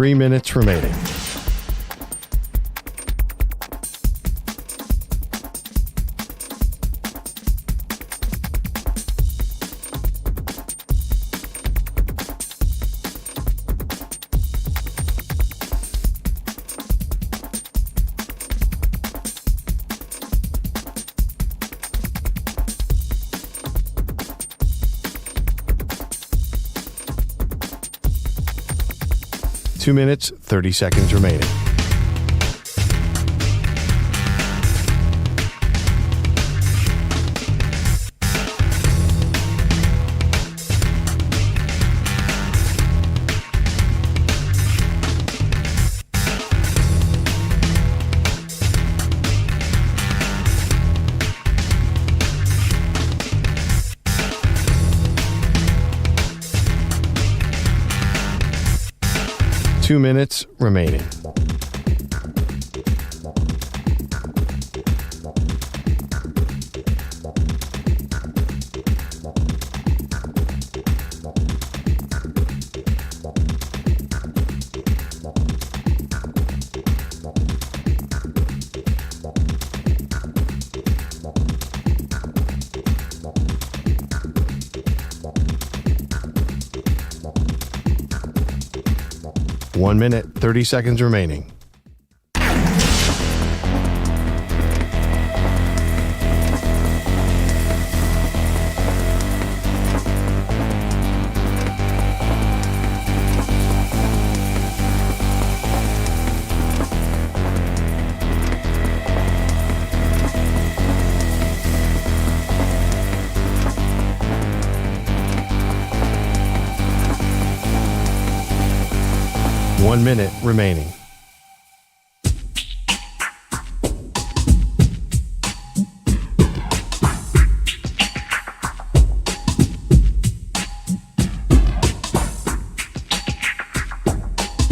A: 3 minutes remaining. Two minutes, 30 seconds remaining. Two minutes remaining. One minute, 30 seconds remaining. One minute remaining.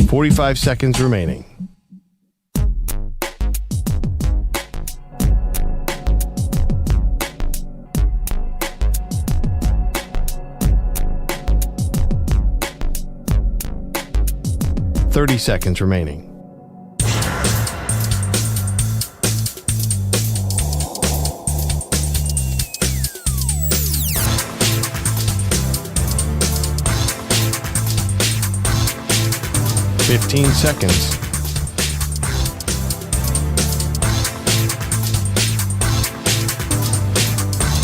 A: .45 seconds remaining. .30 seconds remaining. .15 seconds.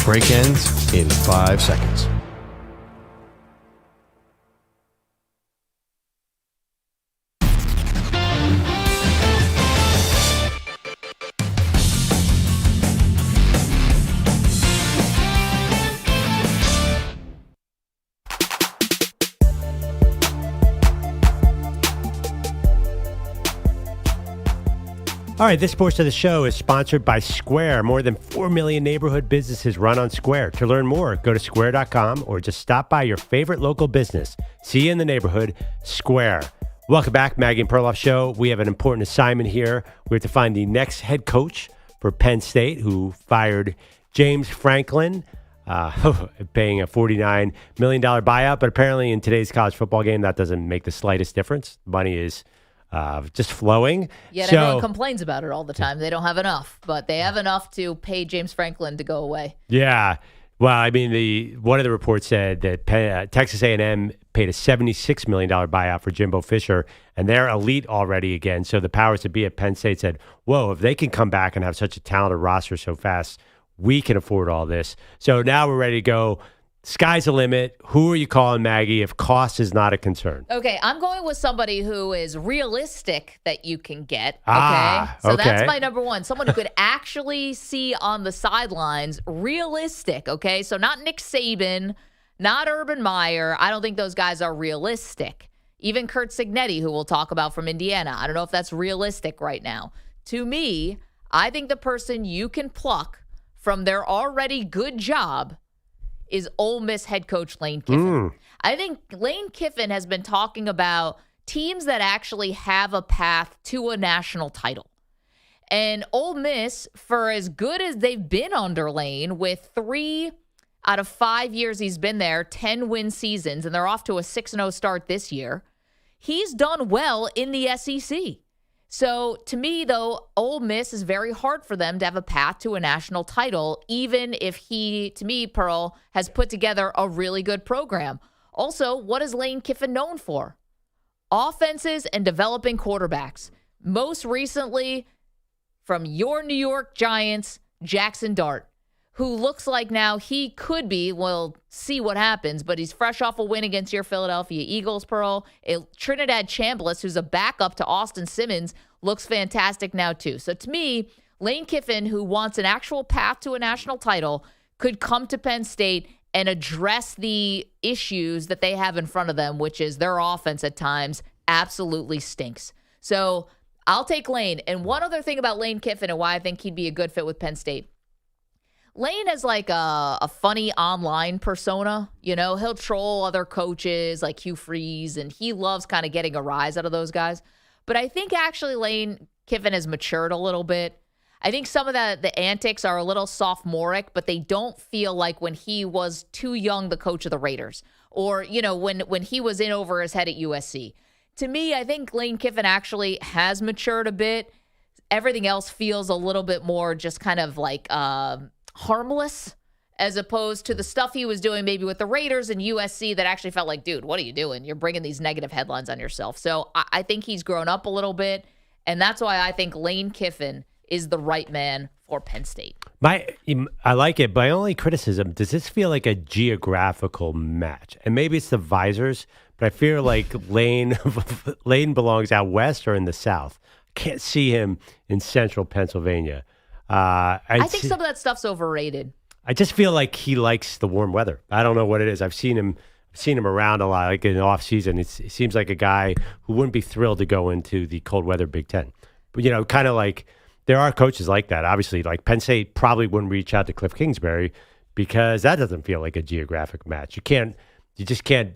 A: Break ends in 5 seconds.
E: All right, this portion of the show is sponsored by Square. More than 4 million neighborhood businesses run on Square. To learn more, go to square.com or just stop by your favorite local business. See you in the neighborhood, Square. Welcome back, Maggie Perloff Show. We have an important assignment here. We have to find the next head coach for Penn State, who fired James Franklin, paying a $49 million buyout. But apparently in today's college football game, that doesn't make the slightest difference. Money is just flowing.
D: Yet everyone complains about it all the time. They don't have enough, but they have enough to pay James Franklin to go away.
E: Yeah. Well, I mean, one of the reports said that Texas A&M paid a $76 million buyout for Jimbo Fisher, and they're elite already again. So the powers that be at Penn State said, whoa, if they can come back and have such a talented roster so fast, we can afford all this. So now we're ready to go. Sky's the limit. Who are you calling, Maggie, if cost is not a concern?
D: Okay, I'm going with somebody who is realistic that you can get. Okay. So that's my number one. Someone who could actually see on the sidelines, realistic. Okay. So not Nick Saban, not Urban Meyer. I don't think those guys are realistic. Even Curt Cignetti, who we'll talk about from Indiana. I don't know if that's realistic right now. To me, I think the person you can pluck from their already good job is Ole Miss head coach Lane Kiffin. I think Lane Kiffin has been talking about teams that actually have a path to a national title. And Ole Miss, for as good as they've been under Lane, with 3 out of 5 years he's been there, 10 win seasons, and they're off to a 6-0 start this year, he's done well in the SEC. So to me, though, Ole Miss is very hard for them to have a path to a national title, even if he, to me, Pearl, has put together a really good program. Also, what is Lane Kiffin known for? Offenses and developing quarterbacks. Most recently, from your New York Giants, Jackson Dart, who looks like now he could be, we'll see what happens, but he's fresh off a win against your Philadelphia Eagles, Pearl. Trinidad Chambliss, who's a backup to Austin Simmons, looks fantastic now too. So to me, Lane Kiffin, who wants an actual path to a national title, could come to Penn State and address the issues that they have in front of them, which is their offense at times absolutely stinks. So I'll take Lane. And one other thing about Lane Kiffin and why I think he'd be a good fit with Penn State. Lane has like a funny online persona. You know, he'll troll other coaches like Hugh Freeze, and he loves kind of getting a rise out of those guys. But I think actually Lane Kiffin has matured a little bit. I think some of the antics are a little sophomoric, but they don't feel like when he was too young, the coach of the Raiders, or, you know, when he was in over his head at USC. To me, I think Lane Kiffin actually has matured a bit. Everything else feels a little bit more just kind of like harmless, as opposed to the stuff he was doing maybe with the Raiders and USC that actually felt like, dude, what are you doing? You're bringing these negative headlines on yourself. So I think he's grown up a little bit, and that's why I think Lane Kiffin is the right man for Penn State.
E: I like it. My only criticism, does this feel like a geographical match? And maybe it's the visors, but I feel like Lane belongs out west or in the south. I can't see him in central Pennsylvania.
D: I think some of that stuff's overrated.
E: I just feel like he likes the warm weather. I don't know what it is. I've seen him around a lot, like in the off season. It seems like a guy who wouldn't be thrilled to go into the cold weather Big Ten. But, you know, kind of like there are coaches like that. Obviously, like Penn State probably wouldn't reach out to Cliff Kingsbury because that doesn't feel like a geographic match. You just can't,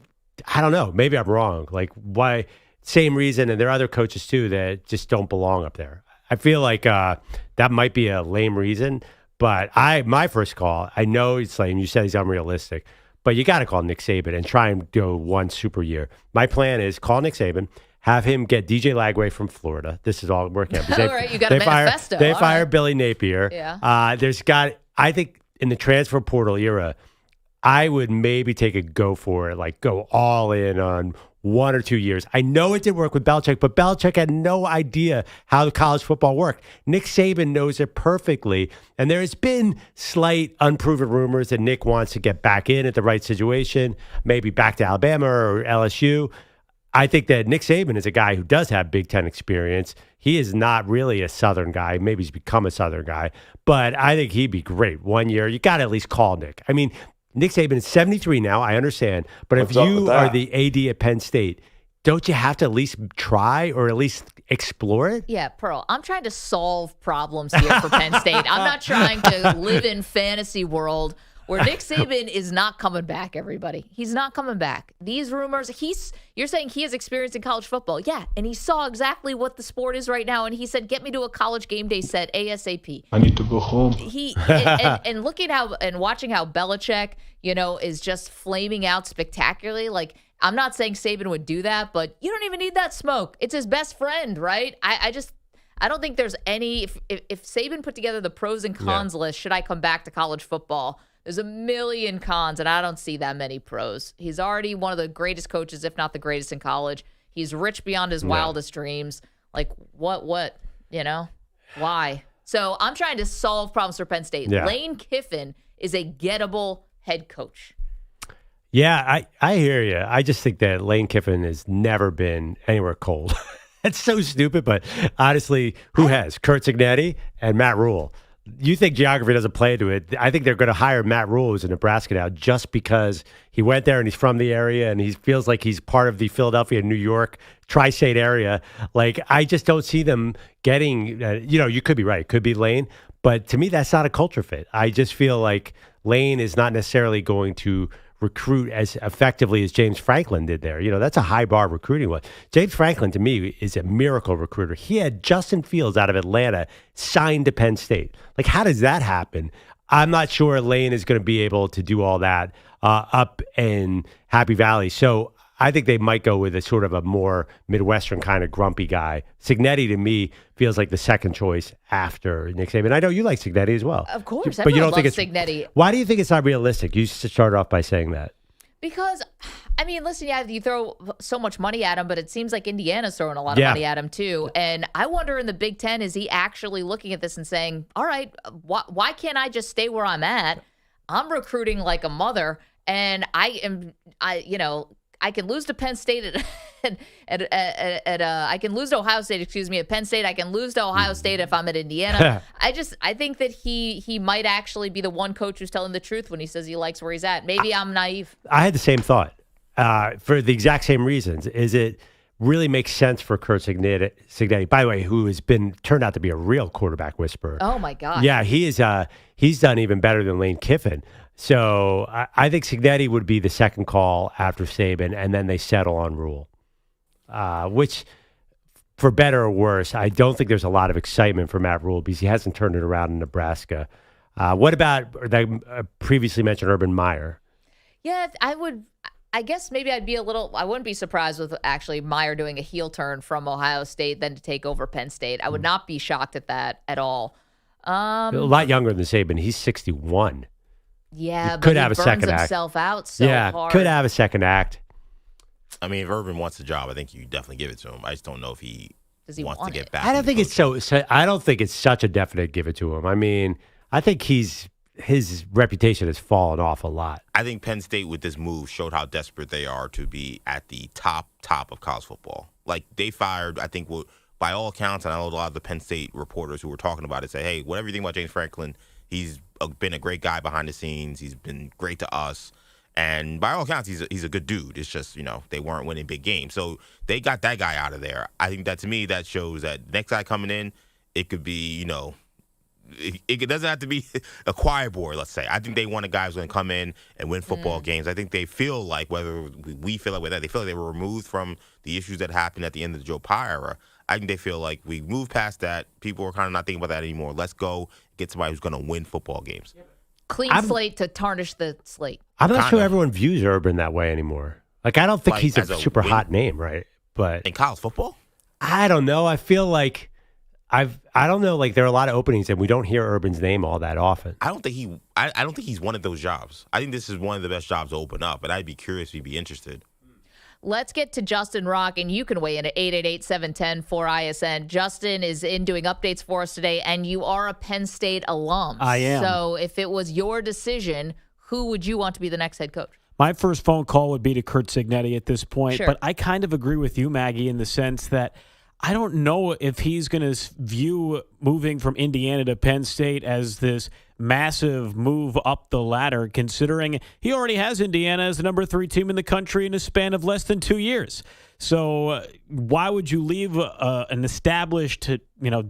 E: I don't know. Maybe I'm wrong. Like why, same reason. And there are other coaches too that just don't belong up there. I feel like that might be a lame reason, but my first call, I know it's lame. You said he's unrealistic, but you got to call Nick Saban and try and go one super year. My plan is call Nick Saban, have him get DJ Lagway from Florida. This is all working out.
D: All right, you got a manifesto.
E: They fire Billy Napier.
D: Yeah.
E: I think in the transfer portal era, I would maybe take a go for it, like go all in on 1 or 2 years. I know it did work with Belichick, but Belichick had no idea how college football worked. Nick Saban knows it perfectly, and there has been slight unproven rumors that Nick wants to get back in at the right situation, maybe back to Alabama or LSU. I think that Nick Saban is a guy who does have Big Ten experience. He is not really a Southern guy. Maybe he's become a Southern guy, but I think he'd be great. 1 year, you got to at least call Nick. I mean, Nick Saban is 73 now, I understand. But if you are the AD at Penn State, don't you have to at least try or at least explore it?
D: Yeah, Pearl, I'm trying to solve problems here for Penn State. I'm not trying to live in fantasy world where Nick Saban is not coming back, everybody. He's not coming back. These rumors, you're saying he has experience in college football. Yeah, and he saw exactly what the sport is right now, and he said, get me to a college game day set ASAP.
T: I need to go home.
D: And looking and watching how Belichick, you know, is just flaming out spectacularly. Like, I'm not saying Saban would do that, but you don't even need that smoke. It's his best friend, right? I don't think there's any, if Saban put together the pros and cons list, should I come back to college football? There's a million cons, and I don't see that many pros. He's already one of the greatest coaches, if not the greatest in college. He's rich beyond his wildest dreams. Like, what, you know? Why? So I'm trying to solve problems for Penn State.
E: Yeah.
D: Lane Kiffin is a gettable head coach.
E: Yeah, I hear you. I just think that Lane Kiffin has never been anywhere cold. That's so stupid, but honestly, who has? Curt Cignetti and Matt Rule. You think geography doesn't play into it. I think they're going to hire Matt Rule, who's in Nebraska now, just because he went there and he's from the area and he feels like he's part of the Philadelphia, New York, tri-state area. Like, I just don't see them getting, you could be right. It could be Lane. But to me, that's not a culture fit. I just feel like Lane is not necessarily going to recruit as effectively as James Franklin did there. You know, that's a high bar recruiting one. James Franklin, to me, is a miracle recruiter. He had Justin Fields out of Atlanta signed to Penn State. Like, how does that happen? I'm not sure Lane is going to be able to do all that up in Happy Valley. So I think they might go with a sort of a more Midwestern kind of grumpy guy. Cignetti, to me, feels like the second choice after Nick Saban. I know you like Cignetti as well.
D: Of course.
E: But you don't think it's
D: Cignetti.
E: Why do you think it's not realistic? You started off by saying that.
D: Because, I mean, listen, yeah, you throw so much money at him, but it seems like Indiana's throwing a lot of money at him too. And I wonder in the Big Ten, is he actually looking at this and saying, all right, why can't I just stay where I'm at? I'm recruiting like a mother, and I can lose to Penn State I can lose to Ohio State, at Penn State. I can lose to Ohio State if I'm at Indiana. I think that he might actually be the one coach who's telling the truth when he says he likes where he's at. Maybe I'm naive.
E: I had the same thought for the exact same reasons. Is it really makes sense for Curt Cignetti, by the way, who has turned out to be a real quarterback whisperer.
D: Oh my God.
E: Yeah, he's done even better than Lane Kiffin. So I think Cignetti would be the second call after Saban, and then they settle on Rule. Which, for better or worse, I don't think there's a lot of excitement for Matt Rule because he hasn't turned it around in Nebraska. What about the previously mentioned Urban Meyer?
D: Yeah, I guess maybe I wouldn't be surprised with actually Meyer doing a heel turn from Ohio State then to take over Penn State. I would not be shocked at that at all.
E: A lot younger than Saban. He's 61.
D: Yeah, but
E: could
D: he
E: have a
D: burns
E: second
D: himself out so hard.
E: Could have a second act.
F: I mean, if Urban wants the job, I think you definitely give it to him. I just don't know if he wants to get back.
E: I don't think it's I don't think it's such a definite give it to him. I mean, I think his reputation has fallen off a lot.
F: I think Penn State with this move showed how desperate they are to be at the top of college football. Like they fired, I think, by all accounts, and I know a lot of the Penn State reporters who were talking about it say, "Hey, whatever you think about James Franklin, he's been a great guy behind the scenes. He's been great to us." And by all accounts, he's a good dude. It's just, they weren't winning big games. So they got that guy out of there. I think that, to me, that shows that next guy coming in, it could be, it doesn't have to be a choir boy, let's say. I think they want a guy who's going to come in and win football games. I think they feel like, whether we feel like that, they feel like they were removed from the issues that happened at the end of the Joe Pye era. I think they feel like we moved past that. People are kind of not thinking about that anymore. Let's go get somebody who's going to win football games.
D: Clean slate to tarnish the slate.
E: I'm not sure everyone views Urban that way anymore. Like, I don't think he's a super hot name, right? But
F: in college football,
E: I don't know. I feel like I don't know. Like, there are a lot of openings, and we don't hear Urban's name all that often.
F: I don't think he's one of those jobs. I think this is one of the best jobs to open up, and I'd be curious if he'd be interested.
D: Let's get to Justin Rocke, and you can weigh in at 888-710-4ISN. Justin is in doing updates for us today, and you are a Penn State alum.
I: I am.
D: So if it was your decision, who would you want to be the next head coach?
I: My first phone call would be to Curt Cignetti at this point,
D: Sure.
I: but I kind of agree with you, Maggie, in the sense that I don't know if he's going to view moving from Indiana to Penn State as this massive move up the ladder, considering he already has Indiana as the number 3 team in the country in a span of less than 2 years. So why would you leave an established,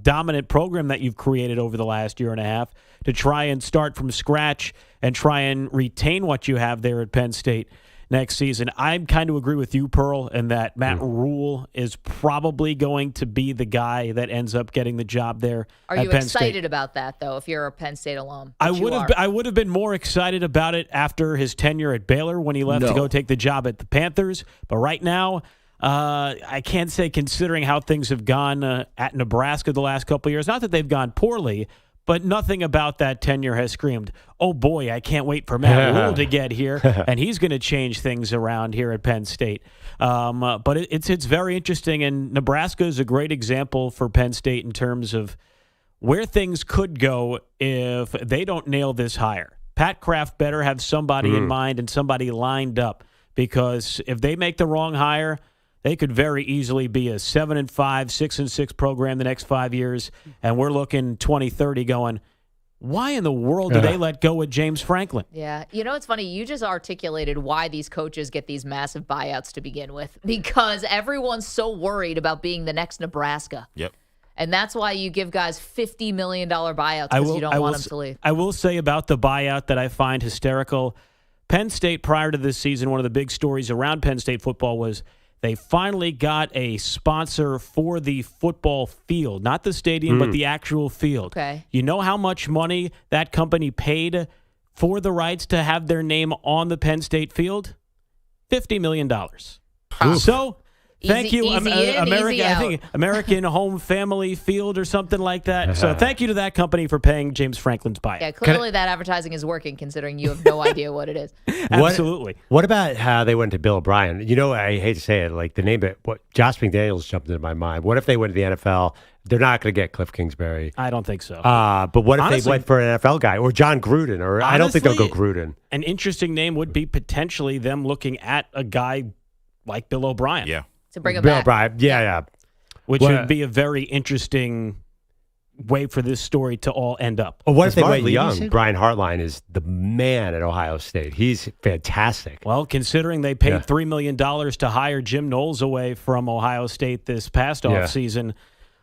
I: dominant program that you've created over the last year and a half to try and start from scratch and try and retain what you have there at Penn State next season? I kind of agree with you, Pearl, in that Matt Rule is probably going to be the guy that ends up getting the job there.
D: Are
I: at
D: you
I: Penn
D: excited
I: State.
D: about that, though, if you're a Penn State alum?
I: I would have been more excited about it after his tenure at Baylor when he left to go take the job at the Panthers. But right now, I can't say, considering how things have gone at Nebraska the last couple of years. Not that they've gone poorly, but nothing about that tenure has screamed, oh, boy, I can't wait for Matt Rule to get here, and he's going to change things around here at Penn State. But it's very interesting, and Nebraska is a great example for Penn State in terms of where things could go if they don't nail this hire. Pat Kraft better have somebody in mind and somebody lined up, because if they make the wrong hire, they could very easily be a 7-5, 6-6 program the next 5 years, and we're looking 2030 going, why in the world did they let go of James Franklin?
D: Yeah. It's funny. You just articulated why these coaches get these massive buyouts to begin with, because everyone's so worried about being the next Nebraska.
F: Yep.
D: And that's why you give guys $50 million buyouts, because you don't want them to leave.
I: I will say about the buyout that I find hysterical. Penn State, prior to this season, one of the big stories around Penn State football was they finally got a sponsor for the football field, not the stadium, but the actual field.
D: Okay.
I: You know how much money that company paid for the rights to have their name on the Penn State field? $50 million. So, thank
D: Easy-
I: you,
D: easy in,
I: American.
D: easy
I: I
D: out.
I: think American Home Family Field or something like that. So, thank you to that company for paying James Franklin's buyout.
D: Yeah, clearly that advertising is working, considering you have no idea what it is.
I: Absolutely.
E: What about how they went to Bill O'Brien? You know, I hate to say it, like the name of what Josh McDaniels jumped into my mind. What if they went to the NFL? They're not going to get Cliff Kingsbury.
I: I don't think so.
E: But what if
I: Honestly,
E: they went for an NFL guy or John Gruden? Or I don't think they'll go Gruden.
I: An interesting name would be potentially them looking at a guy like Bill O'Brien.
F: Yeah.
D: To bring him
E: Bill
D: back.
E: O'Brien, yeah.
I: Which would be a very interesting way for this story to all end up.
E: Or what if they
F: Mark
E: went
F: Levy
E: young?
F: said-
E: Brian Hartline is the man at Ohio State. He's fantastic.
I: Well, considering they paid $3 million to hire Jim Knowles away from Ohio State this past offseason,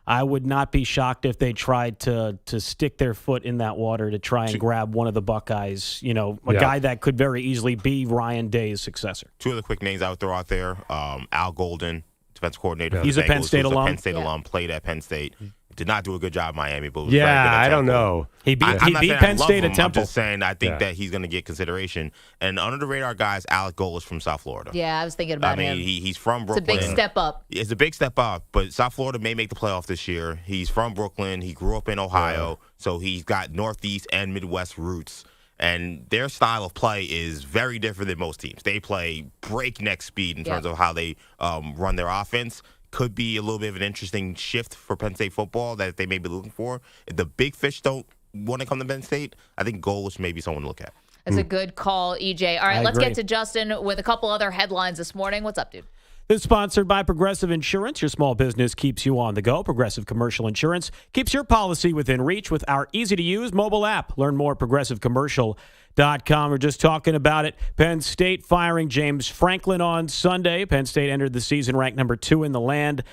I: I would not be shocked if they tried to stick their foot in that water to try and grab one of the Buckeyes, a guy that could very easily be Ryan Day's successor.
F: Two of the quick names I would throw out there, Al Golden, defensive coordinator.
I: He's
F: for
I: a
F: the
I: Penn
F: Bengals,
I: State
F: who's
I: alum.
F: A Penn State alum, played at Penn State. Did not do a good job at Miami, but was
E: Yeah,
F: very good at
E: I don't
F: Temple.
E: know.
I: He beat
F: I'm not saying I
I: Penn
F: love
I: State
F: him.
I: at Temple.
F: I'm just saying I think that he's going to get consideration. And under the radar guy is Alec Golis from South Florida.
D: Yeah, I was thinking about him.
F: He's from Brooklyn.
D: It's a big step up.
F: It's a big step up, but South Florida may make the playoff this year. He's from Brooklyn. He grew up in Ohio, so he's got Northeast and Midwest roots. And their style of play is very different than most teams. They play breakneck speed in terms of how they run their offense. Could be a little bit of an interesting shift for Penn State football that they may be looking for. If the big fish don't want to come to Penn State, I think Golis may be someone to look at.
D: That's a good call, EJ. All right, let's get to Justin with a couple other headlines this morning. What's up, dude?
I: This is sponsored by Progressive Insurance. Your small business keeps you on the go. Progressive Commercial Insurance keeps your policy within reach with our easy-to-use mobile app. Learn more at progressivecommercial.com. We're just talking about it. Penn State firing James Franklin on Sunday. Penn State entered the season ranked number 2 in the land.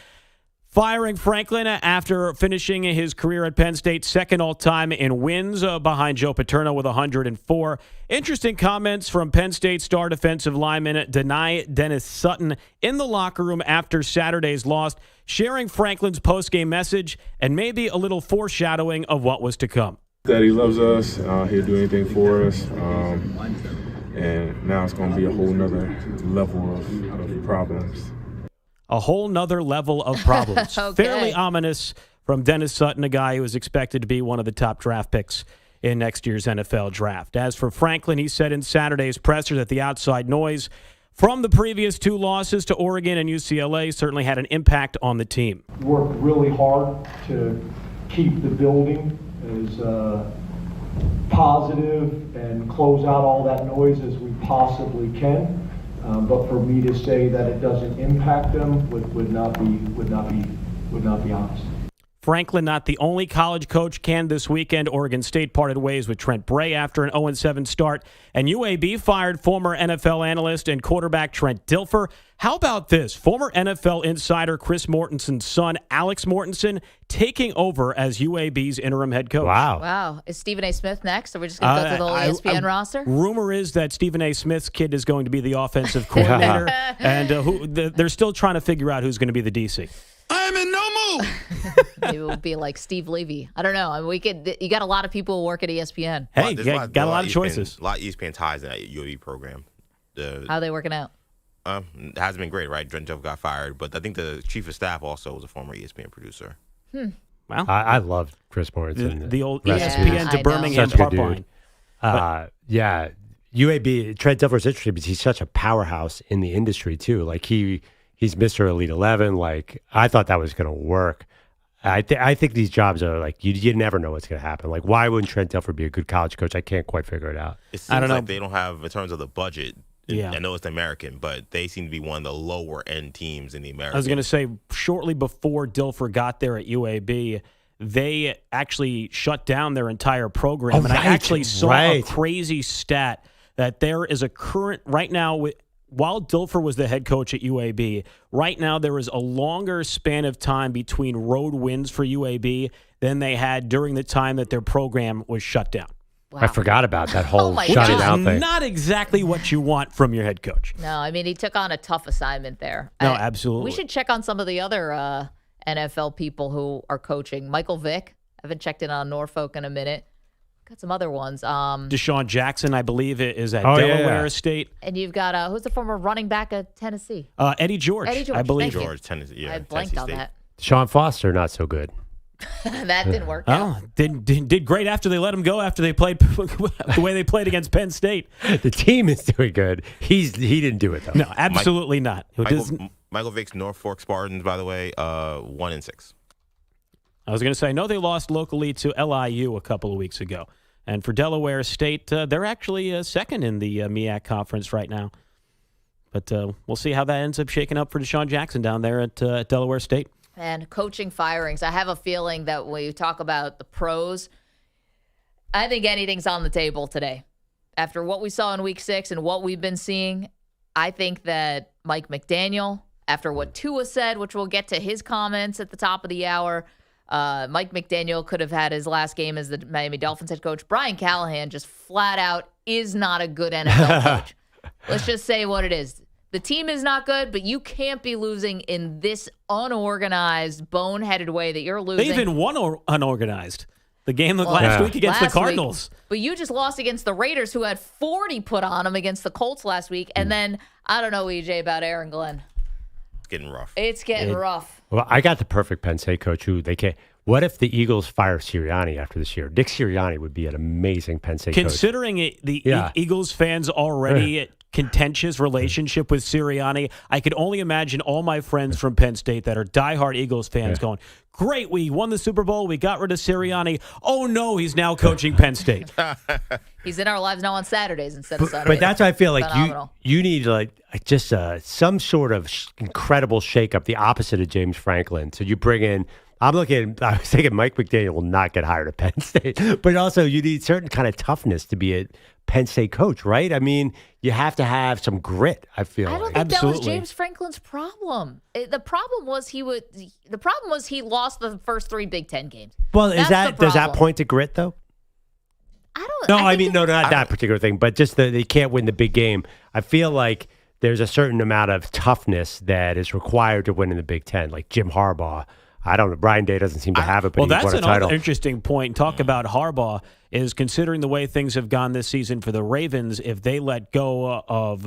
I: Firing Franklin after finishing his career at Penn State second all-time in wins behind Joe Paterno with 104. Interesting comments from Penn State star defensive lineman Dennis Sutton in the locker room after Saturday's loss, sharing Franklin's post-game message and maybe a little foreshadowing of what was to come.
H: That he loves us, he'll do anything for us, and now it's going to be a whole nother level of problems.
I: A whole nother level of problems.
D: Okay.
I: Fairly ominous from Dennis Sutton, a guy who is expected to be one of the top draft picks in next year's NFL draft. As for Franklin, he said in Saturday's presser that the outside noise from the previous 2 losses to Oregon and UCLA certainly had an impact on the team.
V: Worked really hard to keep the building as positive and close out all that noise as we possibly can. But for me to say that it doesn't impact them would not be honest.
I: Franklin, not the only college coach canned this weekend. Oregon State parted ways with Trent Bray after an 0-7 start, and UAB fired former NFL analyst and quarterback Trent Dilfer. How about this? Former NFL insider Chris Mortenson's son, Alex Mortensen, taking over as UAB's interim head coach.
D: Wow. Is Stephen A. Smith next? Or are we just going to go through the whole ESPN roster?
I: Rumor is that Stephen A. Smith's kid is going to be the offensive coordinator, and they're still trying to figure out who's going to be the DC.
B: I'm in no mood.
D: Maybe it will be like Steve Levy. I don't know. I mean, you got a lot of people who work at ESPN.
I: Hey, got a lot of choices.
F: A lot of ESPN ties in that UAB program.
D: How are they working out?
F: It hasn't been great, right? Trent Dilfer got fired, but I think the chief of staff also was a former ESPN producer.
I: Wow.
E: I love Chris Mortensen.
I: The old
E: Recipe.
I: ESPN to Birmingham
E: Such a good
I: pipeline.
E: Yeah, UAB, Trent Dilfer is interesting because he's such a powerhouse in the industry, too. Like, he's Mr. Elite 11. Like, I thought that was going to work. I think these jobs are like, you never know what's going to happen. Like, why wouldn't Trent Dilfer be a good college coach? I can't quite figure it out.
F: It seems like they don't have, in terms of the budget,
I: Yeah.
F: I know it's the American, but they seem to be one of the lower end teams in the American.
I: I was going to say, shortly before Dilfer got there at UAB, they actually shut down their entire program. I actually saw a crazy stat that there is a current, right now, while Dilfer was the head coach at UAB, right now there is a longer span of time between road wins for UAB than they had during the time that their program was shut down.
D: Wow.
E: I forgot about that whole shutting down thing.
I: Not exactly what you want from your head coach.
D: No, I mean, he took on a tough assignment there.
I: No, absolutely.
D: We should check on some of the other NFL people who are coaching. Michael Vick. I haven't checked in on Norfolk in a minute. got some other ones.
I: Deshaun Jackson, I believe, is at Delaware State.
D: And you've got, who's the former running back at Tennessee?
I: Eddie George, I believe.
F: Tennessee, yeah.
D: I blanked on that.
E: Sean Foster, not so good.
D: That didn't work out.
I: Did great after they let him go, after they played the way they played against Penn State.
E: The team is doing good. He didn't do it, though.
I: No, absolutely not.
F: Michael Vick's Norfolk Spartans, by the way, 1-6.
I: I was going to say, I know they lost locally to LIU a couple of weeks ago. And for Delaware State, they're actually second in the MEAC conference right now. But we'll see how that ends up shaking up for Deshaun Jackson down there at Delaware State.
D: And coaching firings. I have a feeling that when you talk about the pros, I think anything's on the table today. After what we saw in Week 6 and what we've been seeing, I think that Mike McDaniel, after what Tua said, which we'll get to his comments at the top of the hour, Mike McDaniel could have had his last game as the Miami Dolphins head coach. Brian Callahan just flat out is not a good NFL coach. Let's just say what it is. The team is not good, but you can't be losing in this unorganized, boneheaded way that you're losing.
I: They even won unorganized. The game last week against the Cardinals.
D: But you just lost against the Raiders, who had 40 put on them against the Colts last week. And then, I don't know, EJ, about Aaron Glenn.
F: It's getting rough.
D: It's getting rough.
E: Well, I got the perfect Penn State coach who they can't. What if the Eagles fire Sirianni after this year? Nick Sirianni would be an amazing Penn State coach.
I: Considering Eagles fans already contentious relationship with Sirianni, I could only imagine all my friends from Penn State that are diehard Eagles fans going, great, we won the Super Bowl, we got rid of Sirianni. Oh, no, he's now coaching Penn State.
D: He's in our lives now on Saturdays instead of Sundays.
E: But that's why I feel like
D: Phenomenal.
E: you need just some sort of incredible shakeup, the opposite of James Franklin. So you bring in, I was thinking Mike McDaniel will not get hired at Penn State, but also you need certain kind of toughness to be a Penn State coach, right? I mean, you have to have some grit, I feel
D: I don't think that was James Franklin's problem. The problem was he lost the first 3 Big Ten games.
E: Well, does that point to grit though? I mean, not that particular thing, but just that they can't win the big game. I feel like there's a certain amount of toughness that is required to win in the Big Ten, like Jim Harbaugh. I don't know. Brian Day doesn't seem to have it, but
I: that's
E: won a title.
I: Another interesting point. Talk about Harbaugh is considering the way things have gone this season for the Ravens. If they let go of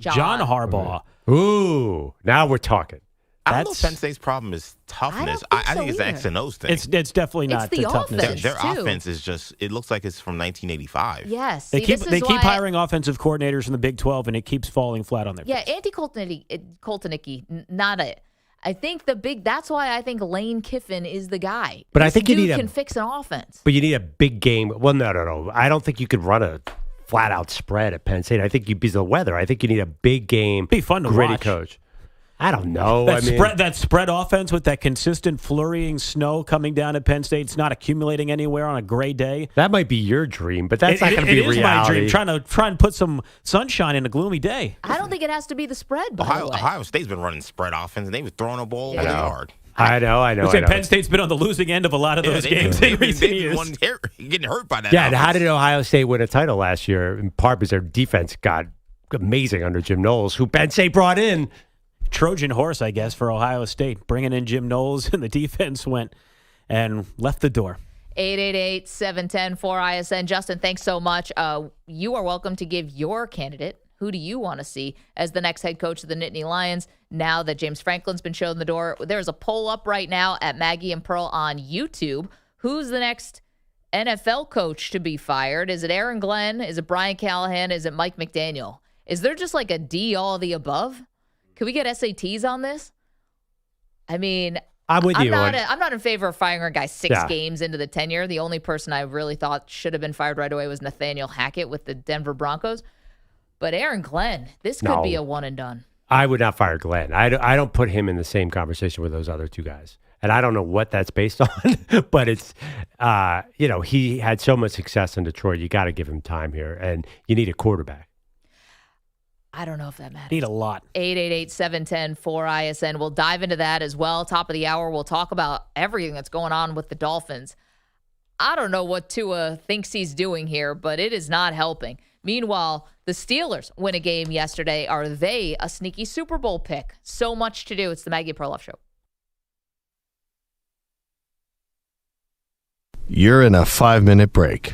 I: John Harbaugh,
E: ooh, now we're talking.
F: I don't know if Penn State's problem is toughness. I think it's the X and O's thing.
I: It's definitely not the toughness.
F: Their offense is just, it looks like it's from 1985.
D: Yes.
I: They keep hiring offensive coordinators in the Big 12, and it keeps falling flat on their face.
D: Yeah, Andy Coltonicky, not it. I think that's why I think Lane Kiffin is the guy.
E: But I think you
D: can fix an offense.
E: But you need a big game. Well, no. I don't think you could run a flat-out spread at Penn State. I think because of the weather. I think you need a big game,
I: be fun to
E: gritty
I: watch.
E: Coach. I don't know.
I: That spread offense with that consistent flurrying snow coming down at Penn State, it's not accumulating anywhere on a gray day.
E: That might be your dream, but that's not going to be reality. It is my dream,
I: try and put some sunshine in a gloomy day.
D: I don't think it has to be the spread, by the way.
F: Ohio State's been running spread offense, and they were throwing a ball really hard.
E: I know.
I: Penn State's been on the losing end of a lot of those games in recent years.
F: Getting hurt by that.
E: Yeah, and how did Ohio State win a title last year? In part because their defense got amazing under Jim Knowles, who Penn State brought in.
I: Trojan horse, I guess, for Ohio State, bringing in Jim Knowles, and the defense went and left the door.
D: 888-710-4ISN. Justin, thanks so much. You are welcome to give your candidate. Who do you want to see as the next head coach of the Nittany Lions now that James Franklin's been shown the door? There's a poll up right now at Maggie and Pearl on YouTube. Who's the next NFL coach to be fired? Is it Aaron Glenn? Is it Brian Callahan? Is it Mike McDaniel? Is there just like a D, all of the above? Can we get SATs on this? I mean,
E: I'm with you.
D: I'm not in favor of firing a guy 6 games into the tenure. The only person I really thought should have been fired right away was Nathaniel Hackett with the Denver Broncos. But Aaron Glenn, this could be a one and done.
E: I would not fire Glenn. I don't put him in the same conversation with those other 2 guys. And I don't know what that's based on, but it's, he had so much success in Detroit. You got to give him time here, and you need a quarterback.
D: I don't know if that matters.
I: Need a lot.
D: 888-710-4ISN. We'll dive into that as well. Top of the hour, we'll talk about everything that's going on with the Dolphins. I don't know what Tua thinks he's doing here, but it is not helping. Meanwhile, the Steelers win a game yesterday. Are they a sneaky Super Bowl pick? So much to do. It's the Maggie Perloff Show.
A: You're in a 5-minute break.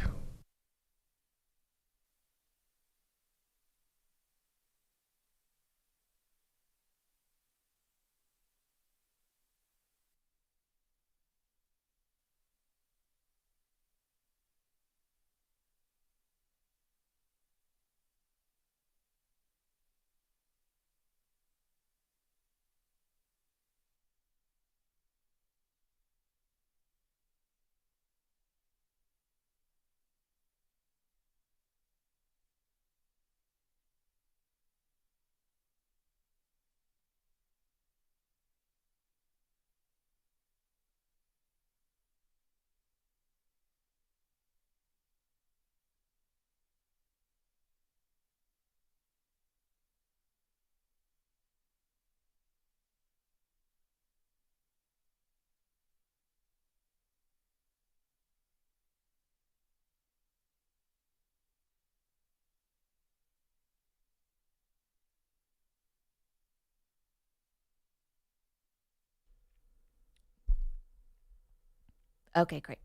D: Okay, great.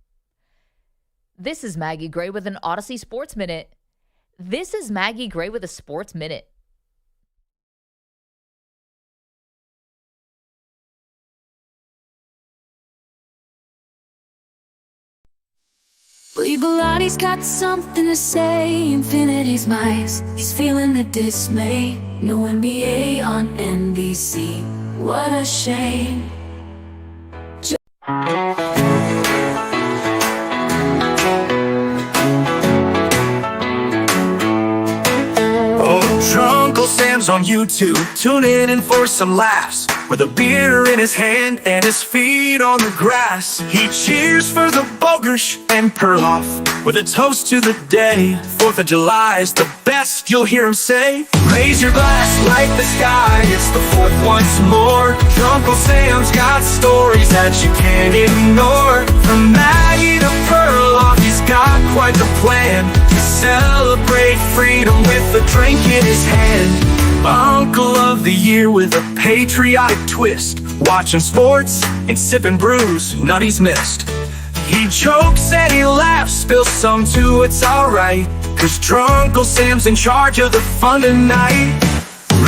D: This is Maggie Gray with an Odyssey Sports Minute. This is Maggie Gray with a Sports Minute.
J: Believe Bilatti's got something to say. Infinity's mice. He's feeling the dismay. No NBA on NBC. What a shame.
K: Uncle Sam's on YouTube, tune in for some laughs. With a beer in his hand and his feet on the grass, he cheers for the Bogersh and Perloff with a toast to the day. 4th of July is the best, you'll hear him say. Raise your glass, light the sky, it's the 4th once more. Uncle Sam's got stories that you can't ignore. From Maggie to Perloff, he's got quite the plan to celebrate freedom with a drink in his hand. Uncle of the year with a patriotic twist, watching sports and sipping brews none he's missed. He jokes and he laughs, spills some too, it's alright, 'cause Drunkle Sam's in charge of the fun tonight.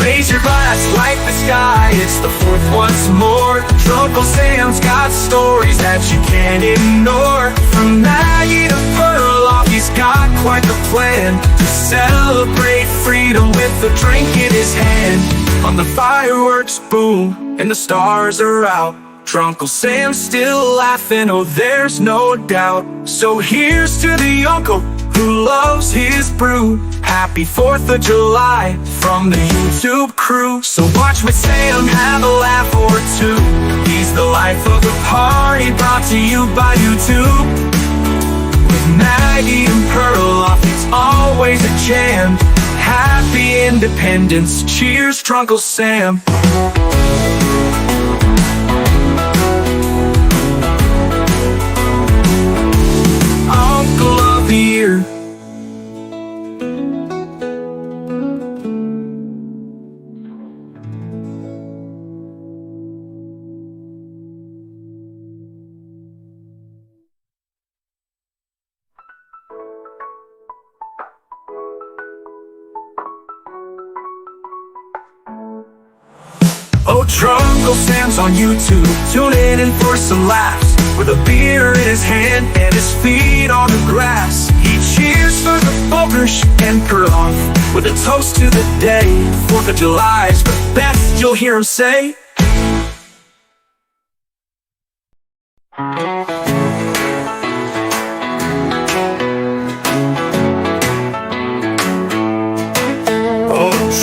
K: Raise your glass, light the sky, it's the 4th once more. Drunkle Sam's got stories that you can't ignore. From Maggie to Perloff, he's got quite the plan to celebrate freedom with a drink in his hand. On the fireworks boom and the stars are out, Drunkle Sam's still laughing, oh there's no doubt. So here's to the uncle who loves his brew. Happy 4th of July from the YouTube crew. So watch with Sam have a laugh or two. He's the life of the party, brought to you by YouTube. With Maggie and Perloff, it's always a jam. Happy Independence, cheers Drunkle Sam. Uncle of the year. Oh, Drunkle Sam's on YouTube, tune in for some laughs. With a beer in his hand and his feet on the grass, he cheers for the Bogersh and Perloff with a toast to the day. 4th of July's the best, you'll hear him say.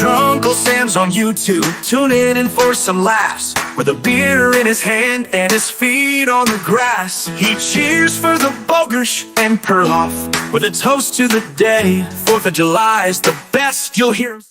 K: Drunkle Sam's on YouTube, tune in for some laughs. With a beer in his hand and his feet on the grass, he cheers for the Bogersh and Perloff with a toast to the day. 4th of July is the best, you'll hear him say.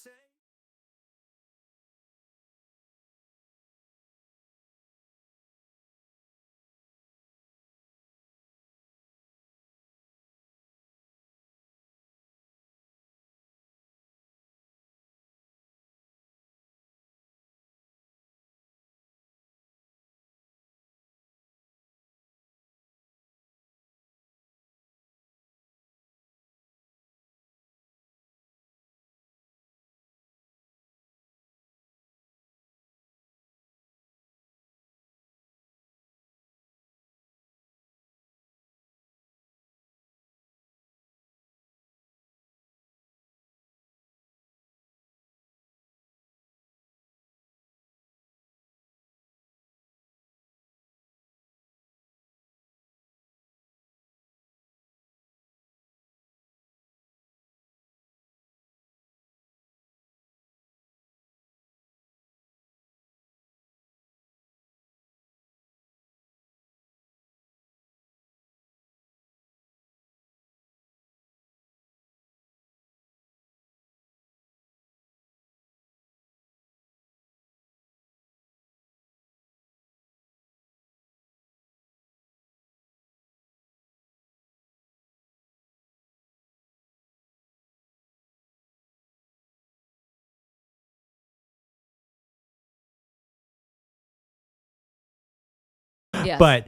E: But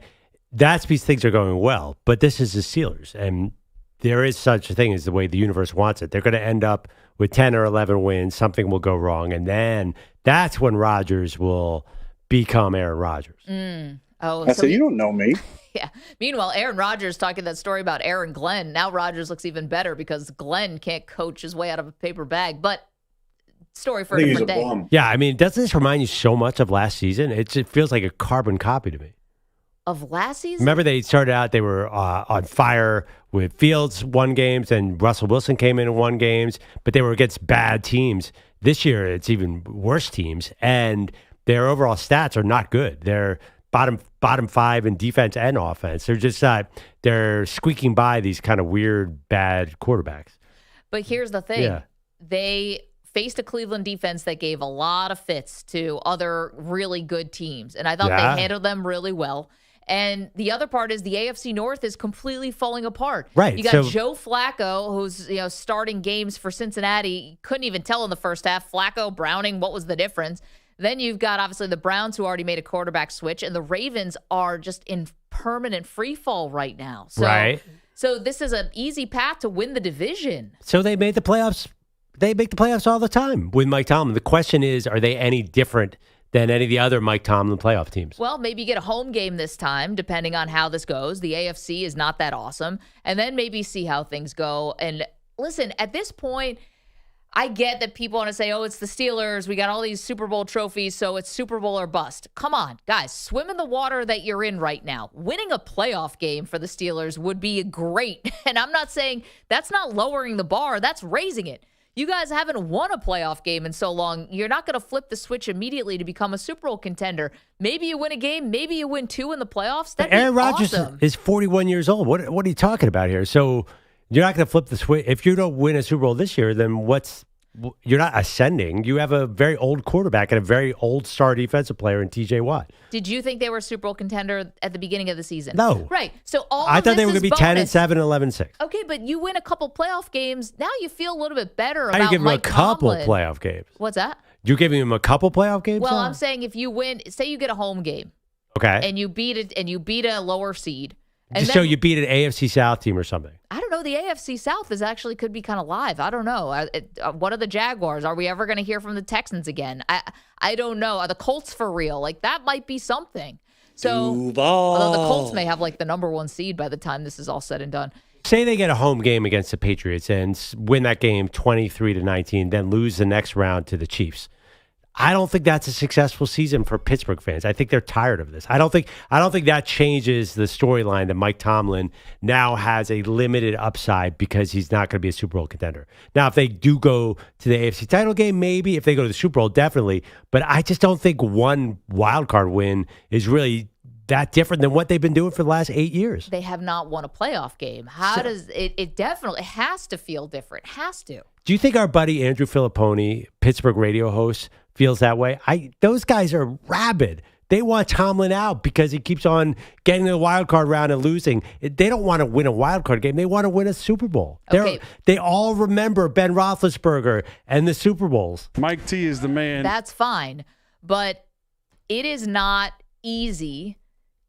E: that's because things are going well. But this is the Steelers, and there is such a thing as the way the universe wants it. They're going to end up with 10 or 11 wins. Something will go wrong, and then that's when Rodgers will become Aaron Rodgers.
D: Oh,
L: I said, you don't know me.
D: Yeah. Meanwhile, Aaron Rodgers talking that story about Aaron Glenn. Now Rodgers looks even better because Glenn can't coach his way out of a paper bag. But story for a different day.
L: Bum.
E: Yeah, I mean, doesn't this remind you so much of last season? It feels like a carbon copy to me.
D: Of last season?
E: Remember they started out, they were on fire with Fields won games and Russell Wilson came in and won games, but they were against bad teams. This year, it's even worse teams, and their overall stats are not good. They're bottom five in defense and offense. They're just they're squeaking by these kind of weird, bad quarterbacks.
D: But here's the thing. They faced a Cleveland defense that gave a lot of fits to other really good teams, and I thought they handled them really well. And the other part is the AFC North is completely falling apart.
E: Right.
D: You got Joe Flacco, who's starting games for Cincinnati. Couldn't even tell in the first half. Flacco, Browning, what was the difference? Then you've got, obviously, the Browns who already made a quarterback switch, and the Ravens are just in permanent free fall right now. So this is an easy path to win the division.
E: So they made the playoffs. They make the playoffs all the time with Mike Tomlin. The question is, are they any different than any of the other Mike Tomlin playoff teams?
D: Well, maybe you get a home game this time, depending on how this goes. The AFC is not that awesome. And then maybe see how things go. And listen, at this point, I get that people want to say, oh, it's the Steelers. We got all these Super Bowl trophies, so it's Super Bowl or bust. Come on, guys, swim in the water that you're in right now. Winning a playoff game for the Steelers would be great. And I'm not saying that's not lowering the bar. That's raising it. You guys haven't won a playoff game in so long. You're not going to flip the switch immediately to become a Super Bowl contender. Maybe you win a game. Maybe you win 2 in the playoffs. That'd
E: Aaron
D: be
E: Rodgers
D: awesome.
E: is 41 years old. What are you talking about here? So you're not going to flip the switch. If you don't win a Super Bowl this year, then you're not ascending. You have a very old quarterback and a very old star defensive player in TJ Watt.
D: Did you think they were a Super Bowl contender at the beginning of the season?
E: No.
D: Right. So
E: I thought they were going to be 10-7 and 11-6.
D: Okay, but you win a couple playoff games. Now you feel a little bit better
E: How
D: about
E: you give him
D: Mike
E: a couple
D: Tomlin.
E: playoff games?
D: What's that?
E: You're giving him a couple playoff games?
D: Well,
E: now?
D: I'm saying if you win, say you get a home game.
E: Okay.
D: And you beat it, and you beat a lower seed.
E: Just so you beat an AFC South team or something.
D: I don't know. The AFC South could be kind of live. I don't know. What are the Jaguars? Are we ever going to hear from the Texans again? I don't know. Are the Colts for real? Like, that might be something. So, although the Colts may have like the number 1 seed by the time this is all said and done.
E: Say they get a home game against the Patriots and win that game 23-19, then lose the next round to the Chiefs. I don't think that's a successful season for Pittsburgh fans. I think they're tired of this. I don't think that changes the storyline that Mike Tomlin now has a limited upside because he's not going to be a Super Bowl contender. Now, if they do go to the AFC title game, maybe. If they go to the Super Bowl, definitely. But I just don't think one wild card win is really that different than what they've been doing for the last 8 years.
D: They have not won a playoff game. How does it definitely has to feel different. Has to.
E: Do you think our buddy Andrew Filipponi, Pittsburgh radio host, feels that way? Those guys are rabid. They want Tomlin out because he keeps on getting to the wild card round and losing. They don't want to win a wild card game. They want to win a Super Bowl.
D: Okay.
E: They all remember Ben Roethlisberger and the Super Bowls.
L: Mike T is the man.
D: That's fine. But it is not easy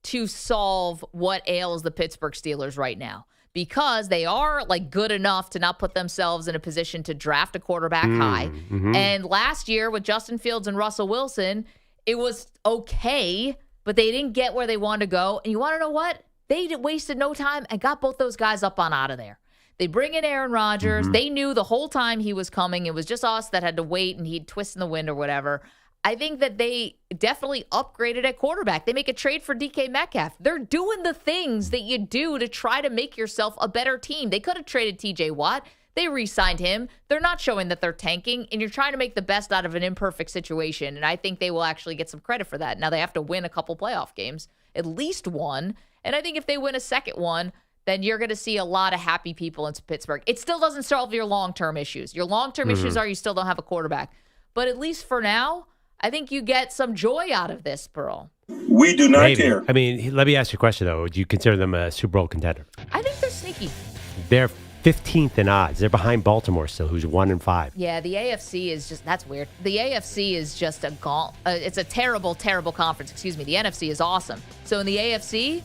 D: to solve what ails the Pittsburgh Steelers right now, because they are like good enough to not put themselves in a position to draft a quarterback high.
E: Mm-hmm.
D: And last year with Justin Fields and Russell Wilson, it was okay, but they didn't get where they wanted to go. And you want to know what? They wasted no time and got both those guys up on out of there. They bring in Aaron Rodgers.
E: Mm-hmm.
D: They knew the whole time he was coming. It was just us that had to wait, and he'd twist in the wind or whatever. I think that they definitely upgraded at quarterback. They make a trade for DK Metcalf. They're doing the things that you do to try to make yourself a better team. They could have traded TJ Watt. They re-signed him. They're not showing that they're tanking, and you're trying to make the best out of an imperfect situation, and I think they will actually get some credit for that. Now, they have to win a couple playoff games, at least one, and I think if they win a second one, then you're going to see a lot of happy people in Pittsburgh. It still doesn't solve your long-term issues. Your long-term issues are you still don't have a quarterback. But at least for now, I think you get some joy out of this, Pearl.
L: We do not care.
E: I mean, let me ask you a question, though. Do you consider them a Super Bowl contender?
D: I think they're sneaky.
E: They're 15th in odds. They're behind Baltimore still, who's 1-5.
D: Yeah, the AFC is just, that's weird. The AFC is just it's a terrible, terrible conference. Excuse me. The NFC is awesome. So in the AFC,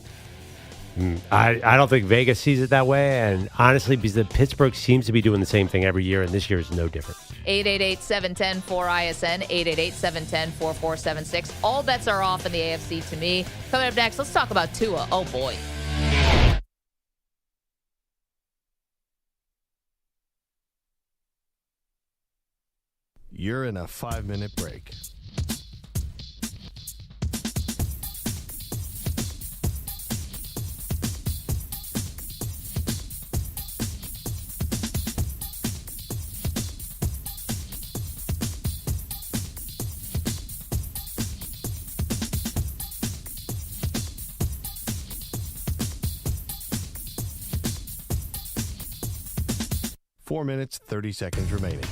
E: I don't think Vegas sees it that way, and honestly, because Pittsburgh seems to be doing the same thing every year, and this year is no different.
D: 888-710-4ISN, 888-710-4476. All bets are off in the AFC to me. Coming up next, let's talk about Tua. Oh, boy.
A: You're in a 5-minute break. Four minutes, 30 seconds remaining.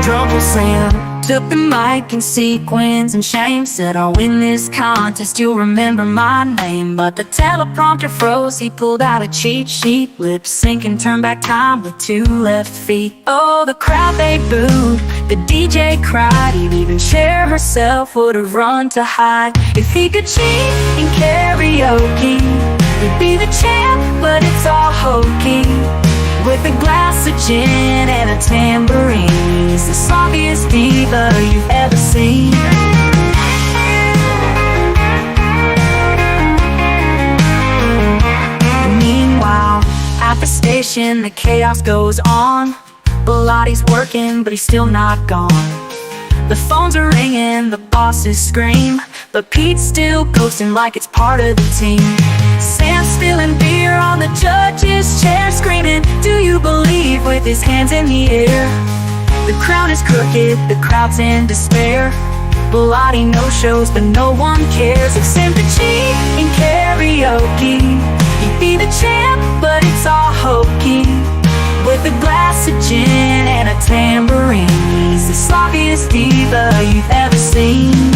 J: Trouble Sam took the mic in sequence, and Shame said, I'll win this contest, you'll remember my name. But the teleprompter froze, he pulled out a cheat sheet, lip sync and turned back time with 2 left feet. Oh, the crowd, they booed, the DJ cried, he'd even Cher herself would have run to hide. If he could cheat in karaoke, he'd be the champ, but it's all hokey. With a glass of gin and a tambourine, he's the sloppiest diva you've ever seen. Meanwhile, at the station, the chaos goes on. Belotti's working, but he's still not gone. The phones are ringing, the bosses scream, but Pete's still ghosting like it's part of the team. Sam's spilling beer on the judge's chair, screaming, do you believe, with his hands in the air. The crown is crooked, the crowd's in despair. Belotti no shows, but no one cares. If Sam could cheat in karaoke, he'd be the champ, but it's all hokey. With a glass of gin and a tambourine, he's the sloppiest diva you've ever seen.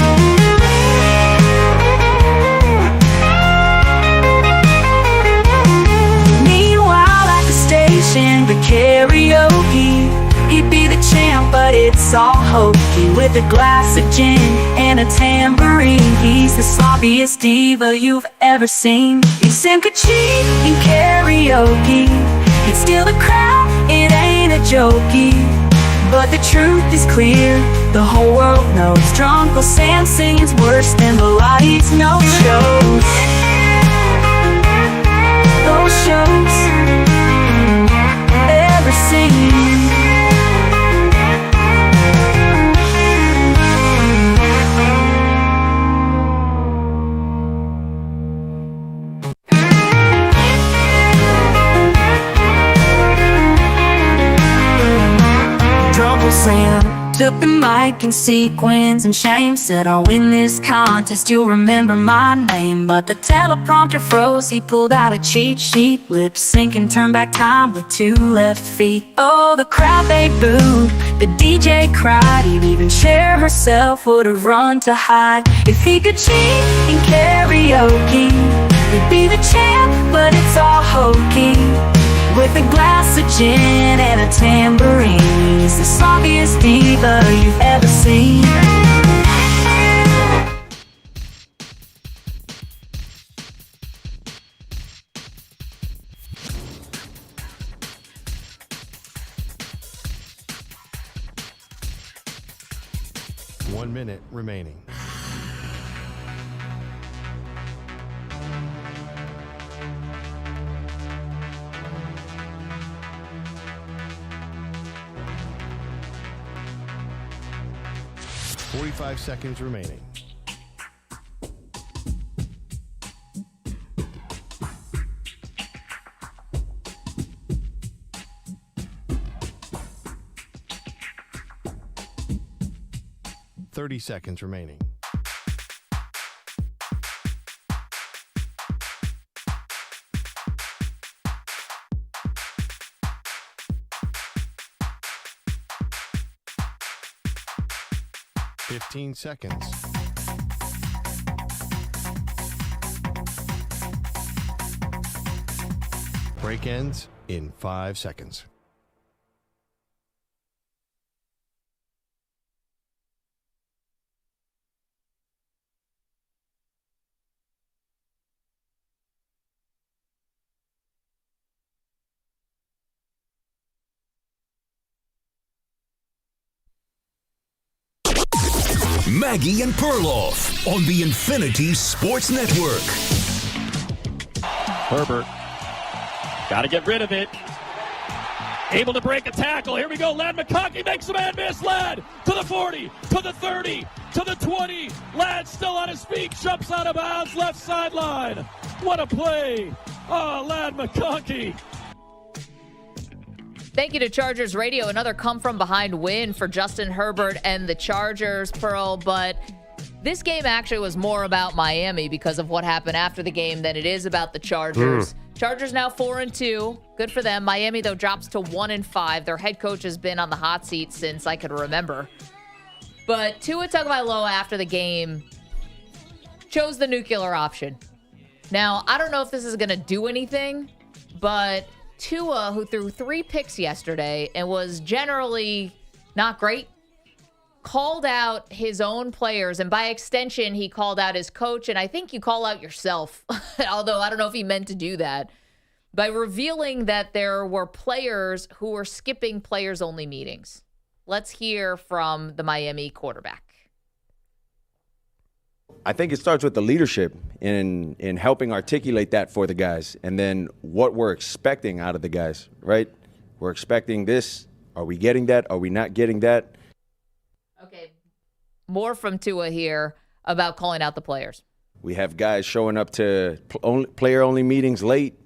J: Meanwhile at the station, the karaoke, he'd be the champ, but it's all hokey. With a glass of gin and a tambourine, he's the sloppiest diva you've ever seen. If Sam could cheat in karaoke, he'd steal the crowd, it ain't a jokey. But the truth is clear, the whole world knows Drunkel Sam singing's worse than Belotti's no shows. Those shows ever seen. Sam took the mic in sequence, and Shame said, I'll win this contest, you'll remember my name. But the teleprompter froze, he pulled out a cheat sheet, lip sync and turned back time with 2 left feet. Oh, the crowd, they booed, the DJ cried, he'd even Cher herself would have run to hide. If he could cheat in karaoke, he'd be the champ, but it's all hokey. With a glass of gin and a tambourine, he's the sloppiest diva you've ever seen.
A: One minute remaining. Five seconds remaining. Seconds remaining. 15 seconds. Break ends in 5 seconds.
B: Maggie and Perloff on the Infinity Sports Network.
M: Herbert. Got to get rid of it. Able to break a tackle. Here we go. Ladd McConkey makes a man miss. Ladd to the 40, to the 30, to the 20. Ladd still on his feet. Jumps out of bounds. Left sideline. What a play. Oh, Ladd McConkey.
D: Thank you to Chargers Radio. Another come-from-behind win for Justin Herbert and the Chargers, Pearl. But this game actually was more about Miami because of what happened after the game than it is about the Chargers. Chargers now 4-2. Good for them. Miami, though, drops to 1-5. Their head coach has been on the hot seat since I could remember. But TuaTagovailoa after the game chose the nuclear option. Now, I don't know if this is going to do anything, but Tua, who threw 3 picks yesterday and was generally not great, called out his own players, and by extension, he called out his coach, and I think you call out yourself, although I don't know if he meant to do that, by revealing that there were players who were skipping players-only meetings. Let's hear from the Miami quarterback.
N: I think it starts with the leadership in helping articulate that for the guys, and then what we're expecting out of the guys, right? We're expecting this. Are we getting that? Are we not getting that?
D: Okay, more from Tua here about calling out the players.
N: We have guys showing up to player-only meetings late,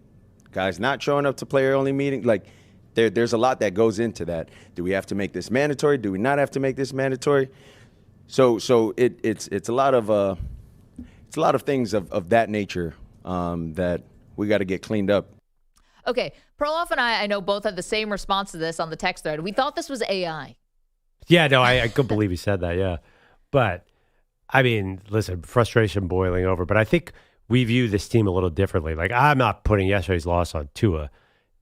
N: guys not showing up to player-only meetings. Like, there's a lot that goes into that. Do we have to make this mandatory? Do we not have to make this mandatory? So it's a lot of things of that nature that we got to get cleaned up.
D: Okay, Perloff and I know both had the same response to this on the text thread. We thought this was AI.
E: Yeah, no, I couldn't believe he said that, yeah. But, I mean, listen, frustration boiling over. But I think we view this team a little differently. Like, I'm not putting yesterday's loss on Tua.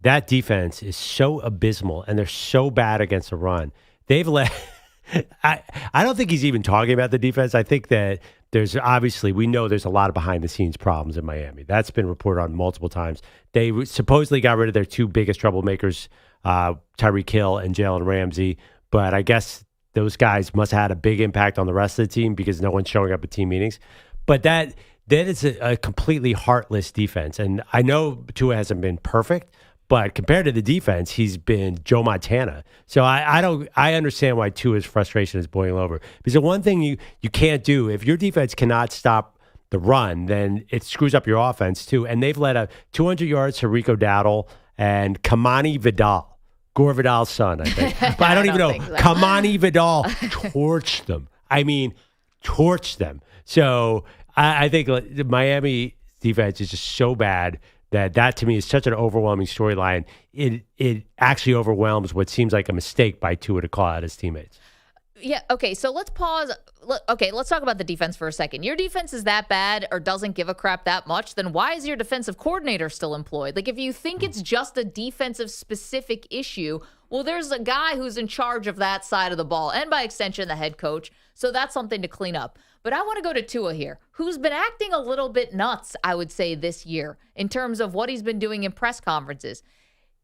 E: That defense is so abysmal, and they're so bad against the run. They've let I don't think he's even talking about the defense. I think that there's obviously, we know there's a lot of behind-the-scenes problems in Miami. That's been reported on multiple times. They supposedly got rid of their 2 biggest troublemakers, Tyreek Hill and Jalen Ramsey. But I guess those guys must have had a big impact on the rest of the team because no one's showing up at team meetings. But that is a completely heartless defense. And I know Tua hasn't been perfect, but compared to the defense, he's been Joe Montana. So I understand why Tua's frustration is boiling over. Because the one thing you can't do, if your defense cannot stop the run, then it screws up your offense too. And they've let 200 yards to Rico Dowdle and Kamani Vidal. Gore Vidal's son, I think. But I don't even know. So. Kamani Vidal torched them. I mean, torched them. So I think the Miami defense is just so bad that to me is such an overwhelming storyline. It actually overwhelms what seems like a mistake by Tua to call out his teammates.
D: Yeah, okay, so let's pause. Okay, let's talk about the defense for a second. Your defense is that bad or doesn't give a crap that much, then why is your defensive coordinator still employed? Like, if you think it's just a defensive-specific issue, well, there's a guy who's in charge of that side of the ball, and by extension, the head coach, so that's something to clean up. But I want to go to Tua here, who's been acting a little bit nuts, I would say, this year, in terms of what he's been doing in press conferences.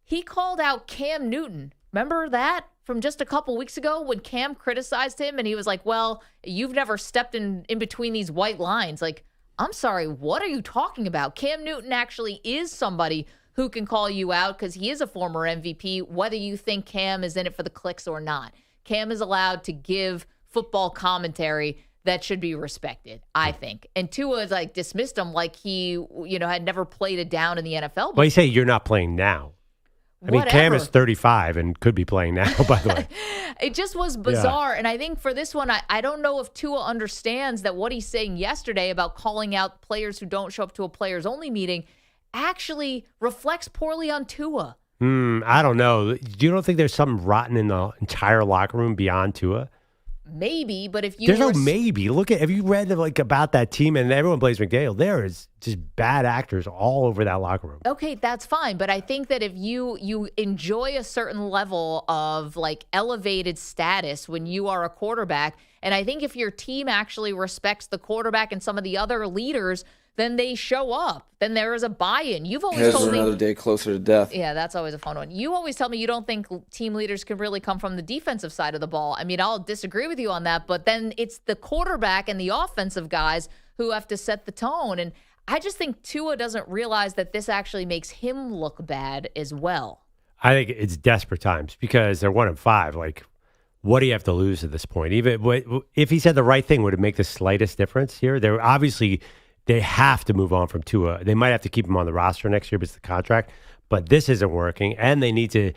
D: He called out Cam Newton. Remember that from just a couple weeks ago when Cam criticized him and he was like, well, you've never stepped in between these white lines. Like, I'm sorry, what are you talking about? Cam Newton actually is somebody who can call you out because he is a former MVP, whether you think Cam is in it for the clicks or not. Cam is allowed to give football commentary that should be respected, I think. And Tua is like dismissed him like he, had never played a down in the NFL.
E: Well, you say you're not playing now. I mean, Cam is 35 and could be playing now, by the way.
D: It just was bizarre. Yeah. And I think for this one, I don't know if Tua understands that what he's saying yesterday about calling out players who don't show up to a players-only meeting actually reflects poorly on Tua.
E: I don't know. You don't think there's something rotten in the entire locker room beyond Tua?
D: maybe, but if you
E: There's no maybe. Have you read about that team and everyone blames McDaniel? There is just bad actors all over that locker room.
D: Okay, that's fine, but I think that if you enjoy a certain level of elevated status when you are a quarterback, and I think if your team actually respects the quarterback and some of the other leaders, then they show up. Then there is a buy-in. You've always told me
O: another day closer to death.
D: Yeah, that's always a fun one. You always tell me you don't think team leaders can really come from the defensive side of the ball. I mean, I'll disagree with you on that, but then it's the quarterback and the offensive guys who have to set the tone. And I just think Tua doesn't realize that this actually makes him look bad as well.
E: I think it's desperate times because they're 1-5. What do you have to lose at this point? Even if he said the right thing, would it make the slightest difference here? They're obviously. They have to move on from Tua. They might have to keep him on the roster next year because of the contract, but this isn't working, and they need to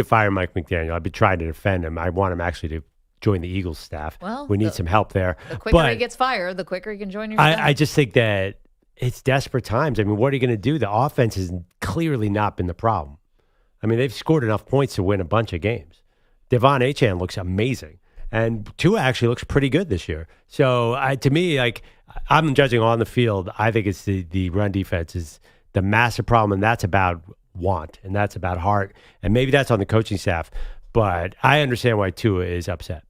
E: fire Mike McDaniel. I've been trying to defend him. I want him actually to join the Eagles staff.
D: Well,
E: we need some help there.
D: The quicker he gets fired, the quicker he can join your staff.
E: I just think that it's desperate times. I mean, what are you going to do? The offense has clearly not been the problem. I mean, they've scored enough points to win a bunch of games. Devon Achane looks amazing. And Tua actually looks pretty good this year. So to me, I'm judging on the field. I think it's the run defense is the massive problem, and that's about want, and that's about heart. And maybe that's on the coaching staff. But I understand why Tua is upset.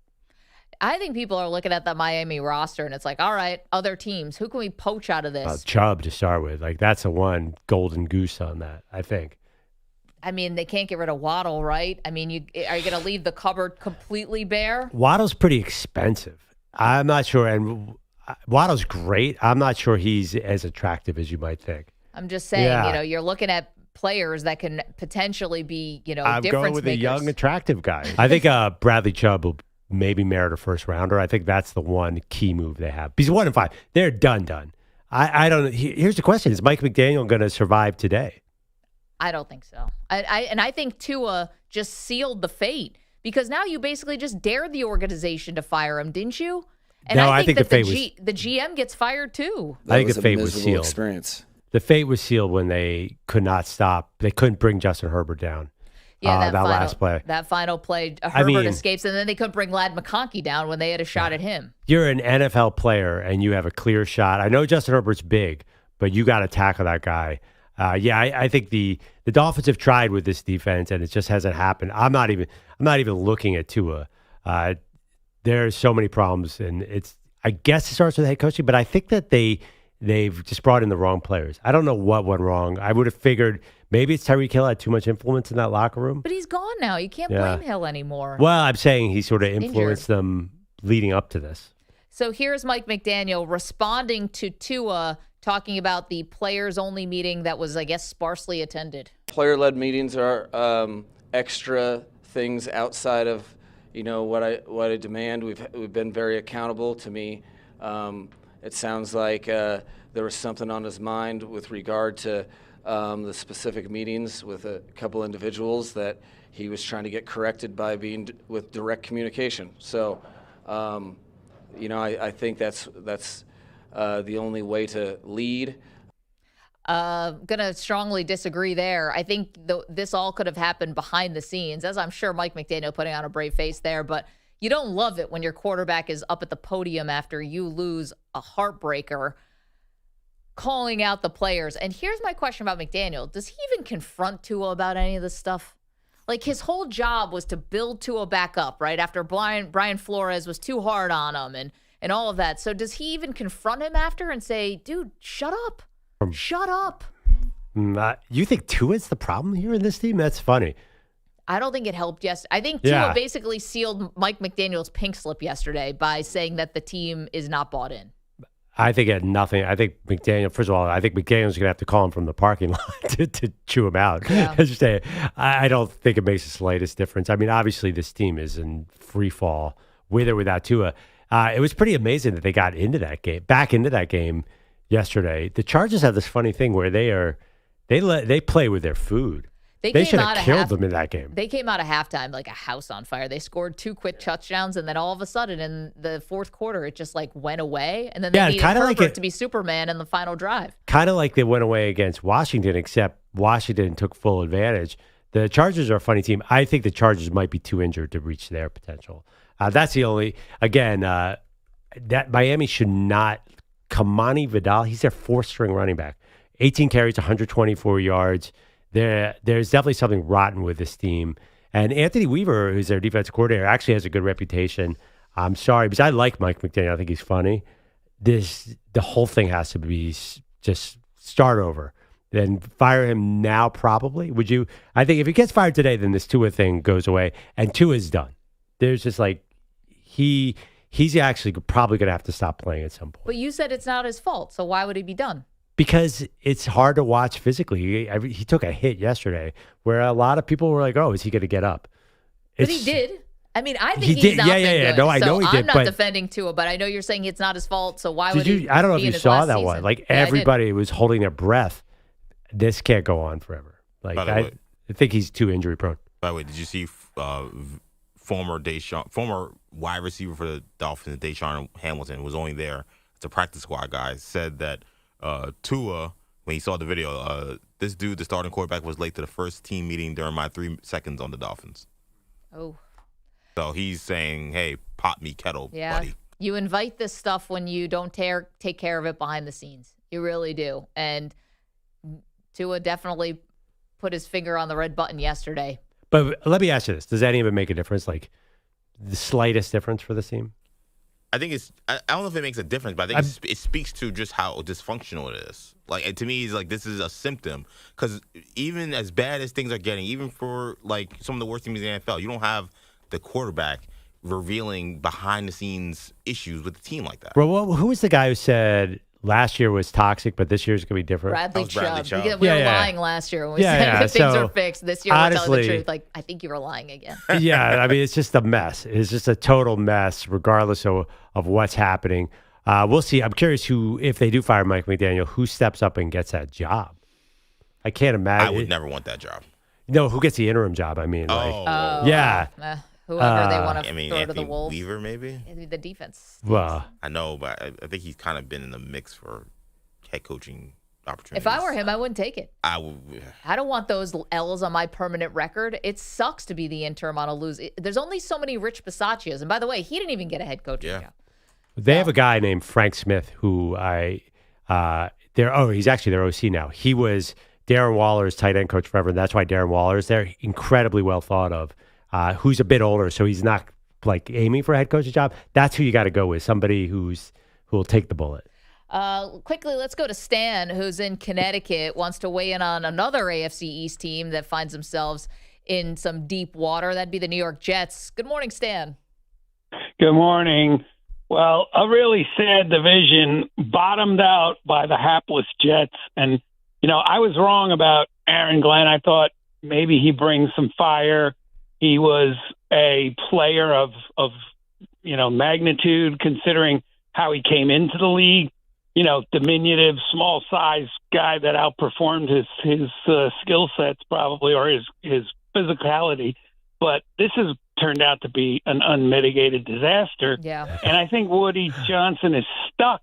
D: I think people are looking at the Miami roster, and it's all right, other teams, who can we poach out of this?
E: Chubb to start with. That's the one golden goose on that, I think.
D: I mean, they can't get rid of Waddle, right? I mean, are you going to leave the cupboard completely bare?
E: Waddle's pretty expensive. I'm not sure. And Waddle's great. I'm not sure he's as attractive as you might think.
D: I'm just saying, you're looking at players that can potentially be,
E: I'm
D: difference
E: going with
D: makers.
E: a young, attractive guy. I think Bradley Chubb will maybe merit a first rounder. I think that's the one key move they have. He's 1-5. They're done. I don't know. Here's the question. Is Mike McDaniel going to survive today?
D: I don't think so. I think Tua just sealed the fate because now you basically just dared the organization to fire him, didn't you? And
E: no,
D: I think that
E: the
D: GM gets fired too.
E: I think the fate was sealed.
O: Experience.
E: The fate was sealed when they could not stop. They couldn't bring Justin Herbert down.
D: Yeah,
E: last play.
D: That final play, Herbert escapes, and then they couldn't bring Ladd McConkey down when they had a shot at him.
E: You're an NFL player, and you have a clear shot. I know Justin Herbert's big, but you got to tackle that guy. I think the Dolphins have tried with this defense, and it just hasn't happened. I'm not even looking at Tua. There's so many problems, and I guess it starts with head coaching, but I think that they've just brought in the wrong players. I don't know what went wrong. I would have figured maybe it's Tyreek Hill had too much influence in that locker room.
D: But he's gone now. You can't blame Hill anymore.
E: Well, I'm saying he sort of influenced them leading up to this.
D: So here's Mike McDaniel responding to Tua, talking about the players-only meeting that was, I guess, sparsely attended.
O: Player-led meetings are extra things outside of what I demand. We've been very accountable to me. It sounds like there was something on his mind with regard to the specific meetings with a couple individuals that he was trying to get corrected by being with direct communication. So, I think that's the only way to lead.
D: Gonna strongly disagree there. I think this all could have happened behind the scenes, as I'm sure Mike McDaniel putting on a brave face there, but you don't love it when your quarterback is up at the podium after you lose a heartbreaker, calling out the players. And here's my question about McDaniel. Does he even confront Tua about any of this stuff? His whole job was to build Tua back up, right? After Brian Flores was too hard on him and all of that. So does he even confront him after and say, dude, shut up? Shut up.
E: You think Tua's the problem here in this team? That's funny.
D: I don't think it helped. Yes, I think Tua basically sealed Mike McDaniel's pink slip yesterday by saying that the team is not bought in.
E: I think it had nothing. I think McDaniel, first of all, I think McDaniel's going to have to call him from the parking lot to chew him out.
D: Yeah.
E: I don't think it makes the slightest difference. I mean, obviously this team is in free fall with or without Tua. It was pretty amazing that they got back into that game yesterday. The Chargers have this funny thing where they play with their food. They should have killed them in that game.
D: They came out of halftime like a house on fire. They scored 2 quick touchdowns, and then all of a sudden in the fourth quarter, it just went away. And then they needed Herbert to be Superman in the final drive.
E: Kind of like they went away against Washington, except Washington took full advantage. The Chargers are a funny team. I think the Chargers might be too injured to reach their potential. That's the only, again, that Miami should not, Kamani Vidal, he's their fourth-string running back. 18 carries, 124 yards. There's definitely something rotten with this team. And Anthony Weaver, who's their defensive coordinator, actually has a good reputation. I'm sorry, because I like Mike McDaniel. I think he's funny. The whole thing has to be just start over. Then fire him now, probably. Would you? I think if he gets fired today, then this Tua thing goes away, and Tua is done. There's just like he's actually probably going to have to stop playing at some point.
D: But you said it's not his fault, so why would he be done?
E: Because it's hard to watch physically. He took a hit yesterday where a lot of people were like, "Oh, is he going to get up?"
D: But he did. I mean, I think he's not been good.
E: No, I know he did.
D: I'm not defending Tua, but I know you're saying it's not his fault. So why would he?
E: I don't know if
D: be
E: you
D: in his
E: saw
D: last
E: that
D: season?
E: one. Like everybody was holding their breath. This can't go on forever. Like I think he's too injury prone.
F: By the way, did you see former wide receiver for the Dolphins, Deshaun Hamilton, was only there as a practice squad guy, said that Tua, when he saw the video, this dude, the starting quarterback, was late to the first team meeting during my 3 seconds on the Dolphins.
D: Oh.
F: So he's saying, hey, pop me kettle, buddy.
D: You invite this stuff when you don't take care of it behind the scenes. You really do. And Tua definitely put his finger on the red button yesterday.
E: But let me ask you this. Does any of it make a difference? Like the slightest difference for the team?
F: I think I don't know if it makes a difference, but I think it speaks to just how dysfunctional it is. Like, to me, it's like this is a symptom. Because even as bad as things are getting, even for like some of the worst teams in the NFL, you don't have the quarterback revealing behind-the-scenes issues with the team like that.
E: Bro, who was the guy who said last year was toxic, but this year's going to be different?
D: Bradley Chubb. We were lying last year when we said that things are fixed. This year we're telling the truth. Like, I think you were lying again.
E: Yeah, I mean, it's just a mess. It's just a total mess, regardless of what's happening. We'll see. I'm curious if they do fire Mike McDaniel, who steps up and gets that job? I can't imagine.
F: I would never want that job.
E: No, who gets the interim job? I mean, yeah.
D: Whoever they want to throw
F: Anthony
D: to the wolves.
F: Weaver, maybe?
D: The defense.
E: Well,
F: I know, but I think he's kind of been in the mix for head coaching opportunities.
D: If I were him, I wouldn't take it.
F: I would.
D: I don't want those L's on my permanent record. It sucks to be the interim on a lose. There's only so many Rich Bisaccias. And by the way, he didn't even get a head coaching job.
E: They have a guy named Frank Smith who he's actually their OC now. He was Darren Waller's tight end coach forever. And that's why Darren Waller is there. Incredibly well thought of. Who's a bit older, so he's not like aiming for a head coach's job. That's who you got to go with, somebody who will take the bullet.
D: Quickly, let's go to Stan, who's in Connecticut, wants to weigh in on another AFC East team that finds themselves in some deep water. That'd be the New York Jets. Good morning, Stan.
P: Good morning. Well, a really sad division bottomed out by the hapless Jets. And, I was wrong about Aaron Glenn. I thought maybe he brings some fire. He was a player of magnitude considering how he came into the league. Diminutive, small size guy that outperformed his skill sets probably, or his physicality. But this has turned out to be an unmitigated disaster.
D: Yeah.
P: And I think Woody Johnson is stuck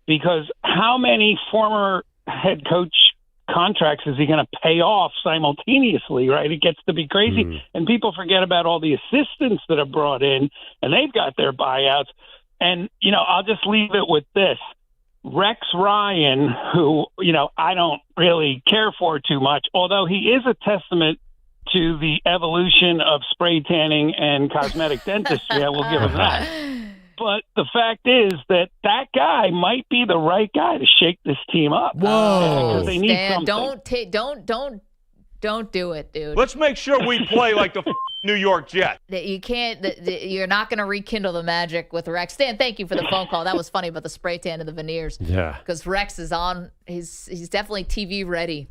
P: because how many former head coach contracts is he going to pay off simultaneously, right? It gets to be crazy. And people forget about all the assistants that are brought in, and they've got their buyouts. And, I'll just leave it with this. Rex Ryan, who, I don't really care for too much, although he is a testament to the evolution of spray tanning and cosmetic dentistry. I will give him that. But the fact is that guy might be the right guy to shake this team up.
E: Whoa!
P: Because they need something.
D: Don't do it, dude.
G: Let's make sure we play like the New York Jets.
D: You can't. You're not going to rekindle the magic with Rex. Stan, thank you for the phone call. That was funny about the spray tan and the veneers.
E: Yeah.
D: Because Rex is on. He's definitely TV ready.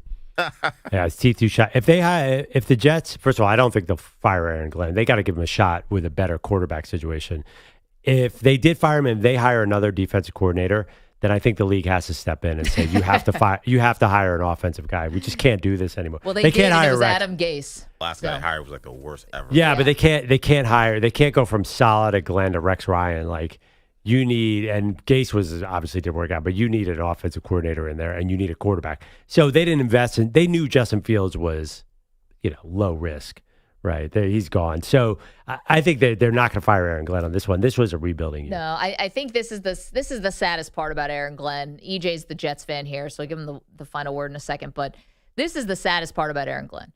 E: Yeah, his teeth too shot. If the Jets, first of all, I don't think they'll fire Aaron Glenn. They got to give him a shot with a better quarterback situation. If they did fire him and they hire another defensive coordinator, then I think the league has to step in and say you have to fire. You have to hire an offensive guy. We just can't do this anymore.
D: Well, they
E: can't hire
D: it was
E: Rex.
D: Adam Gase.
F: Last guy hired was like the worst ever.
E: Yeah, but they can't hire. They can't go from Saleh to Glenn to Rex Ryan. Like you need, and Gase was obviously didn't work out, but you need an offensive coordinator in there, and you need a quarterback. So they didn't invest in. They knew Justin Fields was, low risk. Right. He's gone. So I think they're not going to fire Aaron Glenn on this one. This was a rebuilding year.
D: No, I think this is the saddest part about Aaron Glenn. EJ's the Jets fan here, so I'll give him the final word in a second. But this is the saddest part about Aaron Glenn.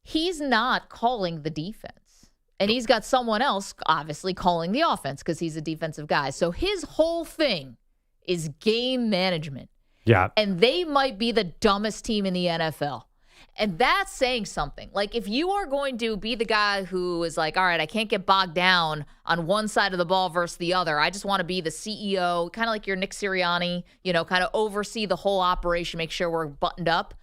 D: He's not calling the defense. And he's got someone else, obviously, calling the offense because he's a defensive guy. So his whole thing is game management.
E: Yeah.
D: And they might be the dumbest team in the NFL. And that's saying something. Like, if you are going to be the guy who is like, all right, I can't get bogged down on one side of the ball versus the other. I just want to be the CEO, kind of like your Nick Sirianni, kind of oversee the whole operation, make sure we're buttoned up.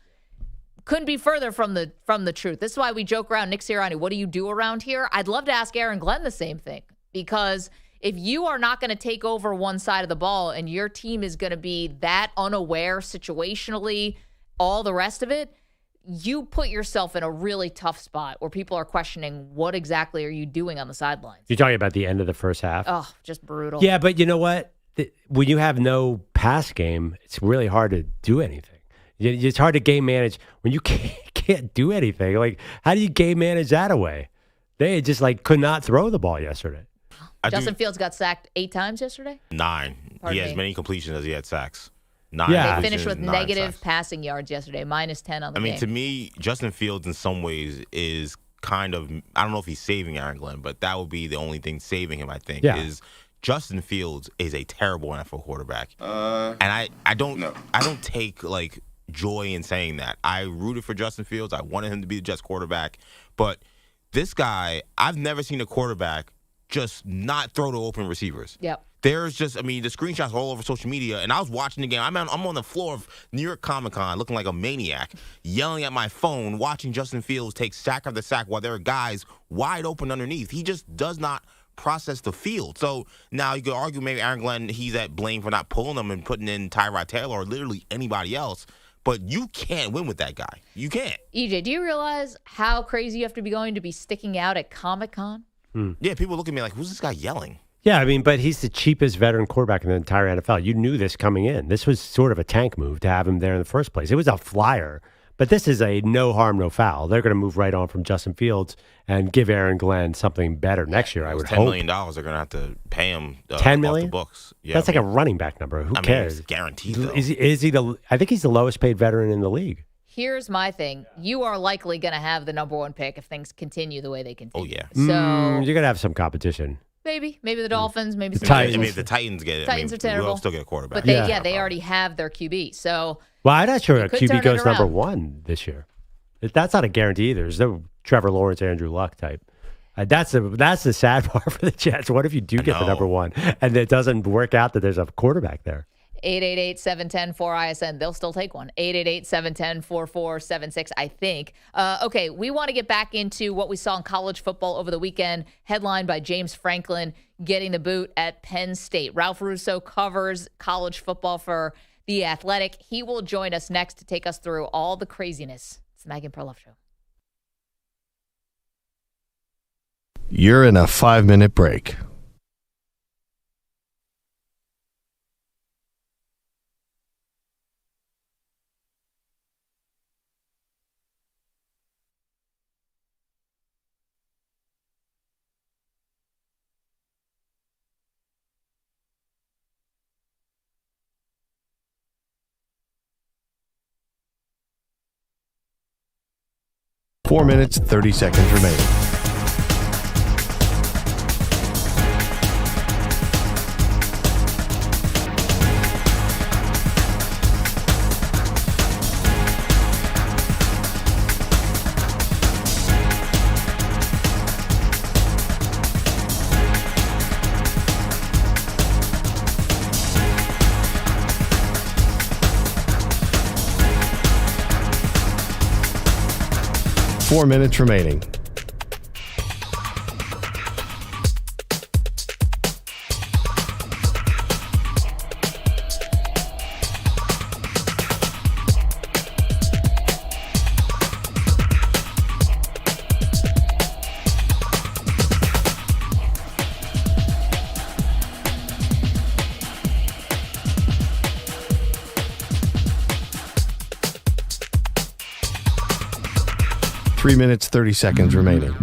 D: Couldn't be further from the truth. This is why we joke around, Nick Sirianni, what do you do around here? I'd love to ask Aaron Glenn the same thing, because if you are not going to take over one side of the ball and your team is going to be that unaware situationally, all the rest of it, you put yourself in a really tough spot where people are questioning what exactly are you doing on the sidelines.
E: You're talking about the end of the first half?
D: Oh, just brutal.
E: Yeah, but you know what? When you have no pass game, it's really hard to do anything. It's hard to game manage when you can't do anything. Like, how do you game manage that away? They just could not throw the ball yesterday.
D: Justin Fields got sacked 8 times yesterday?
F: 9.
D: Pardon
F: he has
D: me.
F: many completions as he had sacks. 9.
D: They finished with
F: 9
D: negative
F: sacks.
D: passing yards yesterday, -10 on the game.
F: To me, Justin Fields in some ways is kind of, I don't know if he's saving Aaron Glenn, but that would be the only thing saving him, I think, is Justin Fields is a terrible NFL quarterback. And I don't take joy in saying that. I rooted for Justin Fields. I wanted him to be the Jets quarterback. But this guy, I've never seen a quarterback just not throw to open receivers.
D: Yep.
F: There's just, the screenshots are all over social media, and I was watching the game. I'm on the floor of New York Comic-Con looking like a maniac, yelling at my phone, watching Justin Fields take sack after sack while there are guys wide open underneath. He just does not process the field. So now you could argue maybe Aaron Glenn, he's at blame for not pulling them and putting in Tyrod Taylor or literally anybody else. But you can't win with that guy. You can't.
D: EJ, do you realize how crazy you have to be going to be sticking out at Comic-Con?
F: Yeah, people look at me like, who's this guy yelling?
E: Yeah, but he's the cheapest veteran quarterback in the entire NFL. You knew this coming in. This was sort of a tank move to have him there in the first place. It was a flyer, but this is a no harm, no foul. They're going to move right on from Justin Fields and give Aaron Glenn something better next year, I would hope.
F: $10 million they're going to have to pay him
E: $10 million?
F: off the books. Yeah,
E: that's like a running back number. Who cares?
F: It's guaranteed, though.
E: Is he I think he's the lowest paid veteran in the league.
D: Here's my thing. You are likely going to have the number 1 pick if things continue the way they continue.
F: Oh, yeah.
D: So
E: you're going to have some competition.
D: Maybe the Dolphins, maybe
E: the
D: some
E: Titans.
F: If the Titans get it,
D: Titans are terrible.
F: we'll still get a quarterback.
D: But they already have their QB. So
E: well, I'm not sure a
D: could turn
E: QB
D: it
E: goes number
D: around.
E: 1 this year. That's not a guarantee either. There's no Trevor Lawrence, Andrew Luck type. That's the sad part for the Jets. What if you do get the number 1 and it doesn't work out that there's a quarterback there?
D: 888-710-4ISN. They'll still take one. 888-710-4476, I think. Okay, we want to get back into what we saw in college football over the weekend, headlined by James Franklin getting the boot at Penn State. Ralph Russo covers college football for The Athletic. He will join us next to take us through all the craziness. It's the Maggie Perloff Show.
A: You're in a 5-minute break. Four minutes, 30 seconds remaining. Four minutes remaining. 3 minutes, 30 seconds remaining.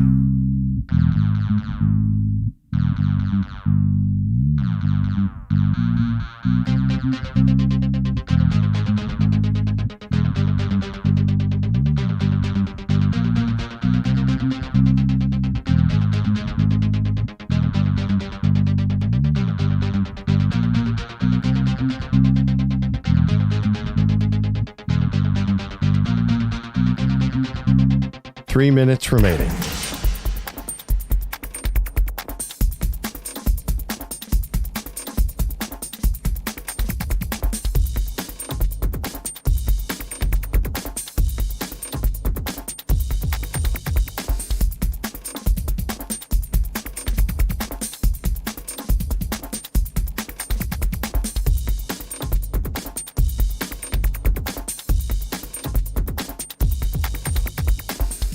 A: Three minutes remaining.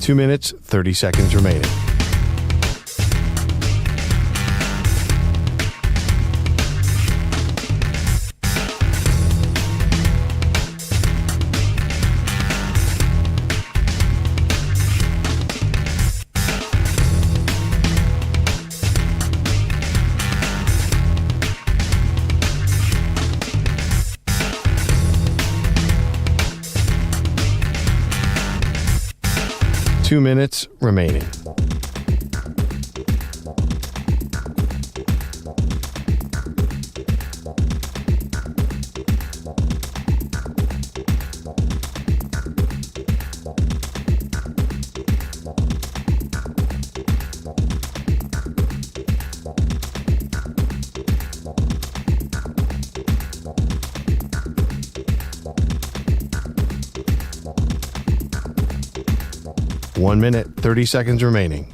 A: Two minutes, 30 seconds remaining. Two minutes remaining. One minute, 30 seconds remaining.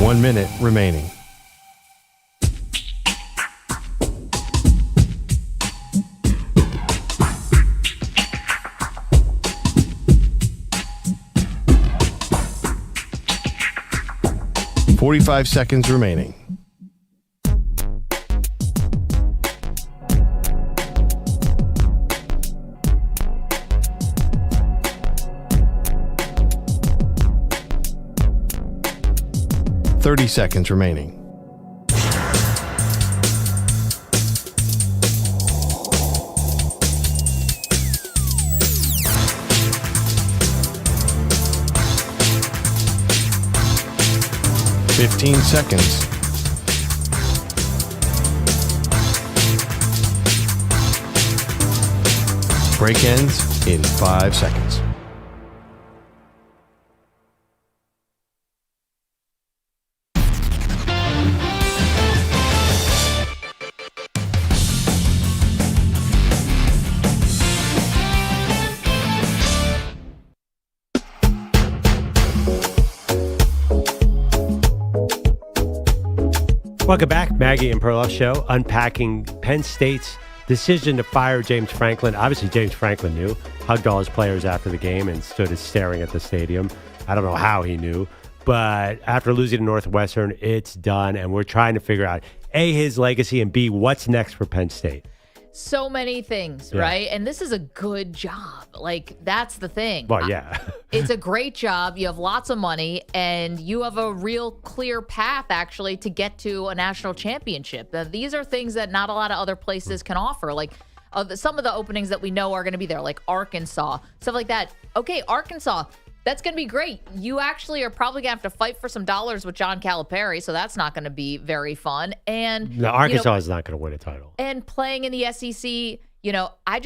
A: One minute remaining. .45 seconds remaining. .30 seconds remaining. .15 seconds. Break ends in 5 seconds.
E: Welcome back, Maggie and Perloff Show, unpacking Penn State's decision to fire James Franklin. Obviously, James Franklin knew, hugged all his players after the game and stood staring at the stadium. I don't know how he knew, but after losing to Northwestern, it's done, and we're trying to figure out, A, his legacy, and B, what's next for Penn State.
D: So many things, right? And this is a good job. Like, that's the thing.
E: Well, yeah.
D: It's a great job. You have lots of money, and you have a real clear path, actually, to get to a national championship. These are things that not a lot of other places can offer. Like, some of the openings that we know are going to be there, like Arkansas, stuff like that. Okay, Arkansas, that's going to be great. You actually are probably going to have to fight for some dollars with John Calipari, so that's not going to be very fun. And
E: no, Arkansas is not going to win a title.
D: And playing in the SEC, you know, I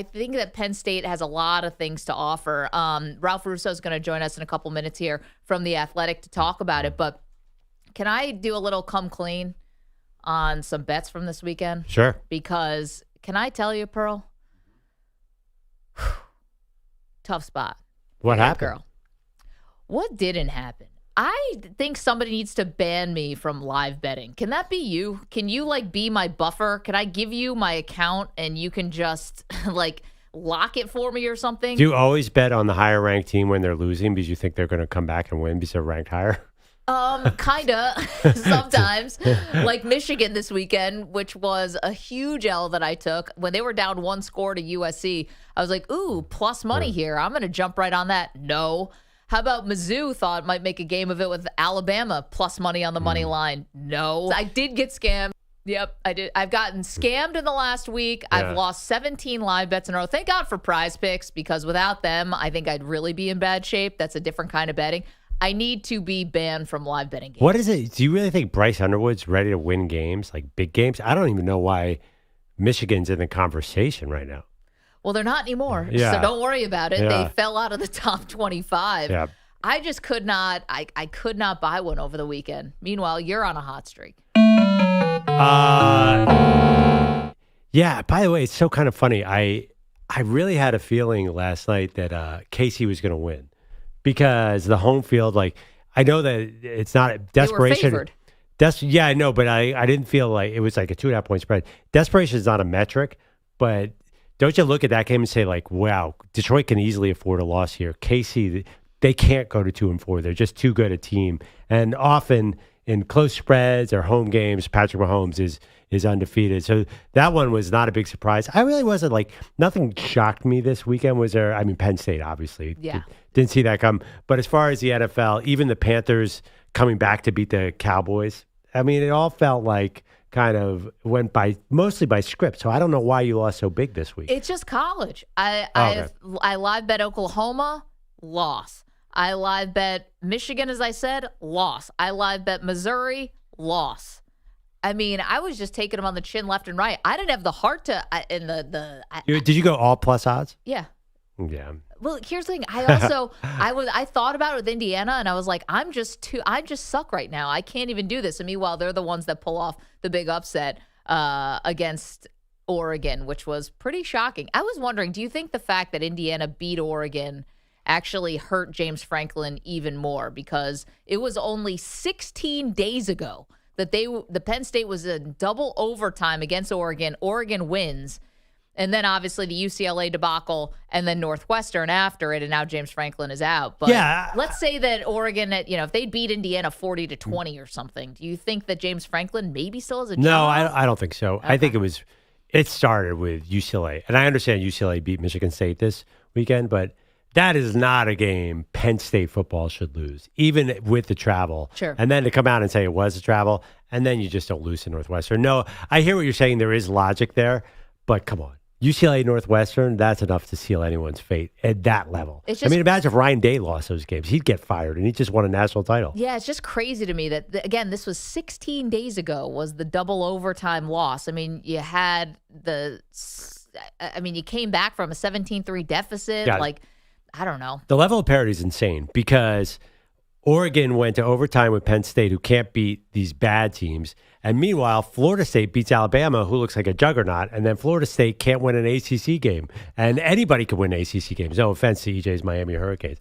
D: think that Penn State has a lot of things to offer. Ralph Russo is going to join us in a couple minutes here from The Athletic to talk about it. But can I do a little come clean on some bets from this weekend?
E: Sure.
D: Because can I tell you, Pearl? Tough spot.
E: What happened?
D: Girl. What didn't happen? I think somebody needs to ban me from live betting. Can that be you? Can you be my buffer? Can I give you my account and you can just lock it for me or something?
E: Do you always bet on the higher ranked team when they're losing because you think they're going to come back and win because they're ranked higher?
D: Kinda. Sometimes. Like Michigan this weekend, which was a huge L that I took. When they were down 1 score to USC, I was like, ooh, plus money here. I'm going to jump right on that. No. How about Mizzou thought might make a game of it with Alabama plus money on the money line? No. I did get scammed. Yep, I did. I've gotten scammed in the last week. Yeah. I've lost 17 live bets in a row. Thank God for Prize Picks, because without them, I think I'd really be in bad shape. That's a different kind of betting. I need to be banned from live betting games.
E: What is it? Do you really think Bryce Underwood's ready to win games, like big games? I don't even know why Michigan's in the conversation right now.
D: Well, they're not anymore, so don't worry about it.
E: Yeah.
D: They fell out of the top 25.
E: Yeah.
D: I just could not. I could not buy one over the weekend. Meanwhile, you're on a hot streak.
E: Yeah. By the way, it's so kind of funny. I really had a feeling last night that Casey was going to win because the home field. I know that it's not desperation.
D: They were favored.
E: Yeah, I know, but I didn't feel like it was like a 2.5 point spread. Desperation is not a metric, but don't you look at that game and say wow, Detroit can easily afford a loss here. Casey, they can't go to 2-4. They're just too good a team, and often in close spreads or home games, Patrick Mahomes is undefeated. So that one was not a big surprise. I really wasn't nothing shocked me this weekend. Was there? I mean, Penn State obviously didn't see that come. But as far as the NFL, even the Panthers coming back to beat the Cowboys, I mean, it all felt like kind of went mostly by script. So I don't know why you lost so big this week.
D: It's just college. I live bet Oklahoma, loss. I live bet Michigan, as I said, loss. I live bet Missouri, loss. I mean, I was just taking them on the chin left and right. I didn't have the heart to.
E: Did you go all plus odds?
D: Yeah.
E: Yeah.
D: Well, here's the thing. I thought about it with Indiana, and I was like, I just suck right now. I can't even do this. And meanwhile, they're the ones that pull off the big upset against Oregon, which was pretty shocking. I was wondering, do you think the fact that Indiana beat Oregon actually hurt James Franklin even more? Because it was only 16 days ago that the Penn State was in double overtime against Oregon. Oregon wins. And then obviously the UCLA debacle and then Northwestern after it. And now James Franklin is out. But let's say that Oregon, if they beat Indiana 40-20 or something, do you think that James Franklin maybe still has a job?
E: No, I don't think so. Okay. I think it started with UCLA. And I understand UCLA beat Michigan State this weekend, but that is not a game Penn State football should lose, even with the travel.
D: Sure.
E: And then to come out and say it was a travel, and then you just don't lose to Northwestern. No, I hear what you're saying. There is logic there, but come on. UCLA Northwestern, that's enough to seal anyone's fate at that level. Imagine if Ryan Day lost those games. He'd get fired, and he just won a national title.
D: Yeah, it's just crazy to me that, again, this was 16 days ago was the double overtime loss. I mean, you had you came back from a 17-3 deficit. I don't know.
E: The level of parity is insane because Oregon went to overtime with Penn State, who can't beat these bad teams. And meanwhile, Florida State beats Alabama, who looks like a juggernaut. And then Florida State can't win an ACC game. And anybody can win ACC games. No offense to EJ's Miami Hurricanes.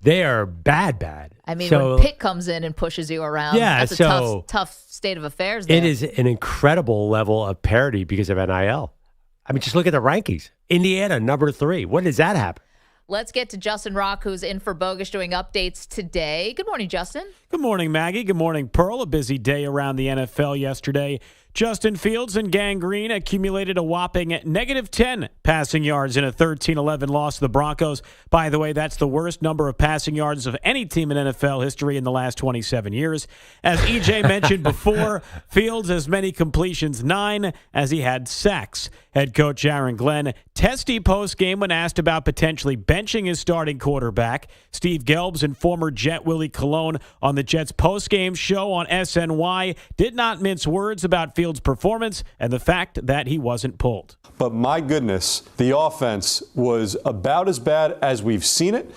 E: They are bad.
D: I mean, when Pitt comes in and pushes you around, that's a tough state of affairs there.
E: It is an incredible level of parity because of NIL. I mean, just look at the rankings. Indiana, number 3. When does that happen?
D: Let's get to Justin Rocke, who's in for Bogusch doing updates today. Good morning, Justin.
I: Good morning, Maggie. Good morning, Pearl. A busy day around the NFL yesterday. Justin Fields and Gang Green accumulated a whopping -10 passing yards in a 13-11 loss to the Broncos. By the way, that's the worst number of passing yards of any team in NFL history in the last 27 years. As EJ mentioned before, Fields has many completions, 9, as he had sacks. Head coach Aaron Glenn, testy post-game when asked about potentially benching his starting quarterback. Steve Gelbs and former Jet Willie Colon on the Jets post-game show on SNY did not mince words about Fields' performance and the fact that he wasn't pulled.
Q: But my goodness, the offense was about as bad as we've seen it.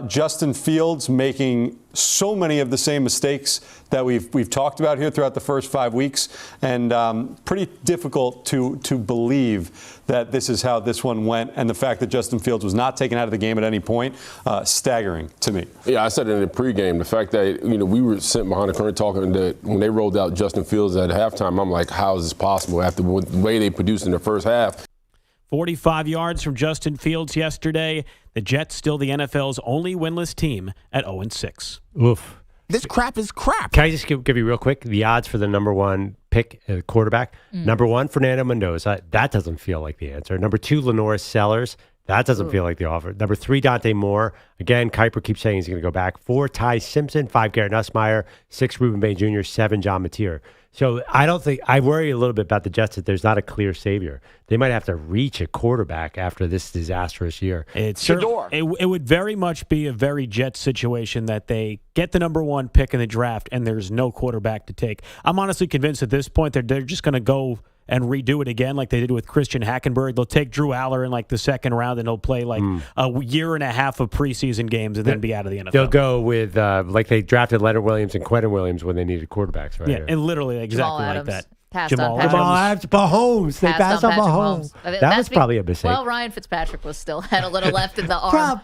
Q: Justin Fields making so many of the same mistakes that we've talked about here throughout the first 5 weeks, and pretty difficult to believe that this is how this one went, and the fact that Justin Fields was not taken out of the game at any point, staggering to me.
R: Yeah, I said it in the pregame. The fact that we were sitting behind the curtain talking that when they rolled out Justin Fields at halftime, I'm like, how is this possible after the way they produced in the first half?
I: 45 yards from Justin Fields yesterday. The Jets still the NFL's only winless team at 0-6.
E: Oof.
T: This crap is crap.
E: Can I just give you real quick the odds for the number one pick quarterback? Number 1, Fernando Mendoza. That doesn't feel like the answer. Number 2, Lenore Sellers. That doesn't feel like the offer. Number 3, Dante Moore. Again, Kuiper keeps saying he's going to go back. 4, TySimpson. 5, Garrett Nussmeier. 6, Ruben Bay Jr. 7, John Mateer. So I worry a little bit about the Jets that there's not a clear savior. They might have to reach a quarterback after this disastrous year.
I: It would very much be a very Jets situation that they get the number 1 pick in the draft and there's no quarterback to take. I'm honestly convinced at this point they're just going to go and redo it again like they did with Christian Hackenberg. They'll take Drew Aller in like the second round and they'll play like a year and a half of preseason games and then be out of the NFL.
E: They'll go with like they drafted Leonard Williams and Quentin Williams when they needed quarterbacks, right?
I: Yeah, and literally exactly like that.
E: Jamal Adams, Mahomes. They passed on Mahomes. That was probably a mistake.
D: Well, Ryan Fitzpatrick had a little left in the arm.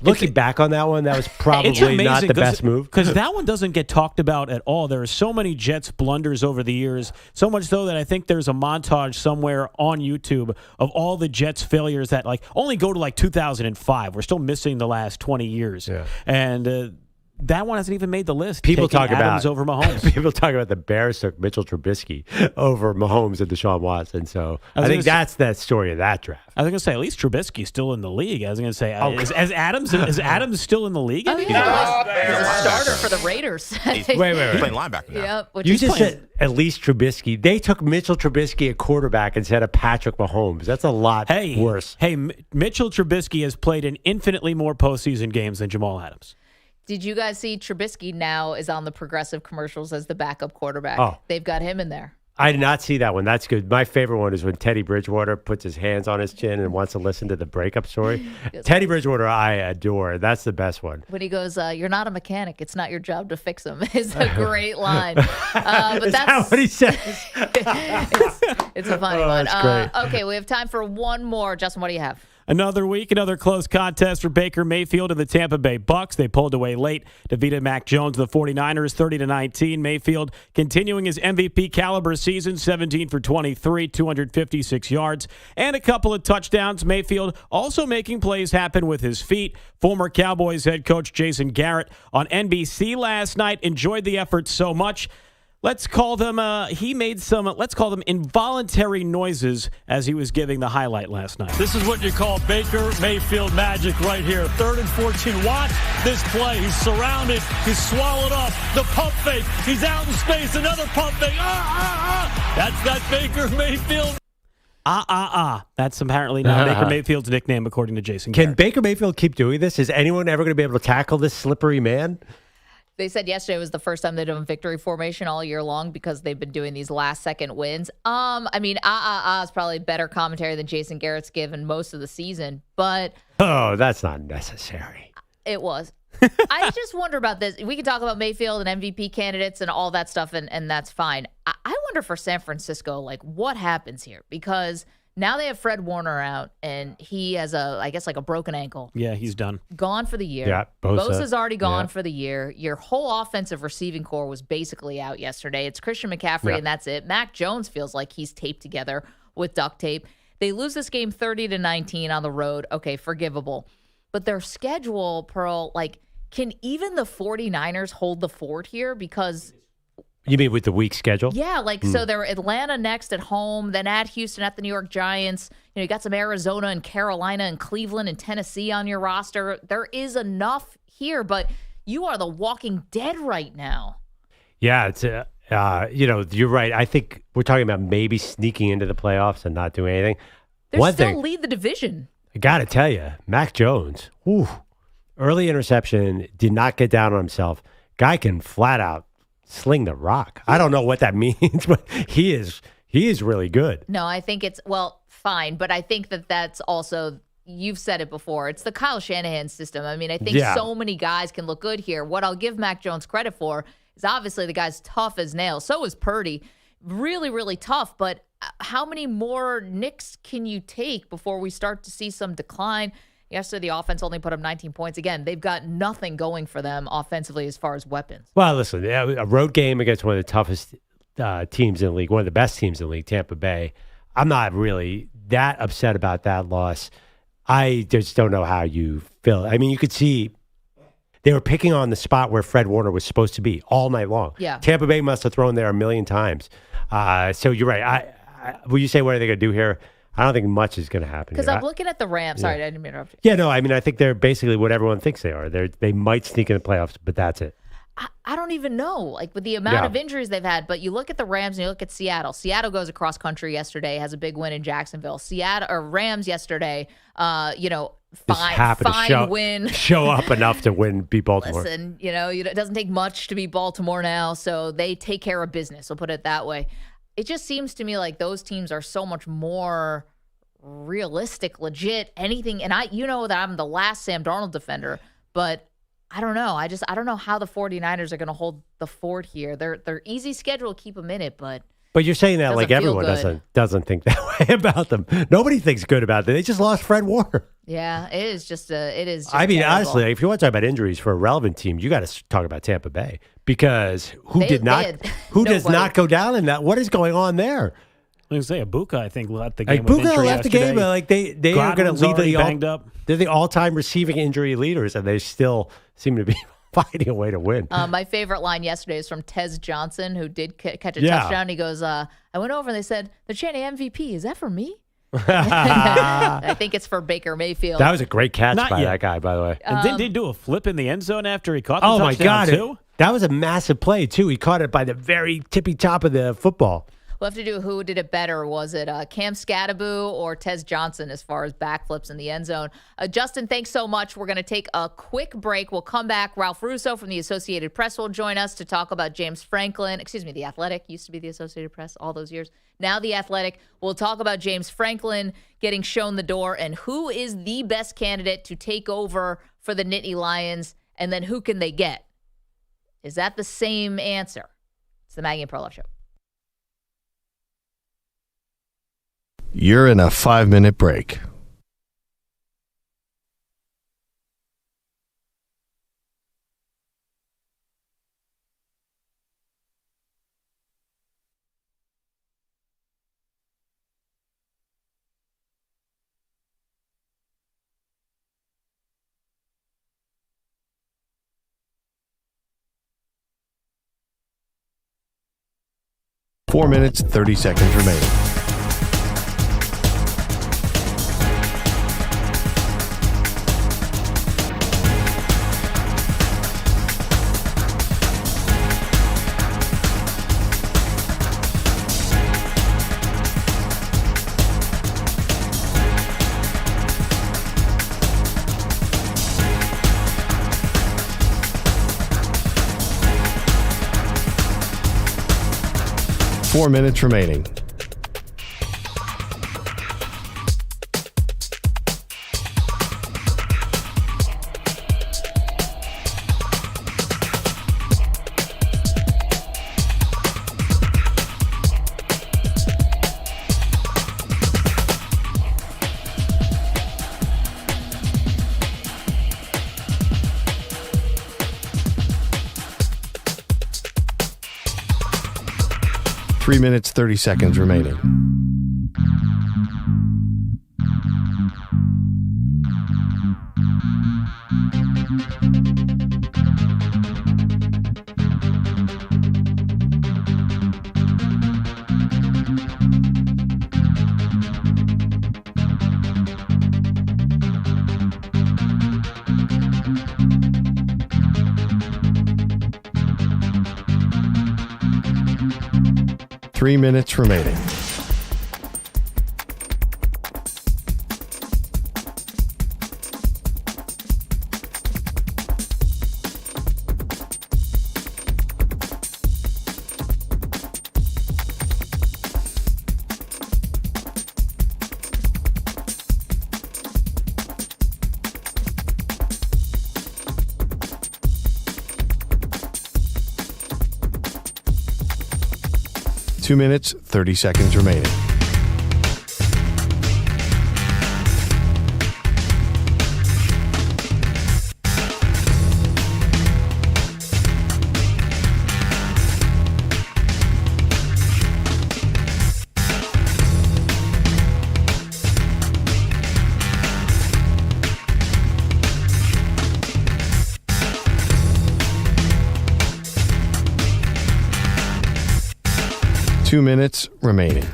E: Looking back on that one, that was probably not the best move.
I: Because that one doesn't get talked about at all. There are so many Jets blunders over the years, so much so that I think there's a montage somewhere on YouTube of all the Jets failures that like only go to like 2005. We're still missing the last 20 years. Yeah. And that one hasn't even made the list.
E: People talk
I: Adams
E: about
I: over Mahomes.
E: People talk about the Bears took Mitchell Trubisky over Mahomes and Deshaun Watson. So I think that's that story of that draft.
I: I was going to say at least Trubisky's still in the league. I was going to say is Adams still in the league?
D: Oh, yeah. He's a starter for the Raiders.
E: Wait.
F: Playing linebacker now.
D: Yep,
E: You just said at least Trubisky. They took Mitchell Trubisky at quarterback instead of Patrick Mahomes. That's a lot worse.
I: Hey, Mitchell Trubisky has played in infinitely more postseason games than Jamal Adams.
D: Did you guys see Trubisky now is on the Progressive commercials as the backup quarterback?
E: Oh.
D: They've got him in there.
E: I did not see that one. That's good. My favorite one is when Teddy Bridgewater puts his hands on his chin and wants to listen to the breakup story. Teddy Bridgewater, I adore. That's the best one.
D: When he goes, "You're not a mechanic. It's not your job to fix them." Is a great line. But
E: is
D: that's
E: that what he says?
D: it's a funny one.
E: That's great.
D: Okay, we have time for one more. Justin, what do you have?
I: Another week, another close contest for Baker Mayfield and the Tampa Bay Bucks. They pulled away late, defeated Mac Jones and the 49ers 30-19. Mayfield continuing his MVP caliber season, 17 for 23, 256 yards, and a couple of touchdowns. Mayfield also making plays happen with his feet. Former Cowboys head coach Jason Garrett on NBC last night enjoyed the effort so much. Let's call them, let's call them involuntary noises as he was giving the highlight last night.
W: This is what you call Baker Mayfield magic right here. 3rd and 14. Watch this play. He's surrounded. He's swallowed up. The pump fake. He's out in space. Another pump fake. That's that Baker Mayfield.
I: That's apparently now Baker Mayfield's nickname, according to Jason
E: Can
I: Garrett.
E: Baker Mayfield keep doing this? Is anyone ever going to be able to tackle this slippery man?
D: They said yesterday was the first time they've done victory formation all year long because they've been doing these last-second wins. I mean, is probably better commentary than Jason Garrett's given most of the season, but...
E: Oh, that's not necessary.
D: It was. I just wonder about this. We can talk about Mayfield and MVP candidates and all that stuff, and that's fine. I wonder for San Francisco, like, what happens here? Because... now they have Fred Warner out, and he has a broken ankle.
I: Yeah, he's done.
D: Gone for the year.
E: Yeah,
D: Bosa's already gone for the year. Your whole offensive receiving core was basically out yesterday. It's Christian McCaffrey, and that's it. Mac Jones feels like he's taped together with duct tape. They lose this game 30-19 on the road. Okay, forgivable. But their schedule, Pearl, can even the 49ers hold the fort here? Because...
E: You mean with the week schedule?
D: Yeah, so they're Atlanta next at home, then at Houston at the New York Giants. You got some Arizona and Carolina and Cleveland and Tennessee on your roster. There is enough here, but you are the walking dead right now.
E: Yeah, it's you're right. I think we're talking about maybe sneaking into the playoffs and not doing anything.
D: They still lead the division.
E: I got to tell you, Mac Jones, early interception, did not get down on himself. Guy can flat out sling the rock. I don't know what that means, but he is really good.
D: No, I think it's, fine, but I think that's also, you've said it before. It's the Kyle Shanahan system. I mean, I think so many guys can look good here. What I'll give Mac Jones credit for is obviously the guy's tough as nails. So is Purdy. Really, really tough. But how many more nicks can you take before we start to see some decline? Yesterday, the offense only put up 19 points. Again, they've got nothing going for them offensively as far as weapons.
E: Well, listen, a road game against one of the toughest teams in the league, one of the best teams in the league, Tampa Bay. I'm not really that upset about that loss. I just don't know how you feel. I mean, you could see they were picking on the spot where Fred Warner was supposed to be all night long.
D: Yeah.
E: Tampa Bay must have thrown there a million times. So you're right. Will you say what are they going to do here? I don't think much is going to happen.
D: Because I'm looking at the Rams. Sorry, I didn't mean to interrupt you.
E: Yeah, no, I mean, I think they're basically what everyone thinks they are. They might sneak in the playoffs, but that's it.
D: I don't even know, like with the amount of injuries they've had. But you look at the Rams and you look at Seattle. Seattle goes across country yesterday, has a big win in Jacksonville. Rams yesterday, fine win.
E: Show up enough to beat Baltimore.
D: Listen, it doesn't take much to beat Baltimore now, so they take care of business. We'll put it that way. It just seems to me like those teams are so much more realistic, legit, anything. And you know that I'm the last Sam Darnold defender, but I don't know. I don't know how the 49ers are going to hold the fort here. Their easy schedule will keep them in it, but
E: you're saying that like everyone doesn't think that way about them. Nobody thinks good about them. They just lost Fred Warner.
D: Yeah, it is just
E: I mean,
D: terrible.
E: Honestly, if you want to talk about injuries for a relevant team, you got to talk about Tampa Bay because who does not go down in that? What is going on there?
I: I was going to say, Ibuka, I think, left the game.
E: Ibuka left the game, but like they are going to lead
I: banged up.
E: They're the all-time receiving injury leaders, and they still seem to be finding a way to win.
D: My favorite line yesterday is from Tez Johnson, who did catch a touchdown. He goes, I went over and they said, they're chanting MVP. Is that for me? I think it's for Baker Mayfield.
E: That was a great catch by that guy, by the way.
I: And didn't he do a flip in the end zone after he caught the touchdown,
E: my God,
I: too?
E: That was a massive play, too. He caught it by the very tippy top of the football.
D: We'll have to do who did it better. Was it Cam Scadaboo or Tez Johnson as far as backflips in the end zone? Justin, thanks so much. We're going to take a quick break. We'll come back. Ralph Russo from the Associated Press will join us to talk about The Athletic. Used to be the Associated Press all those years. Now The Athletic. We'll talk about James Franklin getting shown the door and who is the best candidate to take over for the Nittany Lions, and then who can they get? Is that the same answer? It's the Maggie Perloff Show.
A: You're in a 5-minute break. Four minutes, 30 seconds remaining. Four minutes remaining. Three minutes, 30 seconds remaining. Three minutes remaining. 2 minutes, 30 seconds remaining. Two minutes remaining.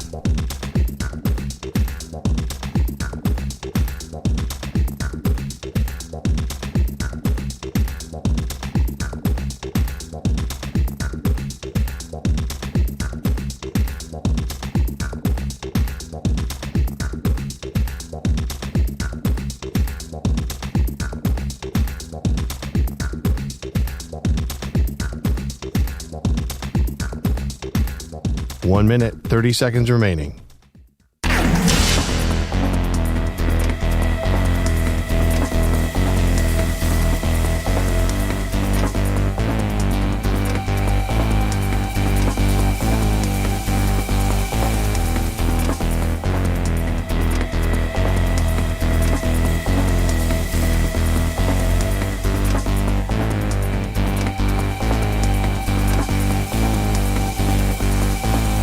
A: One minute, 30 seconds remaining.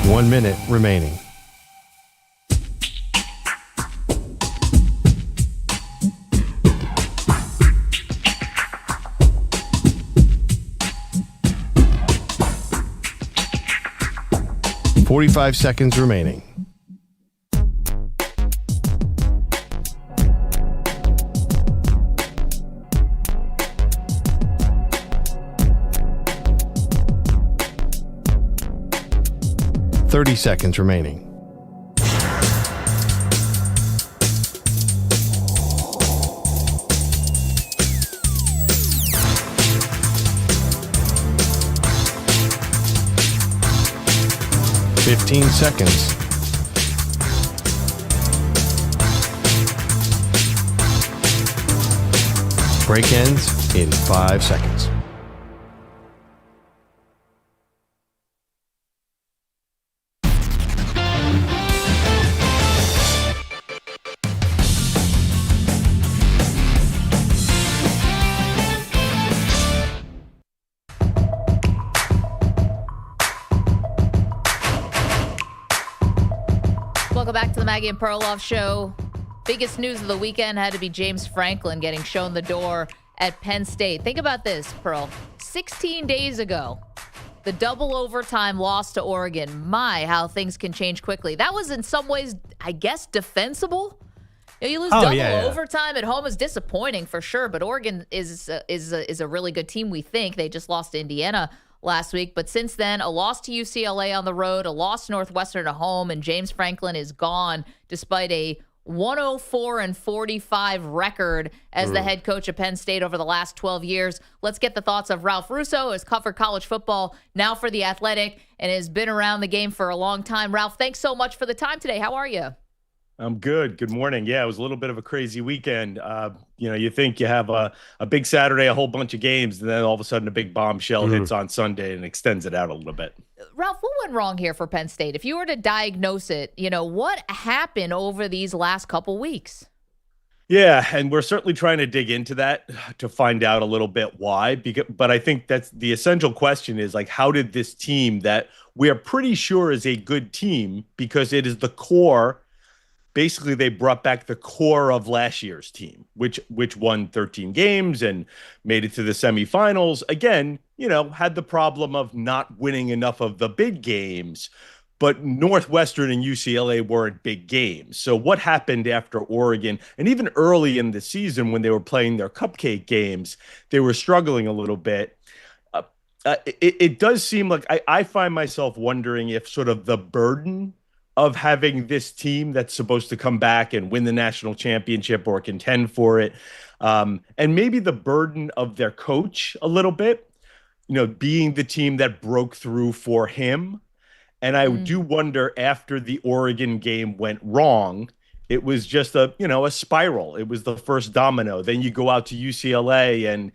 A: One minute remaining. Forty-five seconds remaining. Thirty seconds remaining. Fifteen seconds. Break ends in 5 seconds.
D: Welcome back to the Maggie and Perloff Show. Biggest news of the weekend had to be James Franklin getting shown the door at Penn State. Think about this, Pearl. 16 days ago, the double overtime loss to Oregon. My, how things can change quickly. That was in some ways, I guess, defensible. You lose double overtime at home is disappointing for sure, but Oregon is a really good team, we think. They just lost to Indiana last week. But since then, a loss to UCLA on the road, a loss to Northwestern at home, and James Franklin is gone despite a 104-45 record as the head coach of Penn State over the last 12 years. Let's get the thoughts of Ralph Russo, who has covered college football now for The Athletic and has been around the game for a long time. Ralph, thanks so much for the time today. How are you?
C: I'm good. Good morning. Yeah, it was a little bit of a crazy weekend. You think you have a big Saturday, a whole bunch of games, and then all of a sudden a big bombshell hits on Sunday and extends it out a little bit.
D: Ralph, what went wrong here for Penn State? If you were to diagnose it, what happened over these last couple weeks?
C: Yeah, and we're certainly trying to dig into that to find out a little bit why. But I think that's the essential question is, how did this team that we are pretty sure is a good team, because it is the core. Basically, they brought back the core of last year's team, which won 13 games and made it to the semifinals. Again, had the problem of not winning enough of the big games, but Northwestern and UCLA weren't big games. So what happened after Oregon, and even early in the season when they were playing their cupcake games, they were struggling a little bit. It does seem like I find myself wondering if sort of the burden of having this team that's supposed to come back and win the national championship or contend for it, and maybe the burden of their coach a little bit, being the team that broke through for him. And I do wonder, after the Oregon game went wrong, it was just a spiral. It was the first domino. Then you go out to UCLA and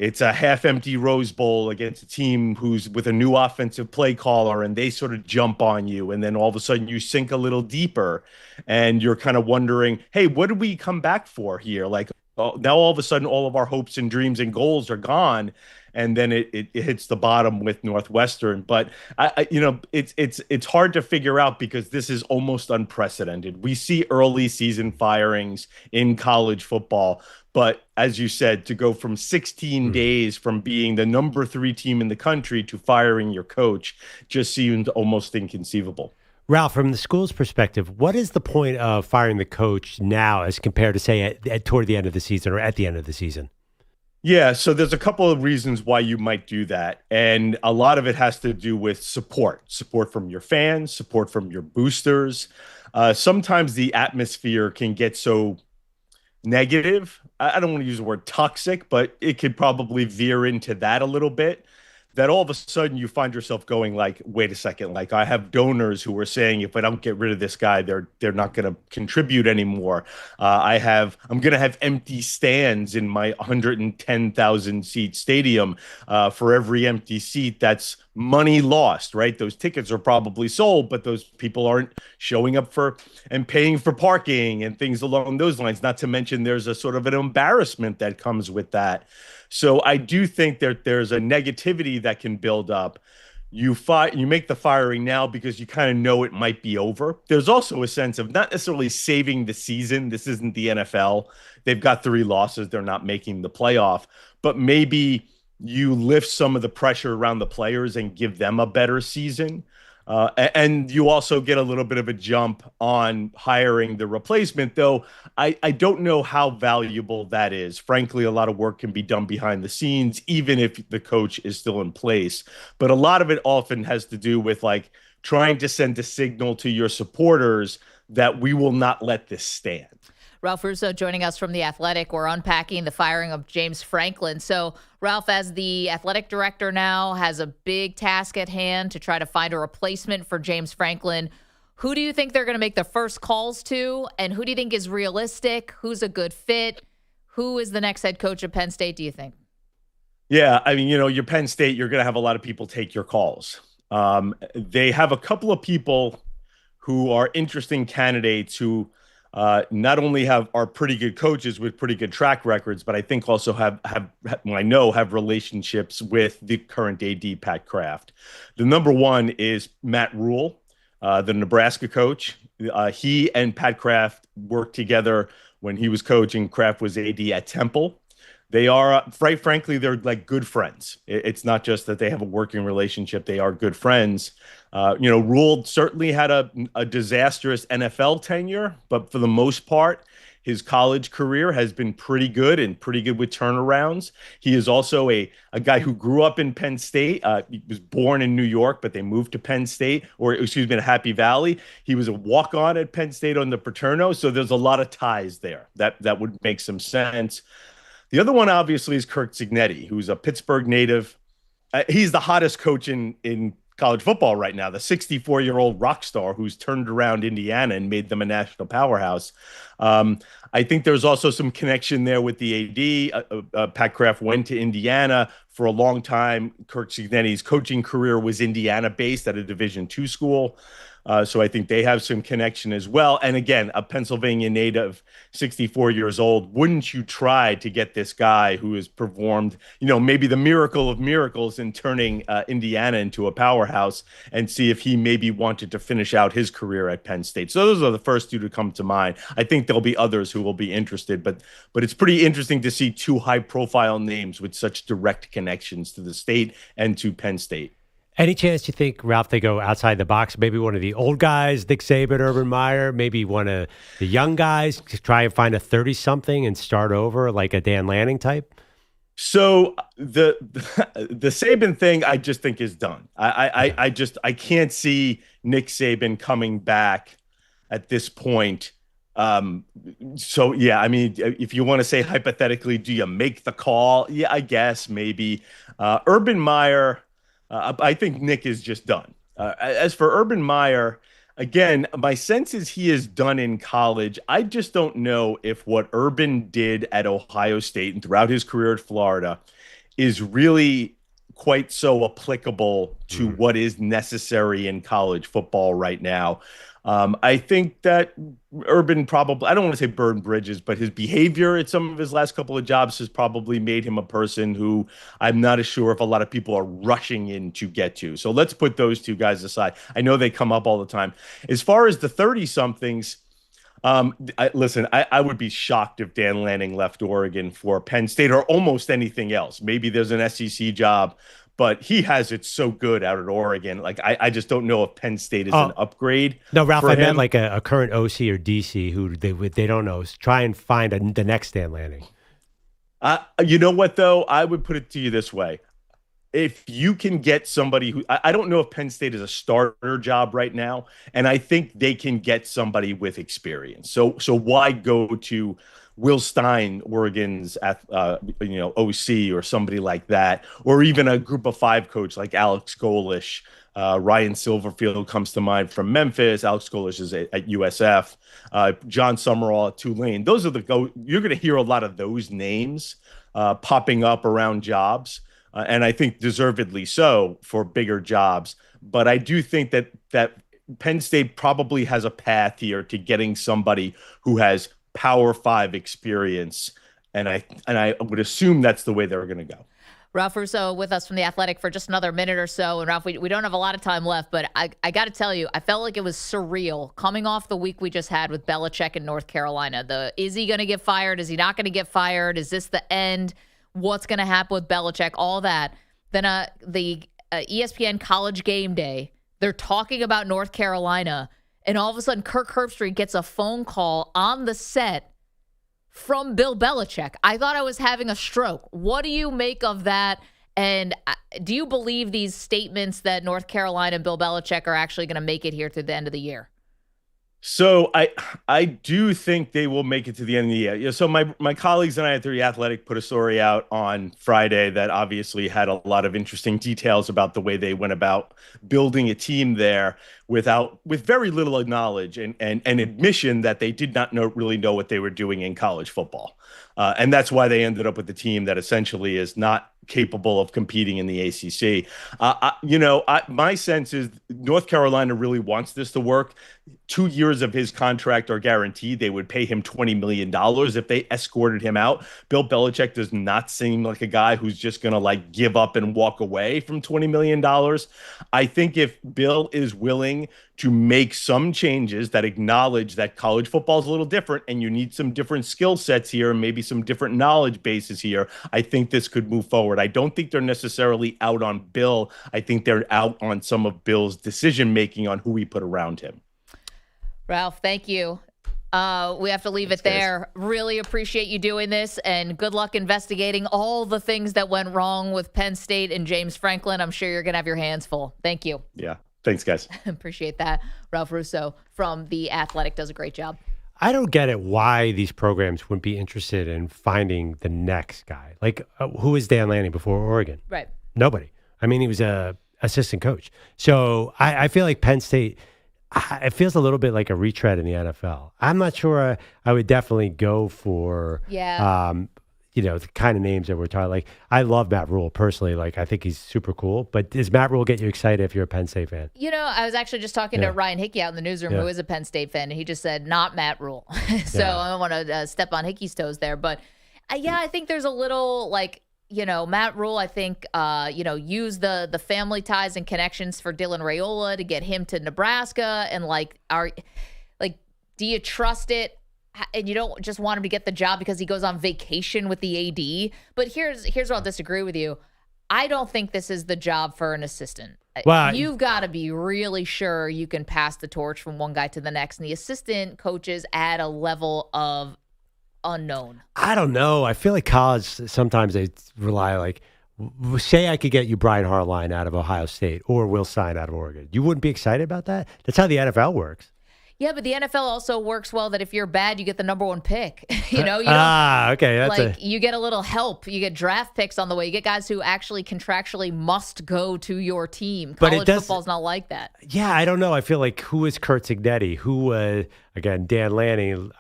C: it's a half-empty Rose Bowl against a team who's with a new offensive play caller, and they sort of jump on you, and then all of a sudden you sink a little deeper, and you're kind of wondering, hey, what did we come back for here? Like, now all of a sudden all of our hopes and dreams and goals are gone, and then it hits the bottom with Northwestern. But it's hard to figure out because this is almost unprecedented. We see early season firings in college football, but as you said, to go from 16 days from being the number 3 team in the country to firing your coach just seemed almost inconceivable.
E: Ralph, from the school's perspective, what is the point of firing the coach now as compared to, say, toward the end of the season or at the end of the season?
C: Yeah, so there's a couple of reasons why you might do that. And a lot of it has to do with support from your fans, support from your boosters. Sometimes the atmosphere can get so negative. I don't want to use the word toxic, but it could probably veer into that a little bit. That all of a sudden you find yourself going like, wait a second, like I have donors who are saying if I don't get rid of this guy, they're not going to contribute anymore. I'm going to have empty stands in my 110,000 seat stadium. For every empty seat, that's money lost, right? Those tickets are probably sold, but those people aren't showing up for and paying for parking and things along those lines. Not to mention there's a sort of an embarrassment that comes with that. So I do think that there's a negativity that can build up. You make the firing now because you kind of know it might be over. There's also a sense of not necessarily saving the season. This isn't the NFL. They've got 3 losses. They're not making the playoff. But maybe you lift some of the pressure around the players and give them a better season. And you also get a little bit of a jump on hiring the replacement, though I don't know how valuable that is. Frankly, a lot of work can be done behind the scenes, even if the coach is still in place. But a lot of it often has to do with like trying to send a signal to your supporters that we will not let this stand.
D: Ralph Russo joining us from The Athletic. We're unpacking the firing of James Franklin. So, Ralph, as the athletic director now, has a big task at hand to try to find a replacement for James Franklin. Who do you think they're going to make the first calls to? And who do you think is realistic? Who's a good fit? Who is the next head coach of Penn State, do you think?
C: Yeah, I mean, your Penn State, you're going to have a lot of people take your calls. They have a couple of people who are interesting candidates who not only are pretty good coaches with pretty good track records, but I think also have relationships with the current AD, Pat Kraft. The number one is Matt Rule, the Nebraska coach. He and Pat Kraft worked together when he was coaching. Kraft was AD at Temple. They are, frankly, they're like good friends. It's not just that they have a working relationship. They are good friends. Rule certainly had a disastrous NFL tenure, but for the most part, his college career has been pretty good with turnarounds. He is also a guy who grew up in Penn State. He was born in New York, but they moved to Penn State, to Happy Valley. He was a walk-on at Penn State on the Paterno, so there's a lot of ties there. That would make some sense. The other one, obviously, is Curt Cignetti, who's a Pittsburgh native. He's the hottest coach in college football right now, the 64-year-old rock star who's turned around Indiana and made them a national powerhouse. I think there's also some connection there with the AD. Pat Kraft went to Indiana for a long time. Curt Cignetti's coaching career was Indiana-based at a Division II school. So I think they have some connection as well. And again, a Pennsylvania native, 64 years old. Wouldn't you try to get this guy who has performed, maybe the miracle of miracles in turning Indiana into a powerhouse and see if he maybe wanted to finish out his career at Penn State? So those are the first 2 to come to mind. I think there'll be others who will be interested, but it's pretty interesting to see 2 high-profile names with such direct connections to the state and to Penn State.
E: Any chance you think, Ralph, they go outside the box? Maybe one of the old guys, Nick Saban, Urban Meyer, maybe one of the young guys to try and find a 30-something and start over like a Dan Lanning type?
C: So the Saban thing, I just think is done. I can't see Nick Saban coming back at this point. So yeah, I mean, if you want to say hypothetically, do you make the call? Yeah, I guess maybe. Urban Meyer. I think Nick is just done. As for Urban Meyer, again, my sense is he is done in college. I just don't know if what Urban did at Ohio State and throughout his career at Florida, is really quite so applicable to what is necessary in college football right now. I think that Urban probably, I don't want to say burned bridges, but his behavior at some of his last couple of jobs has probably made him a person who I'm not as sure if a lot of people are rushing in to get to. So let's put those two guys aside. I know they come up all the time. As far as the 30-somethings, I would be shocked if Dan Lanning left Oregon for Penn State or almost anything else. Maybe there's an SEC job, but he has it so good out at Oregon. Like, I just don't know if Penn State is an upgrade.
E: No, Ralph,
C: I
E: meant like a current OC or DC who they don't know. Try and find the next Dan Lanning.
C: You know what, though? I would put it to you this way. If you can get somebody who, I don't know if Penn State is a starter job right now, and I think they can get somebody with experience. So why go to Will Stein, Oregon's OC, or somebody like that, or even a group of 5 coach like Alex Golish? Ryan Silverfield comes to mind from Memphis. Alex Golish is at USF. John Summerall at Tulane. Those are you're going to hear a lot of those names popping up around jobs. And I think deservedly so for bigger jobs. But I do think that Penn State probably has a path here to getting somebody who has Power 5 experience. And I would assume that's the way they're going to go.
D: Ralph Russo with us from The Athletic for just another minute or so. And Ralph, we don't have a lot of time left, but I got to tell you, I felt like it was surreal coming off the week we just had with Belichick in North Carolina. Is he going to get fired? Is he not going to get fired? Is this the end? What's going to happen with Belichick? All that. Then the ESPN College Game Day, they're talking about North Carolina, and all of a sudden Kirk Herbstreit gets a phone call on the set from Bill Belichick. I thought I was having a stroke. What do you make of that? And do you believe these statements that North Carolina and Bill Belichick are actually going to make it here through the end of the year?
C: So I do think they will make it to the end of the year. So my colleagues and I at The Athletic put a story out on Friday that obviously had a lot of interesting details about the way they went about building a team there with very little knowledge and admission that they did not really know what they were doing in college football. And that's why they ended up with a team that essentially is not capable of competing in the ACC. My sense is North Carolina really wants this to work. 2 years of his contract are guaranteed. They would pay him $20 million if they escorted him out. Bill Belichick does not seem like a guy who's just going to give up and walk away from $20 million. I think if Bill is willing to make some changes that acknowledge that college football is a little different and you need some different skill sets here and maybe some different knowledge bases here, I think this could move forward. I don't think they're necessarily out on Bill. I think they're out on some of Bill's decision-making on who we put around him.
D: Ralph, thank you. We have to leave it there. Guys. Really appreciate you doing this, and good luck investigating all the things that went wrong with Penn State and James Franklin. I'm sure you're going to have your hands full. Thank you.
C: Yeah. Thanks, guys.
D: Appreciate that. Ralph Russo from The Athletic does a great job.
E: I don't get it why these programs wouldn't be interested in finding the next guy. Who was Dan Lanning before Oregon?
D: Right.
E: Nobody. I mean, he was a assistant coach. So I feel like Penn State, it feels a little bit like a retread in the NFL. I'm not sure I would definitely go for the kind of names that we're talking. I love Matt Rule personally. I think he's super cool. But does Matt Rule get you excited if you're a Penn State fan?
D: I was actually just talking to Ryan Hickey out in the newsroom, who is a Penn State fan, and he just said, not Matt Rule. So I don't want to step on Hickey's toes there. But, I think there's a little, Matt Rule, I think, used the family ties and connections for Dylan Raiola to get him to Nebraska. And, do you trust it? And you don't just want him to get the job because he goes on vacation with the AD. But here's where I'll disagree with you. I don't think this is the job for an assistant. Well, you've got to be really sure you can pass the torch from one guy to the next. And the assistant coaches add a level of unknown. I don't know. I feel like college, sometimes they rely say I could get you Brian Harline out of Ohio State or Will Stein out of Oregon. You wouldn't be excited about that? That's how the NFL works. Yeah, but the NFL also works well that if you're bad, you get the number one pick. You don't, okay. You get a little help. You get draft picks on the way. You get guys who actually contractually must go to your team. College football's not like that. Yeah, I don't know. I feel like who is Curt Cignetti? Who, again, Dan Lanning?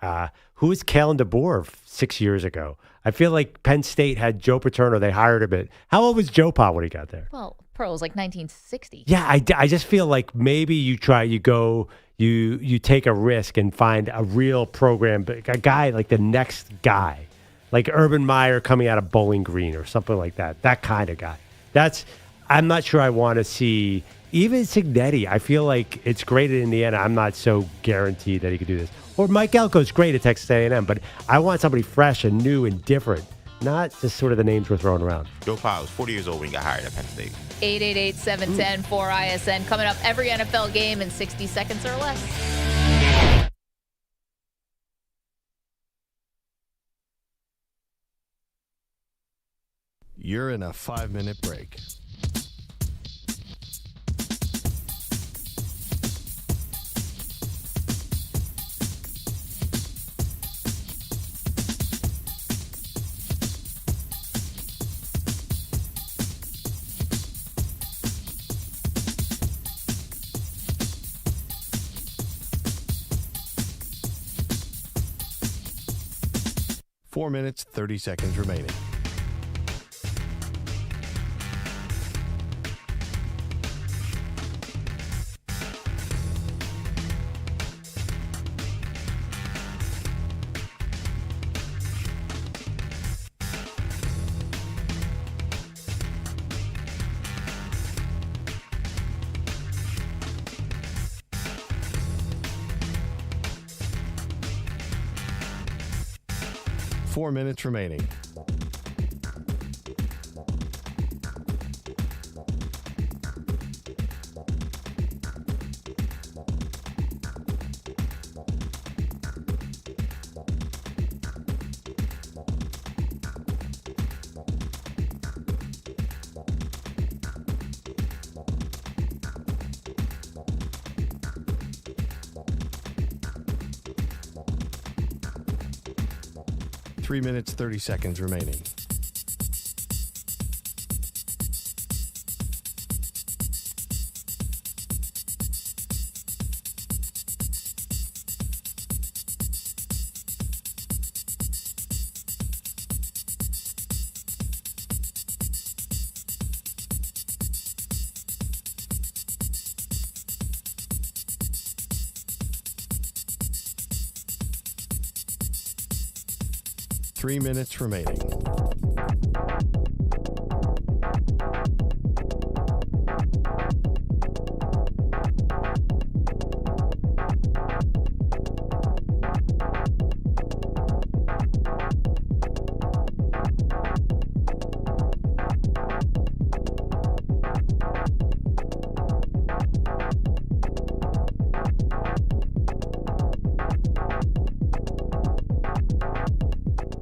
D: Who is Kalen DeBoer 6 years ago?
E: I feel like Penn State had Joe Paterno. They hired him. How old was Joe Pa when he got there?
D: Well, Pearl was like 1960.
E: Yeah, I just feel like maybe you take a risk and find a real program, a guy like the next guy, like Urban Meyer coming out of Bowling Green or something like that. That kind of guy. I'm not sure I want to see even Cignetti. I feel like it's great at Indiana. I'm not so guaranteed that he could do this. Or Mike Elko's great at Texas A&M, but I want somebody fresh and new and different, not just sort of the names we're throwing around.
F: Joe Pa was 40 years old when he got hired at Penn State.
D: 888-710-4ISN. Coming up, every NFL game in 60 seconds or less.
A: You're in a 5-minute break. Four minutes, 30 seconds remaining. Four minutes remaining. Three minutes, 30 seconds remaining. Three minutes remaining.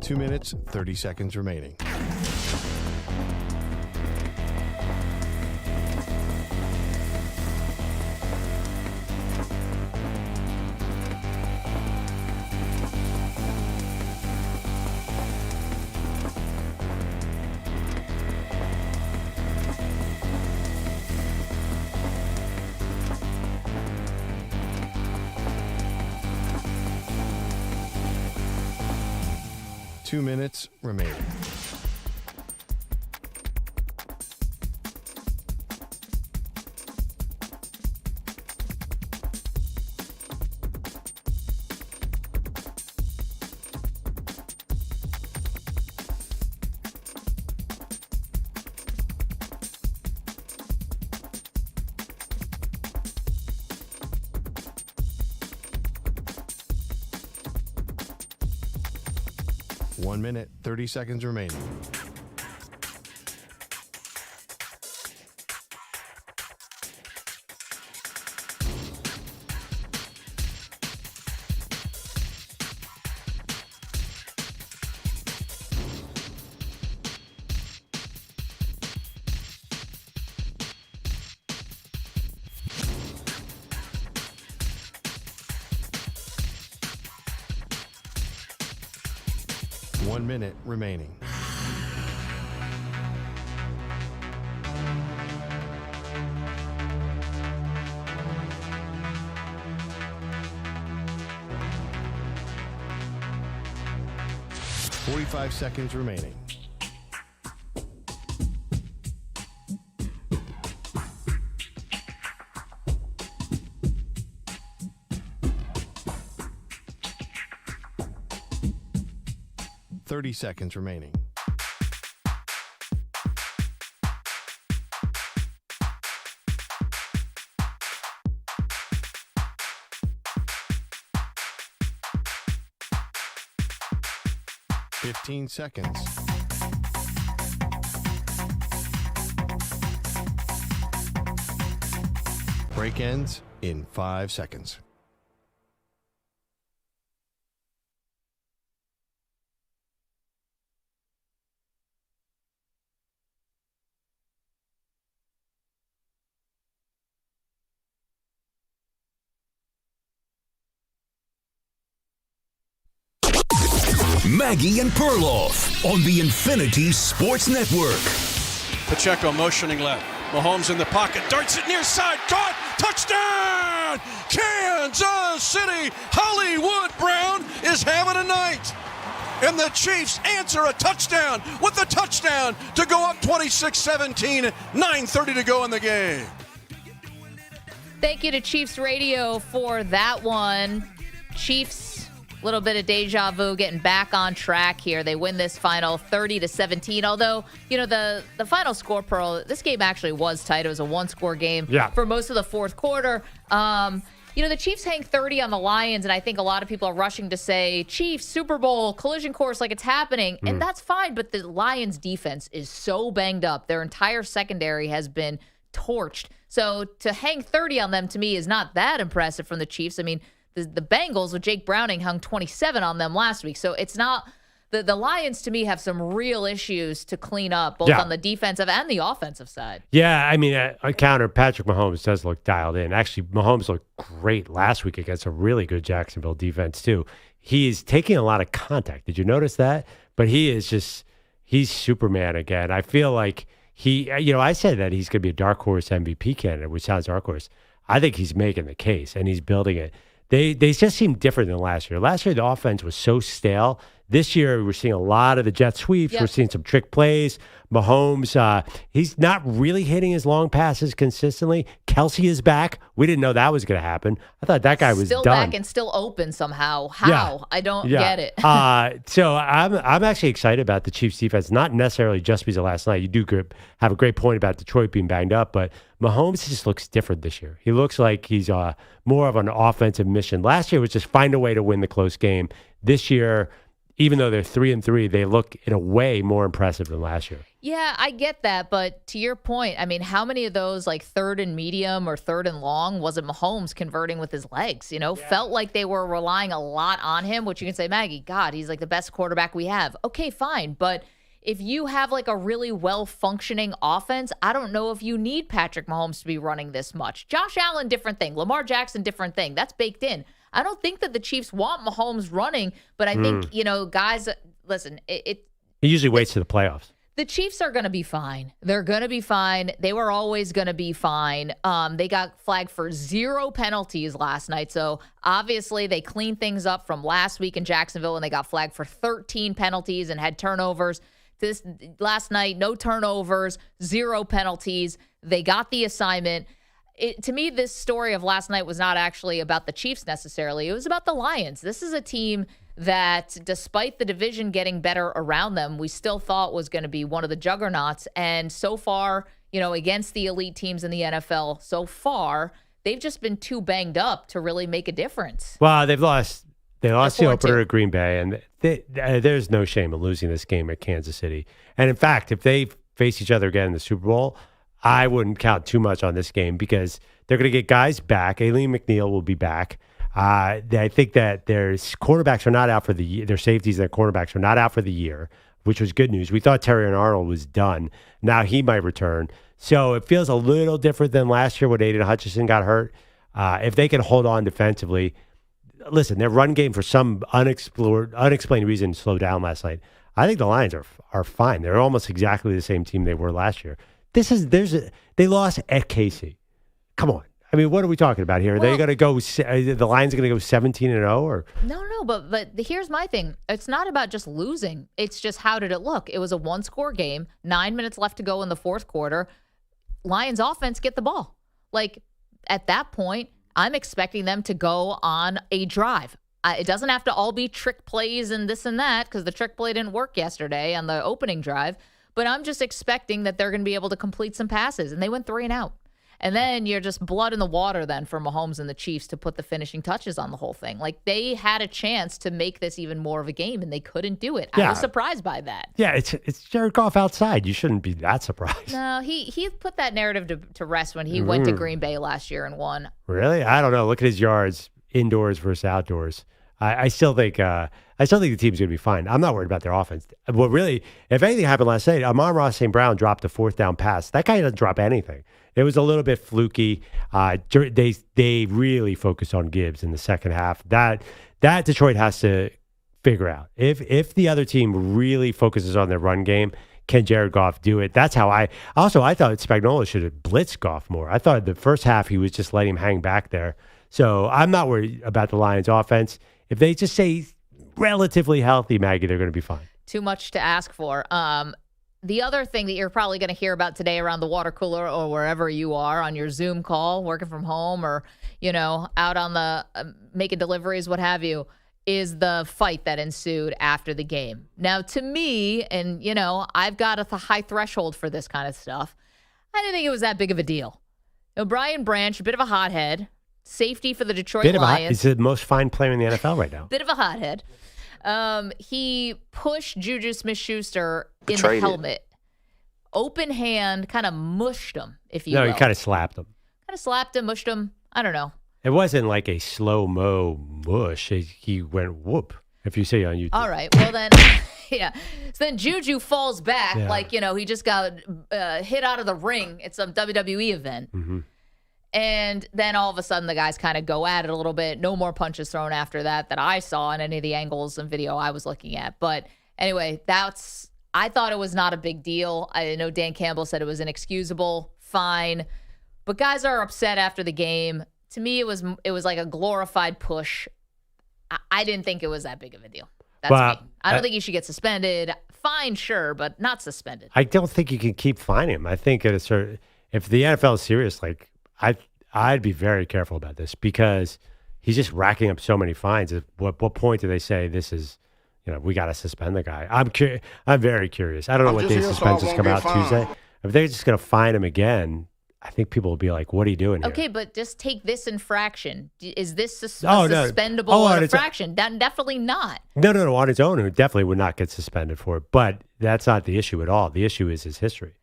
A: Two minutes, 30 seconds remaining. Two minutes remaining. One minute, 30 seconds remaining. One minute remaining. 45 seconds remaining. Seconds remaining. Seconds. Break ends in 5 seconds.
B: Maggie and Perloff on the Infinity Sports Network.
H: Pacheco motioning left. Mahomes in the pocket, darts it near side, caught, touchdown! Kansas City, Hollywood Brown is having a night. And the Chiefs answer a touchdown with a touchdown to go up 26-17, 9:30 to go in the game.
D: Thank you to Chiefs Radio for that one. Chiefs, a little bit of deja vu, getting back on track here. They win this final 30-17. Although, the final score, Pearl, this game actually was tight. It was a one-score game for most of the fourth quarter. The Chiefs hang 30 on the Lions, and I think a lot of people are rushing to say, Chiefs, Super Bowl, collision course, like it's happening. And that's fine, but the Lions' defense is so banged up. Their entire secondary has been torched. So to hang 30 on them, to me, is not that impressive from the Chiefs. I mean, the Bengals with Jake Browning hung 27 on them last week. So it's not the Lions, to me, have some real issues to clean up, both on the defensive and the offensive side.
E: Yeah, I mean, on counter, Patrick Mahomes does look dialed in. Actually, Mahomes looked great last week against a really good Jacksonville defense, too. He's taking a lot of contact. Did you notice that? But he's Superman again. I feel like I said that he's going to be a dark horse MVP candidate, which sounds dark horse. I think he's making the case, and he's building it. They just seem different than last year. Last year, the offense was so stale. This year, we're seeing a lot of the jet sweeps. Yep. We're seeing some trick plays. Mahomes, he's not really hitting his long passes consistently. Kelsey is back. We didn't know that was going to happen. I thought that guy was
D: still
E: done.
D: Back and still open somehow. How? Yeah. I don't get it.
E: So I'm actually excited about the Chiefs defense, not necessarily just because of last night. You do have a great point about Detroit being banged up, but Mahomes just looks different this year. He looks like he's more of an offensive mission. Last year was just find a way to win the close game. This year, even though they're 3-3, they look in a way more impressive than last year.
D: Yeah, I get that. But to your point, I mean, how many of those like third and medium or third and long was it Mahomes converting with his legs? Felt like they were relying a lot on him, which you can say, Maggie, God, he's like the best quarterback we have. Okay, fine. But if you have like a really well-functioning offense, I don't know if you need Patrick Mahomes to be running this much. Josh Allen, different thing. Lamar Jackson, different thing. That's baked in. I don't think that the Chiefs want Mahomes running, but I think, guys, listen, he
E: usually waits to the playoffs.
D: The Chiefs are going to be fine. They're going to be fine. They were always going to be fine. They got flagged for 0 penalties last night. So obviously they cleaned things up from last week in Jacksonville, and they got flagged for 13 penalties and had turnovers. This last night, no turnovers, 0 penalties. They got the assignment. To me, this story of last night was not actually about the Chiefs necessarily. It was about the Lions. This is a team that, despite the division getting better around them, we still thought was going to be one of the juggernauts. And so far, against the elite teams in the NFL, so far, they've just been too banged up to really make a difference.
E: Well, they lost the opener at Green Bay, and there's no shame in losing this game at Kansas City. And in fact, if they face each other again in the Super Bowl, I wouldn't count too much on this game because they're going to get guys back. Aileen McNeil will be back. I think that their quarterbacks are not out for the year. Their safeties and their cornerbacks are not out for the year, which was good news. We thought Terry Arnold was done. Now he might return. So it feels a little different than last year when Aiden Hutchinson got hurt. If they can hold on defensively, listen, their run game for some unexplained reason slowed down last night. I think the Lions are fine. They're almost exactly the same team they were last year. They lost at KC. Come on. I mean, what are we talking about here? Are they going to go? The Lions are going to go 17-0, or
D: No. But here's my thing. It's not about just losing. It's just how did it look? It was a one-score game. 9 minutes left to go in the fourth quarter. Lions offense get the ball. Like at that point, I'm expecting them to go on a drive. It doesn't have to all be trick plays and this and that because the trick play didn't work yesterday on the opening drive. But I'm just expecting that they're going to be able to complete some passes, and they went 3 and out. And then you're just blood in the water then for Mahomes and the Chiefs to put the finishing touches on the whole thing. Like, they had a chance to make this even more of a game, and they couldn't do it.
E: Yeah.
D: I was surprised by that.
E: Yeah, it's Jared Goff outside. You shouldn't be that surprised.
D: No, he put that narrative to rest when he went to Green Bay last year and won.
E: Really? I don't know. Look at his yards, indoors versus outdoors. I still think the team's going to be fine. I'm not worried about their offense. Well, really, if anything happened last night, Amon-Ra St. Brown dropped a 4th down pass. That guy doesn't drop anything. It was a little bit fluky. They really focused on Gibbs in the second half. That Detroit has to figure out. If the other team really focuses on their run game, can Jared Goff do it? That's how I thought Spagnuolo should have blitzed Goff more. I thought the first half he was just letting him hang back there. So I'm not worried about the Lions offense. If they just stay relatively healthy, Maggie, they're going to be fine.
D: Too much to ask for. The other thing that you're probably going to hear about today around the water cooler or wherever you are on your Zoom call, working from home or, out on the making deliveries, what have you, is the fight that ensued after the game. Now, to me, and, I've got a high threshold for this kind of stuff, I didn't think it was that big of a deal. Brian Branch, a bit of a hothead. Safety for the Detroit Lions.
E: He's the most fine player in the NFL right now.
D: Bit of a hothead. He pushed Juju Smith-Schuster in the helmet. Open hand, kind of mushed him, if you will.
E: No, he kind of slapped him.
D: Kind of slapped him, mushed him. I don't know.
E: It wasn't like a slow-mo mush. He went whoop, if you see on YouTube.
D: All right. Well, then, yeah. So then Juju falls back like, he just got hit out of the ring at some WWE event.
E: Mm-hmm.
D: And then all of a sudden, the guys kind of go at it a little bit. No more punches thrown after that I saw in any of the angles and video I was looking at. But anyway, I thought it was not a big deal. I know Dan Campbell said it was inexcusable, fine. But guys are upset after the game. To me, it was like a glorified push. I didn't think it was that big of a deal. That's me. I don't think he should get suspended. Fine, sure, but not suspended.
E: I don't think you can keep fining him. I think if the NFL is serious, like, I'd be very careful about this because he's just racking up so many fines. At what point do they say this is, we got to suspend the guy? I'm very curious. I don't know what day suspensions come out Tuesday. If they're just going to fine him again, I think people will be like, what are you doing here?
D: Okay, but just take this infraction. Is this suspendable infraction? Definitely not.
E: No. On its own, it definitely would not get suspended for it. But that's not the issue at all. The issue is his history.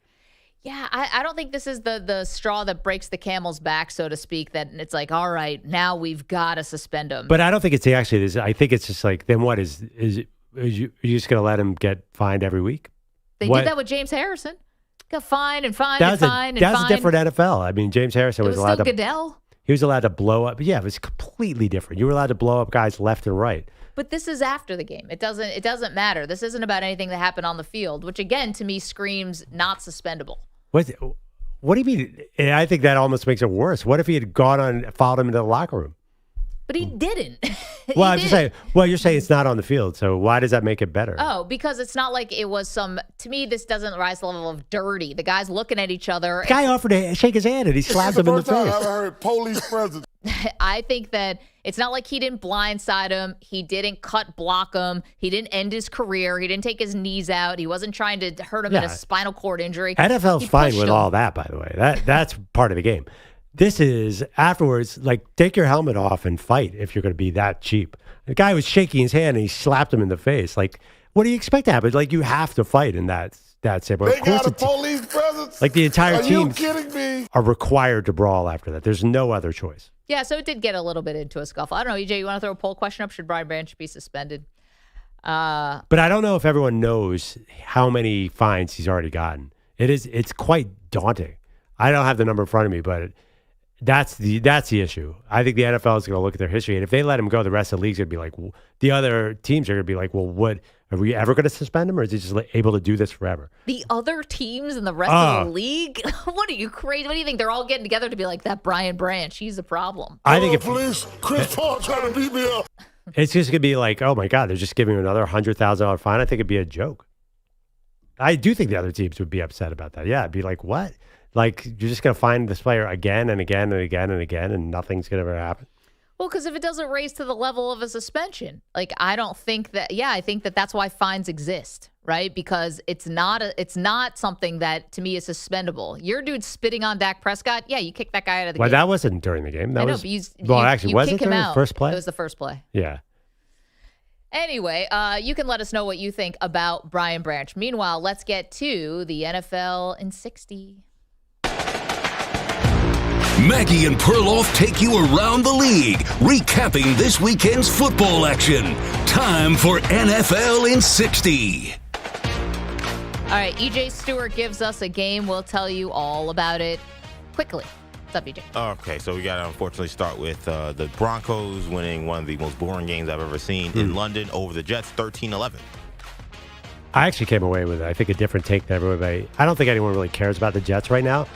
D: Yeah, I don't think this is the straw that breaks the camel's back, so to speak, that it's like, all right, now we've got to suspend him.
E: But I don't think it's actually this. I think it's just like, then what is you just going to let him get fined every week?
D: They did that with James Harrison. Got fined and fined
E: and
D: fined.
E: That's a different NFL. I mean, James Harrison was allowed
D: to. Goodell.
E: He was allowed to blow up. Yeah, it was completely different. You were allowed to blow up guys left and right.
D: But this is after the game. It doesn't matter. This isn't about anything that happened on the field, which again to me screams not suspendable.
E: What do you mean? I think that almost makes it worse. What if he had gone on and followed him into the locker room?
D: But he didn't.
E: Well, I'm just saying. Well, you're saying it's not on the field, so why does that make it better?
D: Oh, because it's not like it was some. To me, this doesn't rise to the level of dirty. The guys looking at each other.
E: The guy offered to shake his hand, and he slapped him in the face.
S: I ever heard police presence.
D: I think that it's not like he didn't blindside him. He didn't cut block him. He didn't end his career. He didn't take his knees out. He wasn't trying to hurt him in a spinal cord injury.
E: NFL's fine with all that, by the way. That's part of the game. This is afterwards, like, take your helmet off and fight if you're going to be that cheap. The guy was shaking his hand and he slapped him in the face. Like, what do you expect to happen? Like, you have to fight in that same way.
S: They got a police presence.
E: Like, the entire team
S: kidding me?
E: Are required to brawl after that. There's no other choice.
D: Yeah, so it did get a little bit into a scuffle. I don't know, EJ, you want to throw a poll question up? Should Brian Branch be suspended?
E: But I don't know if everyone knows how many fines he's already gotten. It's quite daunting. I don't have the number in front of me, but that's the issue. I think the NFL is going to look at their history, and if they let him go, the rest of the league's going to be like, the other teams are going to be like, well, Are we ever going to suspend him, or is he just able to do this forever?
D: The other teams in the rest of the league? What are you crazy? What do you think? They're all getting together to be like, that Brian Branch, he's a problem.
E: I think
S: police, Chris Paul trying to beat me up.
E: It's just going to be like, oh my God, they're just giving him another $100,000 fine. I think it'd be a joke. I do think the other teams would be upset about that. Yeah, it'd be like, what? Like, you're just going to find this player again and again and again and again, and nothing's going to ever happen?
D: Well, because if it doesn't raise to the level of a suspension, like, I don't think that, I think that that's why fines exist, right? Because it's not something that, to me, is suspendable. Your dude spitting on Dak Prescott, you kick that guy out of the game.
E: Well, that wasn't during the game. That was, actually, was it during the first play?
D: It was the first play.
E: Yeah.
D: Anyway, you can let us know what you think about Brian Branch. Meanwhile, let's get to the NFL in 60.
B: Maggie and Perloff take you around the league, recapping this weekend's football action. Time for NFL in 60.
D: All right, EJ Stewart gives us a game. We'll tell you all about it quickly. What's up, EJ?
F: Okay, so we got to unfortunately start with the Broncos winning one of the most boring games I've ever seen in London over the Jets, 13-11.
E: I actually came away with, I think, a different take than everybody. I don't think anyone really cares about the Jets right now.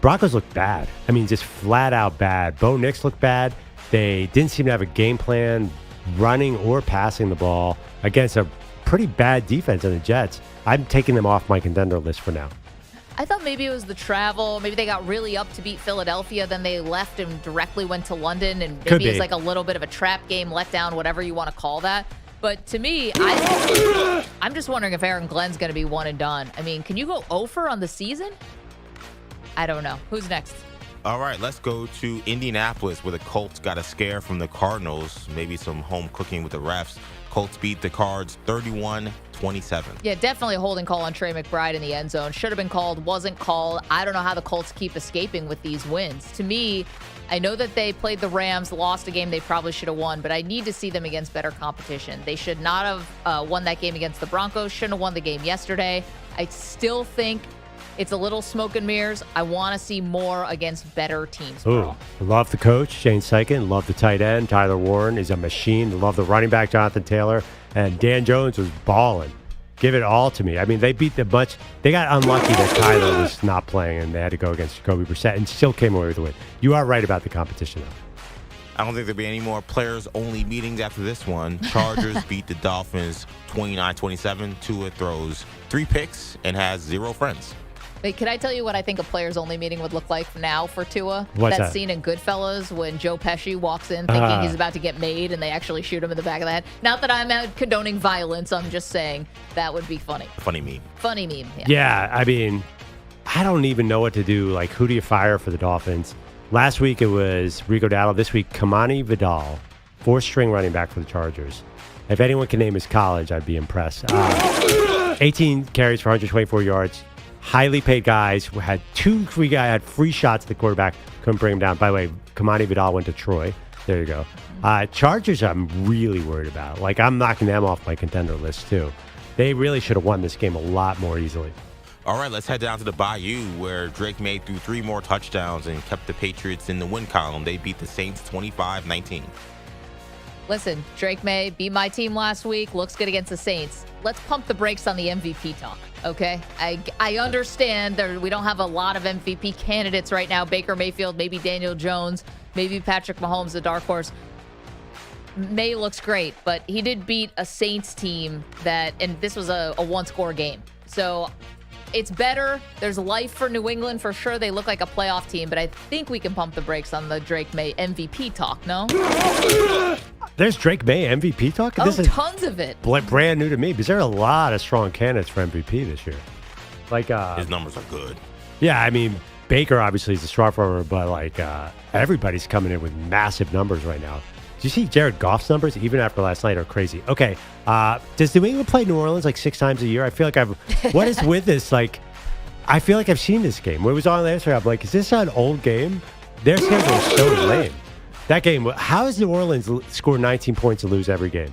E: Broncos look bad. I mean, just flat out bad. Bo Nix looked bad. They didn't seem to have a game plan running or passing the ball against a pretty bad defense in the Jets. I'm taking them off my contender list for now.
D: I thought maybe it was the travel. Maybe they got really up to beat Philadelphia. Then they left and directly went to London. And maybe it's like a little bit of a trap game, letdown, whatever you want to call that. But to me, I'm just wondering if Aaron Glenn's going to be one and done. I mean, can you go over on the season? I don't know. Who's next?
F: All right, let's go to Indianapolis, where the Colts got a scare from the Cardinals. Maybe some home cooking with the refs. Colts beat the Cards 31-27.
D: Yeah, definitely a holding call on Trey McBride in the end zone. Should have been called, wasn't called. I don't know how the Colts keep escaping with these wins. To me, I know that they played the Rams, lost a game they probably should have won, but I need to see them against better competition. They should not have won that game against the Broncos, shouldn't have won the game yesterday. I still think it's a little smoke and mirrors. I want to see more against better teams.
E: Ooh, love the coach, Shane Steichen. Love the tight end. Tyler Warren is a machine. Love the running back, Jonathan Taylor. And Dan Jones was balling. Give it all to me. I mean, they beat the bunch. They got unlucky that Tyler was not playing, and they had to go against Jacoby Brissett, and still came away with the win. You are right about the competition, though.
F: I don't think there'll be any more players-only meetings after this one. Chargers beat the Dolphins 29-27. Tua throws 3 picks and has 0 friends.
D: Wait, can I tell you what I think a players-only meeting would look like now for Tua?
E: What's
D: that
E: that?
D: Scene in Goodfellas when Joe Pesci walks in thinking he's about to get made and they actually shoot him in the back of the head. Not that I'm condoning violence. I'm just saying that would be funny.
F: Funny meme.
D: Funny meme, yeah.
E: Yeah, I mean, I don't even know what to do. Like, who do you fire for the Dolphins? Last week it was Rico Dowdle. This week, Kamani Vidal, 4th-string running back for the Chargers. If anyone can name his college, I'd be impressed. 18 carries for 124 yards. Highly paid guys. We had 2-3 guys had free shots at the quarterback. Couldn't bring him down. By the way, Kamani Vidal went to Troy. There you go. Chargers, I'm really worried about. Like, I'm knocking them off my contender list, too. They really should have won this game a lot more easily.
F: All right, let's head down to the Bayou, where Drake May threw 3 more touchdowns and kept the Patriots in the win column. They beat the Saints 25-19.
D: Listen, Drake May beat my team last week. Looks good against the Saints. Let's pump the brakes on the MVP talk, okay? I understand we don't have a lot of MVP candidates right now. Baker Mayfield, maybe Daniel Jones, maybe Patrick Mahomes, the dark horse. May looks great, but he did beat a Saints team and this was a one-score game. So it's better. There's life for New England for sure. They look like a playoff team, but I think we can pump the brakes on the Drake May MVP talk, no?
E: There's Drake May MVP talk?
D: Oh,
E: this is
D: tons of it.
E: Brand new to me because there are a lot of strong candidates for MVP this year. Like
F: his numbers are good.
E: Yeah, I mean, Baker obviously is a strong performer, but like everybody's coming in with massive numbers right now. Do you see Jared Goff's numbers, even after last night, are crazy? Okay, does New England play New Orleans like 6 times a year? I feel like what is with this? Like, I feel like I've seen this game. When it was on last year, I'm like, is this an old game? Their schedule is so lame. That game, how does New Orleans score 19 points and lose every game?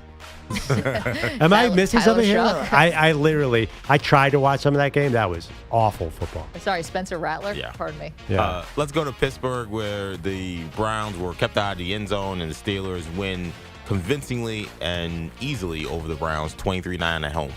E: Am I missing something here? I tried to watch some of that game. That was awful football.
D: Sorry, Spencer Rattler?
F: Yeah.
D: Pardon me.
E: Yeah.
F: Let's go to Pittsburgh, where the Browns were kept out of the end zone and the Steelers win convincingly and easily over the Browns, 23-9 at home.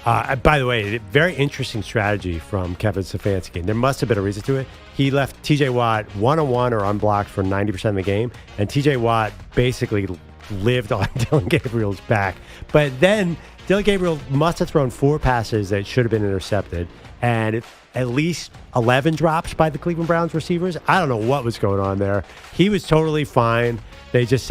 E: By the way, very interesting strategy from Kevin Stefanski. And there must have been a reason to it. He left T.J. Watt one-on-one or unblocked for 90% of the game, and T.J. Watt basically lived on Dillon Gabriel's back. But then Dillon Gabriel must have thrown 4 passes that should have been intercepted, and at least 11 drops by the Cleveland Browns receivers. I don't know what was going on there. He was totally fine. They just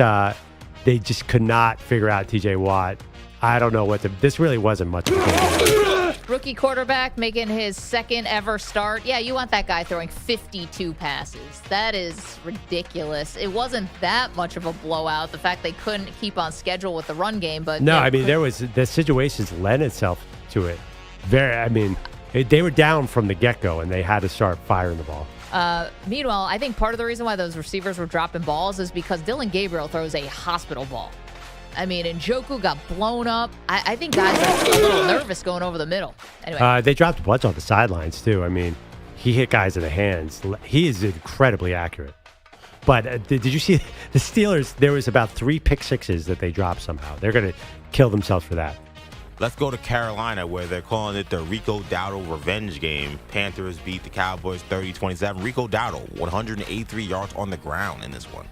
E: could not figure out T.J. Watt. I don't know this really wasn't much of a game.
D: Rookie quarterback making his second ever start. Yeah, you want that guy throwing 52 passes. That is ridiculous. It wasn't that much of a blowout, the fact they couldn't keep on schedule with the run game. But
E: no, I mean, the situations lent itself to it. They were down from the get-go, and they had to start firing the ball.
D: Meanwhile, I think part of the reason why those receivers were dropping balls is because Dillon Gabriel throws a hospital ball. I mean, Njoku got blown up. I think guys are a little nervous going over the middle. Anyway.
E: They dropped a bunch on the sidelines, too. I mean, he hit guys in the hands. He is incredibly accurate. But did you see the Steelers? There was about 3 pick sixes that they dropped somehow. They're going to kill themselves for that.
F: Let's go to Carolina, where they're calling it the Rico Dowdle revenge game. Panthers beat the Cowboys 30-27. Rico Dowdle, 183 yards on the ground in this one.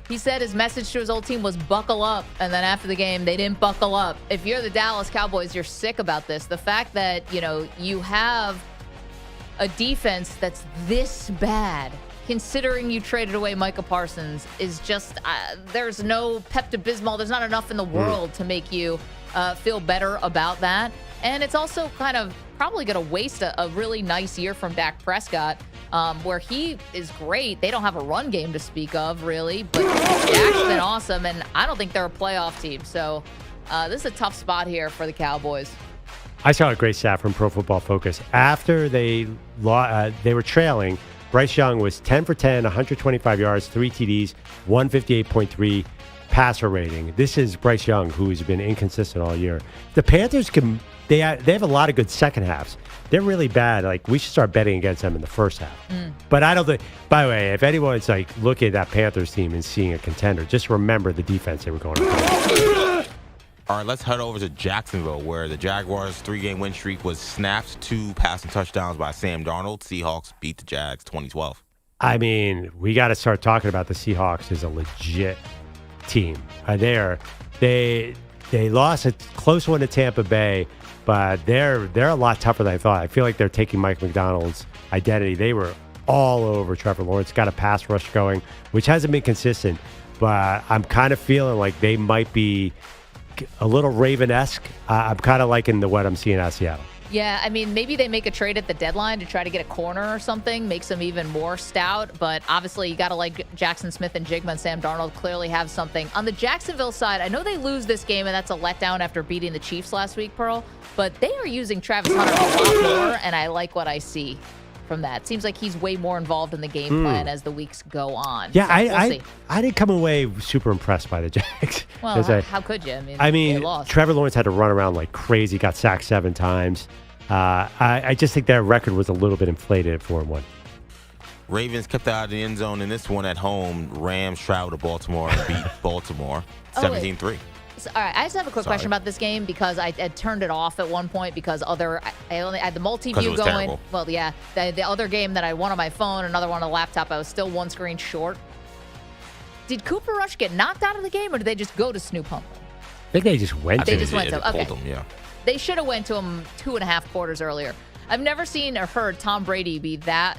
D: He said his message to his old team was buckle up, and then after the game, they didn't buckle up. If you're the Dallas Cowboys, you're sick about this. The fact that, you have a defense that's this bad, considering you traded away Micah Parsons, is just, there's no Pepto-Bismol. There's not enough in the world to make you feel better about that. And it's also kind of probably going to waste a really nice year from Dak Prescott, where he is great. They don't have a run game to speak of, really, but Dak's been awesome, and I don't think they're a playoff team. So this is a tough spot here for the Cowboys.
E: I saw a great stat from Pro Football Focus. After they were trailing, Bryce Young was 10 for 10, 125 yards, 3 TDs, 158.3 passer rating. This is Bryce Young, who's been inconsistent all year. The Panthers they have a lot of good second halves. They're really bad. Like, we should start betting against them in the first half. But I don't think, by the way, if anyone's looking at that Panthers team and seeing a contender, just remember the defense they were going up.
F: All right, let's head over to Jacksonville, where the Jaguars' 3-game win streak was snapped. 2 passing touchdowns by Sam Darnold. Seahawks beat the Jags 2012.
E: I mean, we got to start talking about the Seahawks as a legit team. They lost a close one to Tampa Bay, but they're a lot tougher than I thought. I feel like they're taking Mike McDonald's identity. They were all over Trevor Lawrence, got a pass rush going, which hasn't been consistent, but I'm kind of feeling like they might be a little Raven-esque. I'm kind of liking what I'm seeing out of Seattle.
D: Yeah, I mean, maybe they make a trade at the deadline to try to get a corner or something, makes them even more stout. But obviously, you got to like Jackson Smith and Jigma and Sam Darnold clearly have something. On the Jacksonville side, I know they lose this game, and that's a letdown after beating the Chiefs last week, Pearl. But they are using Travis Hunter a lot more, and I like what I see from that. Seems like he's way more involved in the game plan as the weeks go on.
E: Yeah,
D: so
E: I didn't come away super impressed by the Jags.
D: Well, how could you?
E: I mean,
D: they lost.
E: Trevor Lawrence had to run around like crazy, got sacked 7 times. I just think their record was a little bit inflated at 4-1.
F: Ravens kept out of the end zone in this one at home. Rams traveled to Baltimore and beat Baltimore 17-3.
D: So, all right, I just have a quick question about this game because I turned it off at one point because I only had the multi-view going.
F: Terrible.
D: Well, yeah, the other game that I won on my phone, another one on the laptop, I was still one screen short. Did Cooper Rush get knocked out of the game, or did they just go to Snoop Humphrey?
E: I think they just went.
D: They just went to him. Okay.
F: Him, yeah.
D: They should have went to him 2.5 quarters earlier. I've never seen or heard Tom Brady be that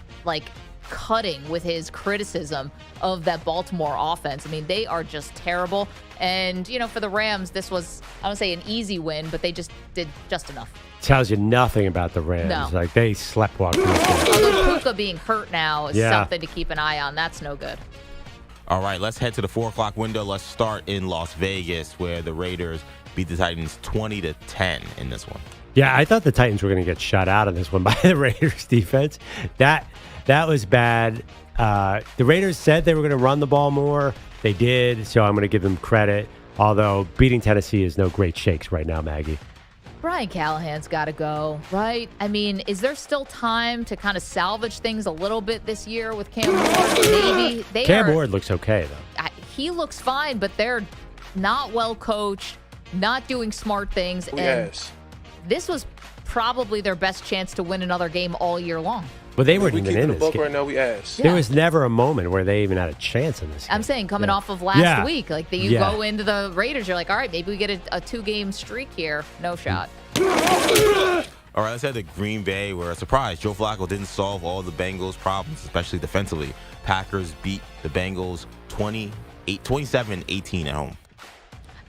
D: cutting with his criticism of that Baltimore offense. I mean, they are just terrible. And, for the Rams, this was, I won't say an easy win, but they just did just enough.
E: Tells you nothing about the Rams.
D: No.
E: They sleptwalked.
D: Although Puka being hurt now is something to keep an eye on. That's no good.
F: All right, let's head to the 4 o'clock window. Let's start in Las Vegas, where the Raiders beat the Titans 20-10 in this one.
E: Yeah, I thought the Titans were going to get shut out of this one by the Raiders defense. That was bad. The Raiders said they were going to run the ball more. They did, so I'm going to give them credit. Although beating Tennessee is no great shakes right now, Maggie.
D: Brian Callahan's got to go, right? I mean, is there still time to kind of salvage things a little bit this year with Cam Ward? Maybe.
E: Cam Ward looks okay, though.
D: He looks fine, but they're not well coached, not doing smart things. And this was probably their best chance to win another game all year long.
E: Well, they weren't even in this game.
K: Right now, we ass.
E: There was never a moment where they even had a chance in this game.
D: I'm saying coming off of last week, like you go into the Raiders, you're like, all right, maybe we get a 2-game streak here. No shot.
F: All right, let's head to Green Bay, where a surprise, Joe Flacco didn't solve all the Bengals' problems, especially defensively. Packers beat the Bengals 27-18 at home.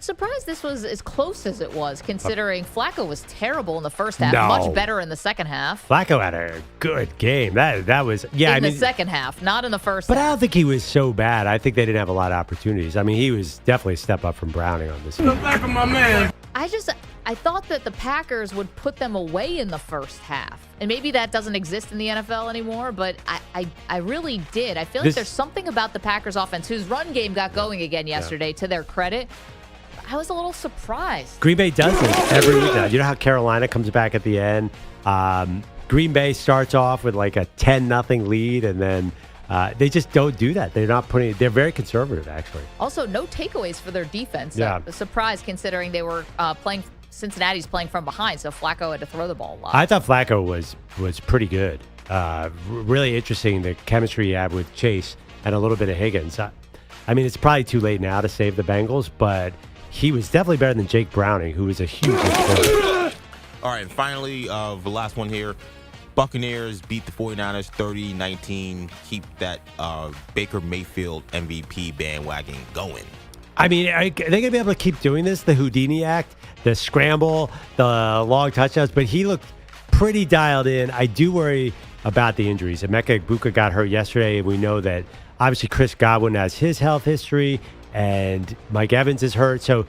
D: Surprised this was as close as it was, considering Flacco was terrible in the first half,
E: No.
D: much better in the second half.
E: Flacco had a good game. That was,
D: In the second half, not in the first
E: But
D: half.
E: I don't think he was so bad. I think they didn't have a lot of opportunities. I mean, he was definitely a step up from Browning on this.
K: Look back at my man.
D: I thought that the Packers would put them away in the first half. And maybe that doesn't exist in the NFL anymore, but I really did. I feel like there's something about the Packers offense, whose run game got going again yesterday, to their credit. I was a little surprised.
E: Green Bay does this every week now. You know how Carolina comes back at the end? Green Bay starts off with like a 10-0 lead, and then they just don't do that. They're very conservative, actually.
D: Also, no takeaways for their defense.
E: Yeah.
D: A surprise considering they were Cincinnati's playing from behind, so Flacco had to throw the ball a lot.
E: I thought Flacco was pretty good. Really interesting, the chemistry he had with Chase and a little bit of Higgins. I mean, it's probably too late now to save the Bengals, but he was definitely better than Jake Browning, who was a huge improvement.
F: All right, and finally, the last one here. Buccaneers beat the 49ers 30-19. Keep that Baker Mayfield MVP bandwagon going.
E: I mean, are they going to be able to keep doing this? The Houdini act, the scramble, the long touchdowns, but he looked pretty dialed in. I do worry about the injuries. Emeka Egbuka got hurt yesterday, and we know that obviously Chris Godwin has his health history, and Mike Evans is hurt. So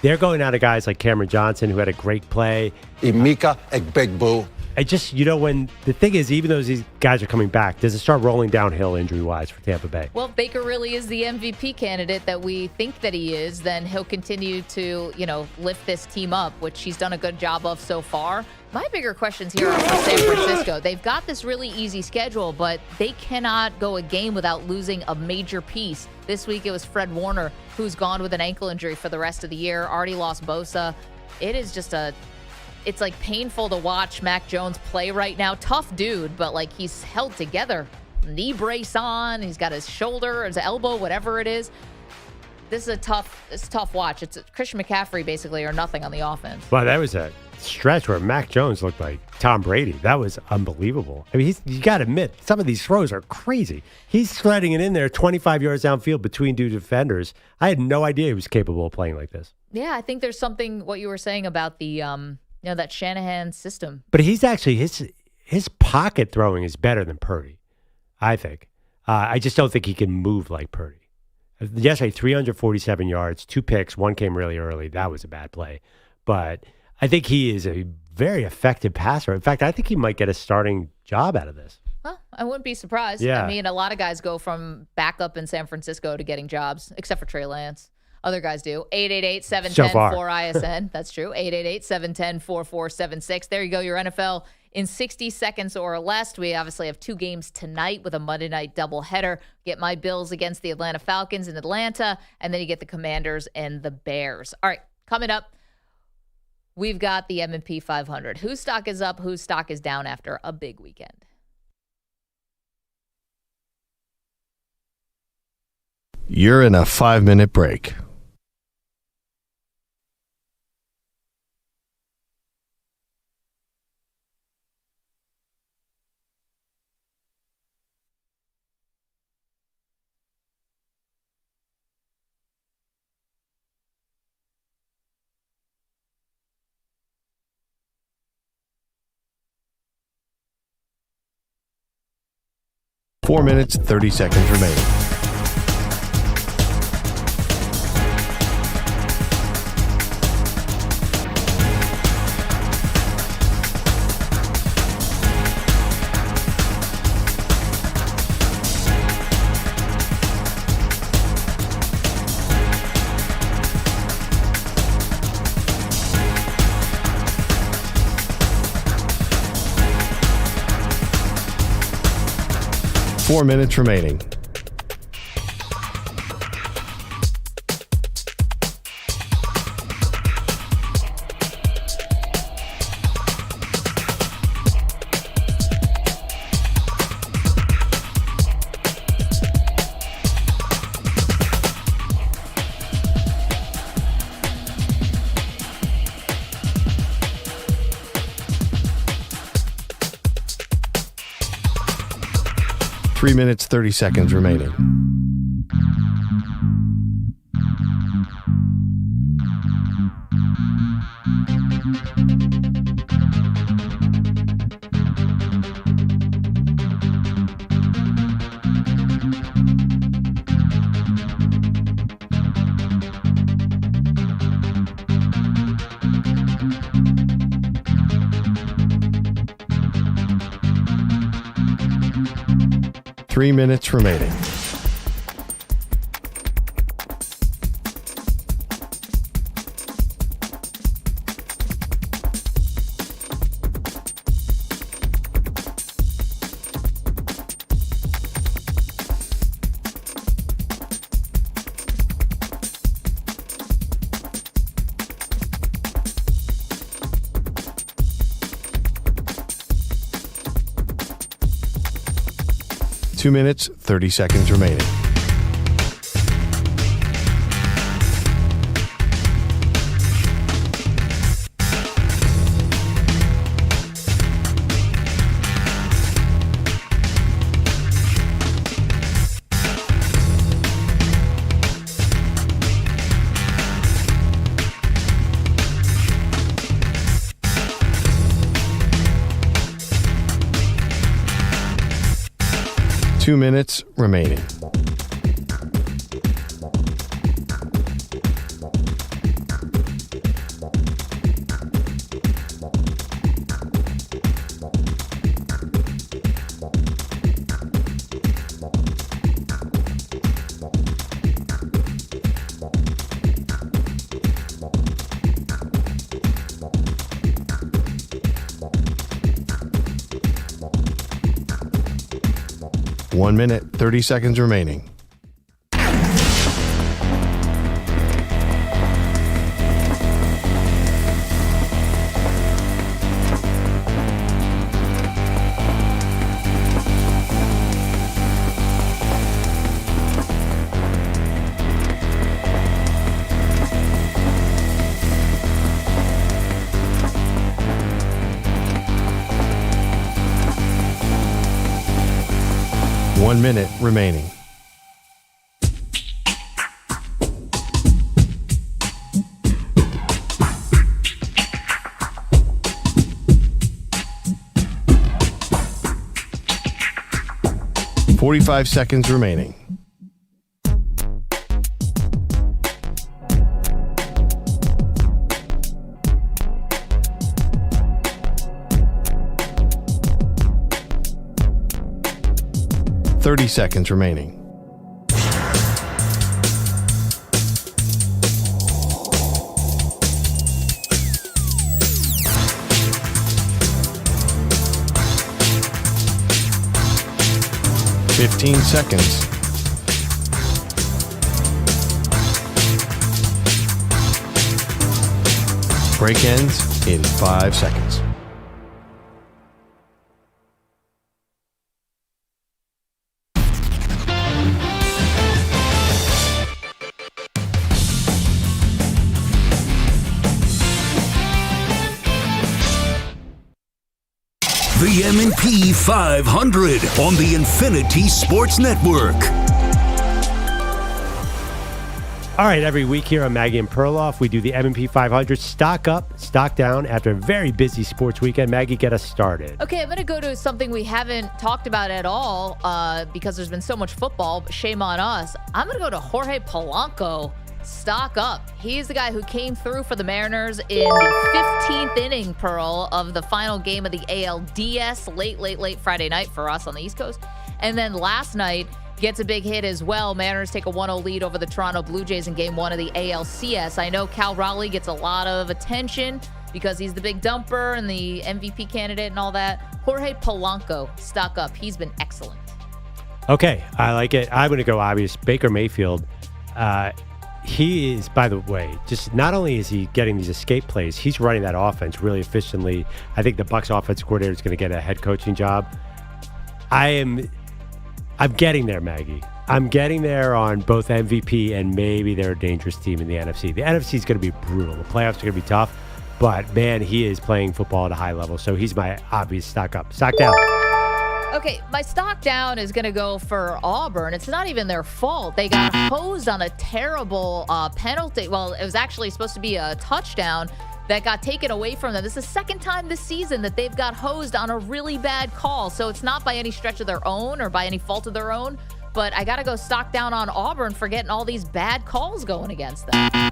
E: they're going out of guys like Cameron Johnson, who had a great play.
S: Emeka Egbuka.
E: I just, when the thing is, even though these guys are coming back, does it start rolling downhill injury-wise for Tampa Bay?
D: Well, if Baker really is the MVP candidate that we think that he is, then he'll continue to, lift this team up, which he's done a good job of so far. My bigger questions here are for San Francisco. They've got this really easy schedule, but they cannot go a game without losing a major piece. This week it was Fred Warner, who's gone with an ankle injury for the rest of the year, already lost Bosa. It is just it's like painful to watch Mac Jones play right now. Tough dude, but like he's held together. Knee brace on, he's got his shoulder, his elbow, whatever it is. This is a tough watch. It's Christian McCaffrey basically or nothing on the offense.
E: Well, that was a stretch where Mac Jones looked like Tom Brady. That was unbelievable. I mean, you got to admit, some of these throws are crazy. He's threading it in there 25 yards downfield between two defenders. I had no idea he was capable of playing like this.
D: Yeah, I think there's something, what you were saying about the that Shanahan system.
E: But he's actually, his pocket throwing is better than Purdy, I think. I just don't think he can move like Purdy. Yesterday, 347 yards, 2 picks, 1 came really early. That was a bad play. But I think he is a very effective passer. In fact, I think he might get a starting job out of this.
D: Well, I wouldn't be surprised.
E: Yeah.
D: I mean, a lot of guys go from backup in San Francisco to getting jobs, except for Trey Lance. Other guys do. 888-710-4ISN. That's true. 888-710-4476. There you go. Your NFL in 60 seconds or less. We obviously have 2 games tonight with a Monday night doubleheader. Get my Bills against the Atlanta Falcons in Atlanta, and then you get the Commanders and the Bears. All right, coming up, we've got the M&P 500. Whose stock is up, whose stock is down after a big weekend?
A: You're in a 5-minute break. Four minutes, 30 seconds remaining. Four minutes remaining. 3 minutes, 30 seconds remaining. Three minutes remaining. Two minutes, 30 seconds remaining. Two minutes remaining. One minute, 30 seconds remaining. One minute remaining. .45 seconds remaining. .30 seconds remaining. .15 seconds. Break ends in 5 seconds.
B: The M&P 500 on the Infinity Sports Network.
E: All right, every week here on Maggie and Perloff, we do the M&P 500 stock up, stock down after a very busy sports weekend. Maggie, get us started.
D: Okay, I'm going to go to something we haven't talked about at all because there's been so much football. Shame on us. I'm going to go to Jorge Polanco. Stock up. He's the guy who came through for the Mariners in the 15th inning, Pearl, of the final game of the ALDS late Friday night for us on the East Coast. And then last night gets a big hit as well. Mariners take a 1-0 lead over the Toronto Blue Jays in Game 1 of the ALCS. I know Cal Raleigh gets a lot of attention because he's the big dumper and the MVP candidate and all that. Jorge Polanco, stock up. He's been excellent.
E: Okay, I like it. I'm going to go obvious. Baker Mayfield. He is, by the way, just not only is he getting these escape plays, he's running that offense really efficiently. I think the Bucs offensive coordinator is going to get a head coaching job. I'm getting there, Maggie. I'm getting there on both MVP and maybe they're a dangerous team in the NFC. The NFC is going to be brutal. The playoffs are going to be tough, but man, he is playing football at a high level. So he's my obvious stock up. Stock down.
D: Okay, my stock down is going to go for Auburn. It's not even their fault. They got hosed on a terrible penalty. Well, it was actually supposed to be a touchdown that got taken away from them. This is the second time this season that they've got hosed on a really bad call. So it's not by any stretch of their own or by any fault of their own. But I got to go stock down on Auburn for getting all these bad calls going against them.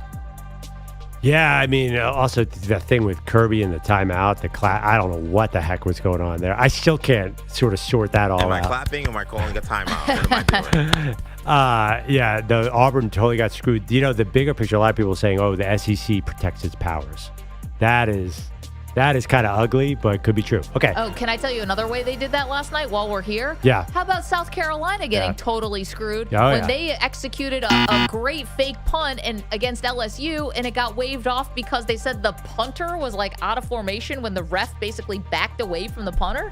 E: Yeah, I mean, also the thing with Kirby and the timeout, I don't know what the heck was going on there. I still can't sort of sort that all out.
F: Am I clapping or am I calling a timeout? What am I doing?
E: Yeah, the Auburn totally got screwed. You know, the bigger picture, a lot of people are saying, oh, the SEC protects its powers. That is kind of ugly, but could be true. Okay.
D: Oh, can I tell you another way they did that last night while we're here?
E: Yeah.
D: How about South Carolina getting totally screwed
E: when
D: they executed a great fake punt against LSU, and it got waved off because they said the punter was like out of formation when the ref basically backed away from the punter?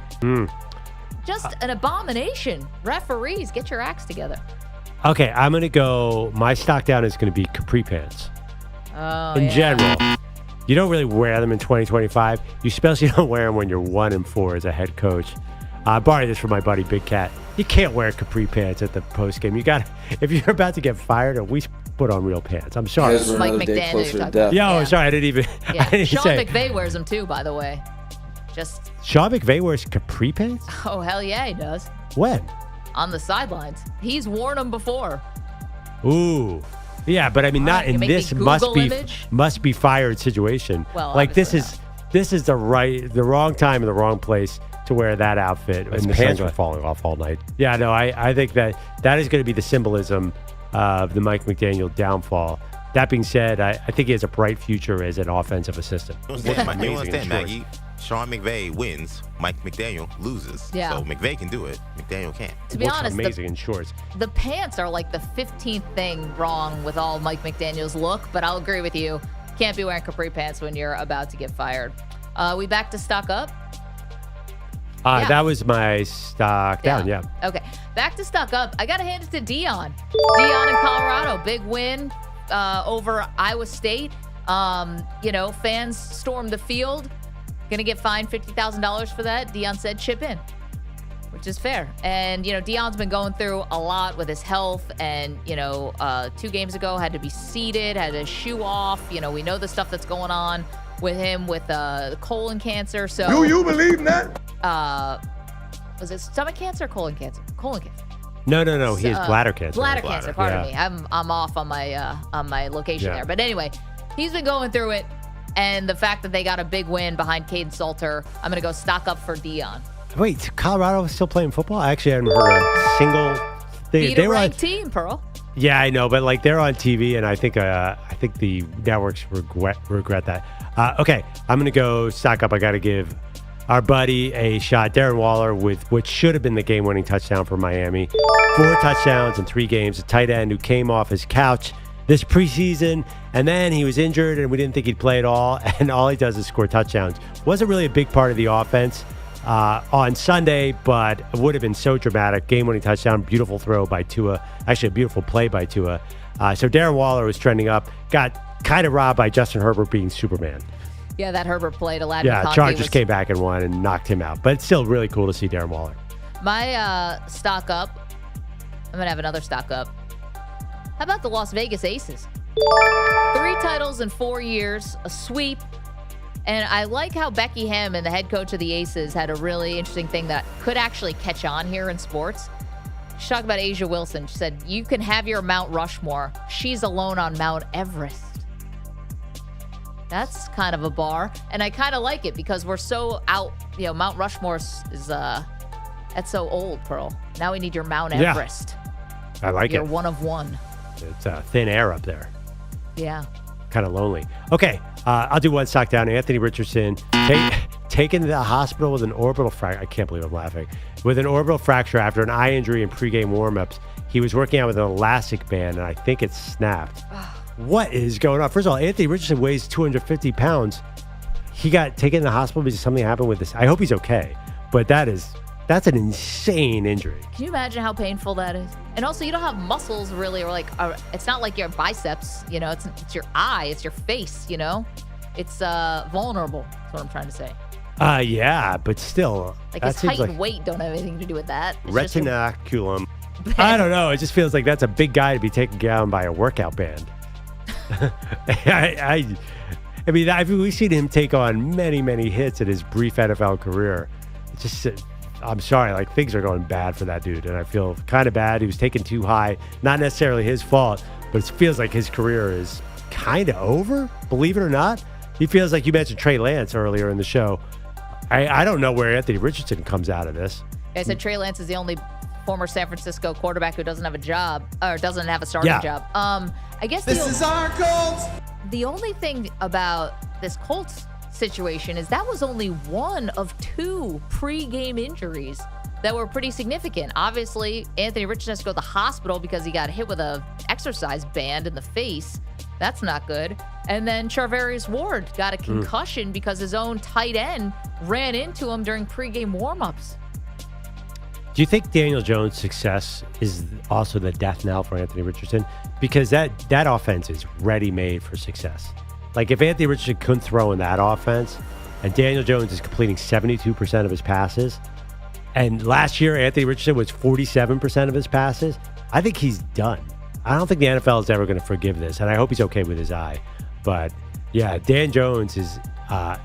D: Just an abomination. Referees, get your acts together.
E: Okay, I'm going to go, my stock down is going to be capri pants. In general. You don't really wear them in 2025. You especially don't wear them when you're 1-4 as a head coach. I borrowed this from my buddy Big Cat. You can't wear capri pants at the post game. You got, if you're about to get fired, at least put on real pants. I'm sorry.
D: Mike McDaniel, you're talking about.
E: Yeah, sorry, I didn't even.
D: Yeah.
E: I didn't
D: Sean
E: say.
D: McVay wears them too, by the way.
E: Sean McVay wears capri pants?
D: Oh, hell yeah, he does.
E: When?
D: On the sidelines. He's worn them before.
E: Ooh. Yeah, but I mean, not in this must be fired situation.
D: Well,
E: like this is the wrong time and the wrong place to wear that outfit.
A: His pants were falling off all night.
E: Yeah, no, I think that is going to be the symbolism of the Mike McDaniel downfall. That being said, I think he has a bright future as an offensive assistant.
F: You understand, Maggie? Sean McVay wins, Mike McDaniel loses.
D: Yeah.
F: So McVay can do it, McDaniel can't.
D: To be honest,
E: amazing in shorts.
D: The pants are like the 15th thing wrong with all Mike McDaniel's look, but I'll agree with you. Can't be wearing capri pants when you're about to get fired. We back to stock up? Yeah.
E: That was my stock down, yeah.
D: Okay, back to stock up. I got to hand it to Deion. Deion in Colorado, big win over Iowa State. Fans stormed the field. Going to get fined $50,000 for that. Deion said chip in, which is fair. And, Deion's been going through a lot with his health. And, 2 games ago had to be seated, had a shoe off. We know the stuff that's going on with him with colon cancer. So
L: do you believe that?
D: Was it stomach cancer or colon cancer? Colon cancer.
E: No. He has bladder cancer.
D: Bladder cancer. Pardon me. I'm off on my location there. But anyway, he's been going through it. And the fact that they got a big win behind Caden Salter, I'm going to go stock up for Deion.
E: Wait, Colorado is still playing football? I actually hadn't heard a single thing.
D: Beat a ranked team, Pearl.
E: Yeah, I know, but they're on TV, and I think the networks regret that. Okay, I'm going to go stock up. I got to give our buddy a shot. Darren Waller with what should have been the game-winning touchdown for Miami. 4 touchdowns in 3 games. A tight end who came off his couch this preseason, and then he was injured, and we didn't think he'd play at all, and all he does is score touchdowns. Wasn't really a big part of the offense on Sunday, but it would have been so dramatic. Game-winning touchdown, beautiful throw by Tua. Actually, a beautiful play by Tua. So Darren Waller was trending up, got kind of robbed by Justin Herbert being Superman.
D: Yeah, that Herbert play to Ladd
E: Yeah,
D: McConkey
E: Chargers came back and won and knocked him out. But it's still really cool to see Darren Waller.
D: My stock up, I'm going to have another stock up. How about the Las Vegas Aces? 3 titles in 4 years, a sweep. And I like how Becky Hammon, the head coach of the Aces, had a really interesting thing that could actually catch on here in sports. She talked about Asia Wilson. She said, you can have your Mount Rushmore. She's alone on Mount Everest. That's kind of a bar. And I kind of like it because we're so out. Mount Rushmore is that's so old, Pearl. Now we need your Mount Everest.
E: I like
D: You're
E: it.
D: one of one.
E: It's thin air up there.
D: Yeah.
E: Kind of lonely. Okay, I'll do one stock down. Anthony Richardson taken to the hospital with an orbital fracture. I can't believe I'm laughing. With an orbital fracture after an eye injury in pregame warmups. He was working out with an elastic band, and I think it snapped. What is going on? First of all, Anthony Richardson weighs 250 pounds. He got taken to the hospital because something happened with this. I hope he's okay, but that's an insane injury.
D: Can you imagine how painful that is? And also, you don't have muscles really, or it's not like your biceps, it's your eye, it's your face, It's vulnerable, that's what I'm trying to say.
E: Yeah, but still.
D: Like
E: that
D: his
E: seems
D: height and weight don't have anything to do with that. It's just
E: retinaculum. I don't know. It just feels like that's a big guy to be taken down by a workout band. I mean, we've seen him take on many, many hits in his brief NFL career. It's just, I'm sorry, like things are going bad for that dude, and I feel kind of bad. He was taken too high. Not necessarily his fault, but it feels like his career is kind of over, believe it or not. He feels like you mentioned Trey Lance earlier in the show. I don't know where Anthony Richardson comes out of this.
D: I said Trey Lance is the only former San Francisco quarterback who doesn't have a job or doesn't have a starting job. I guess this is our Colts. The only thing about this Colts situation is that was only one of 2 pre-game injuries that were pretty significant. Obviously, Anthony Richardson has to go to the hospital because he got hit with an exercise band in the face. That's not good. And then Charvarius Ward got a concussion because his own tight end ran into him during pre-game warm-ups.
E: Do you think Daniel Jones' success is also the death knell for Anthony Richardson? Because that offense is ready-made for success. Like, if Anthony Richardson couldn't throw in that offense, and Daniel Jones is completing 72% of his passes, and last year Anthony Richardson was 47% of his passes, I think he's done. I don't think the NFL is ever going to forgive this, and I hope he's okay with his eye. But, yeah, Dan Jones is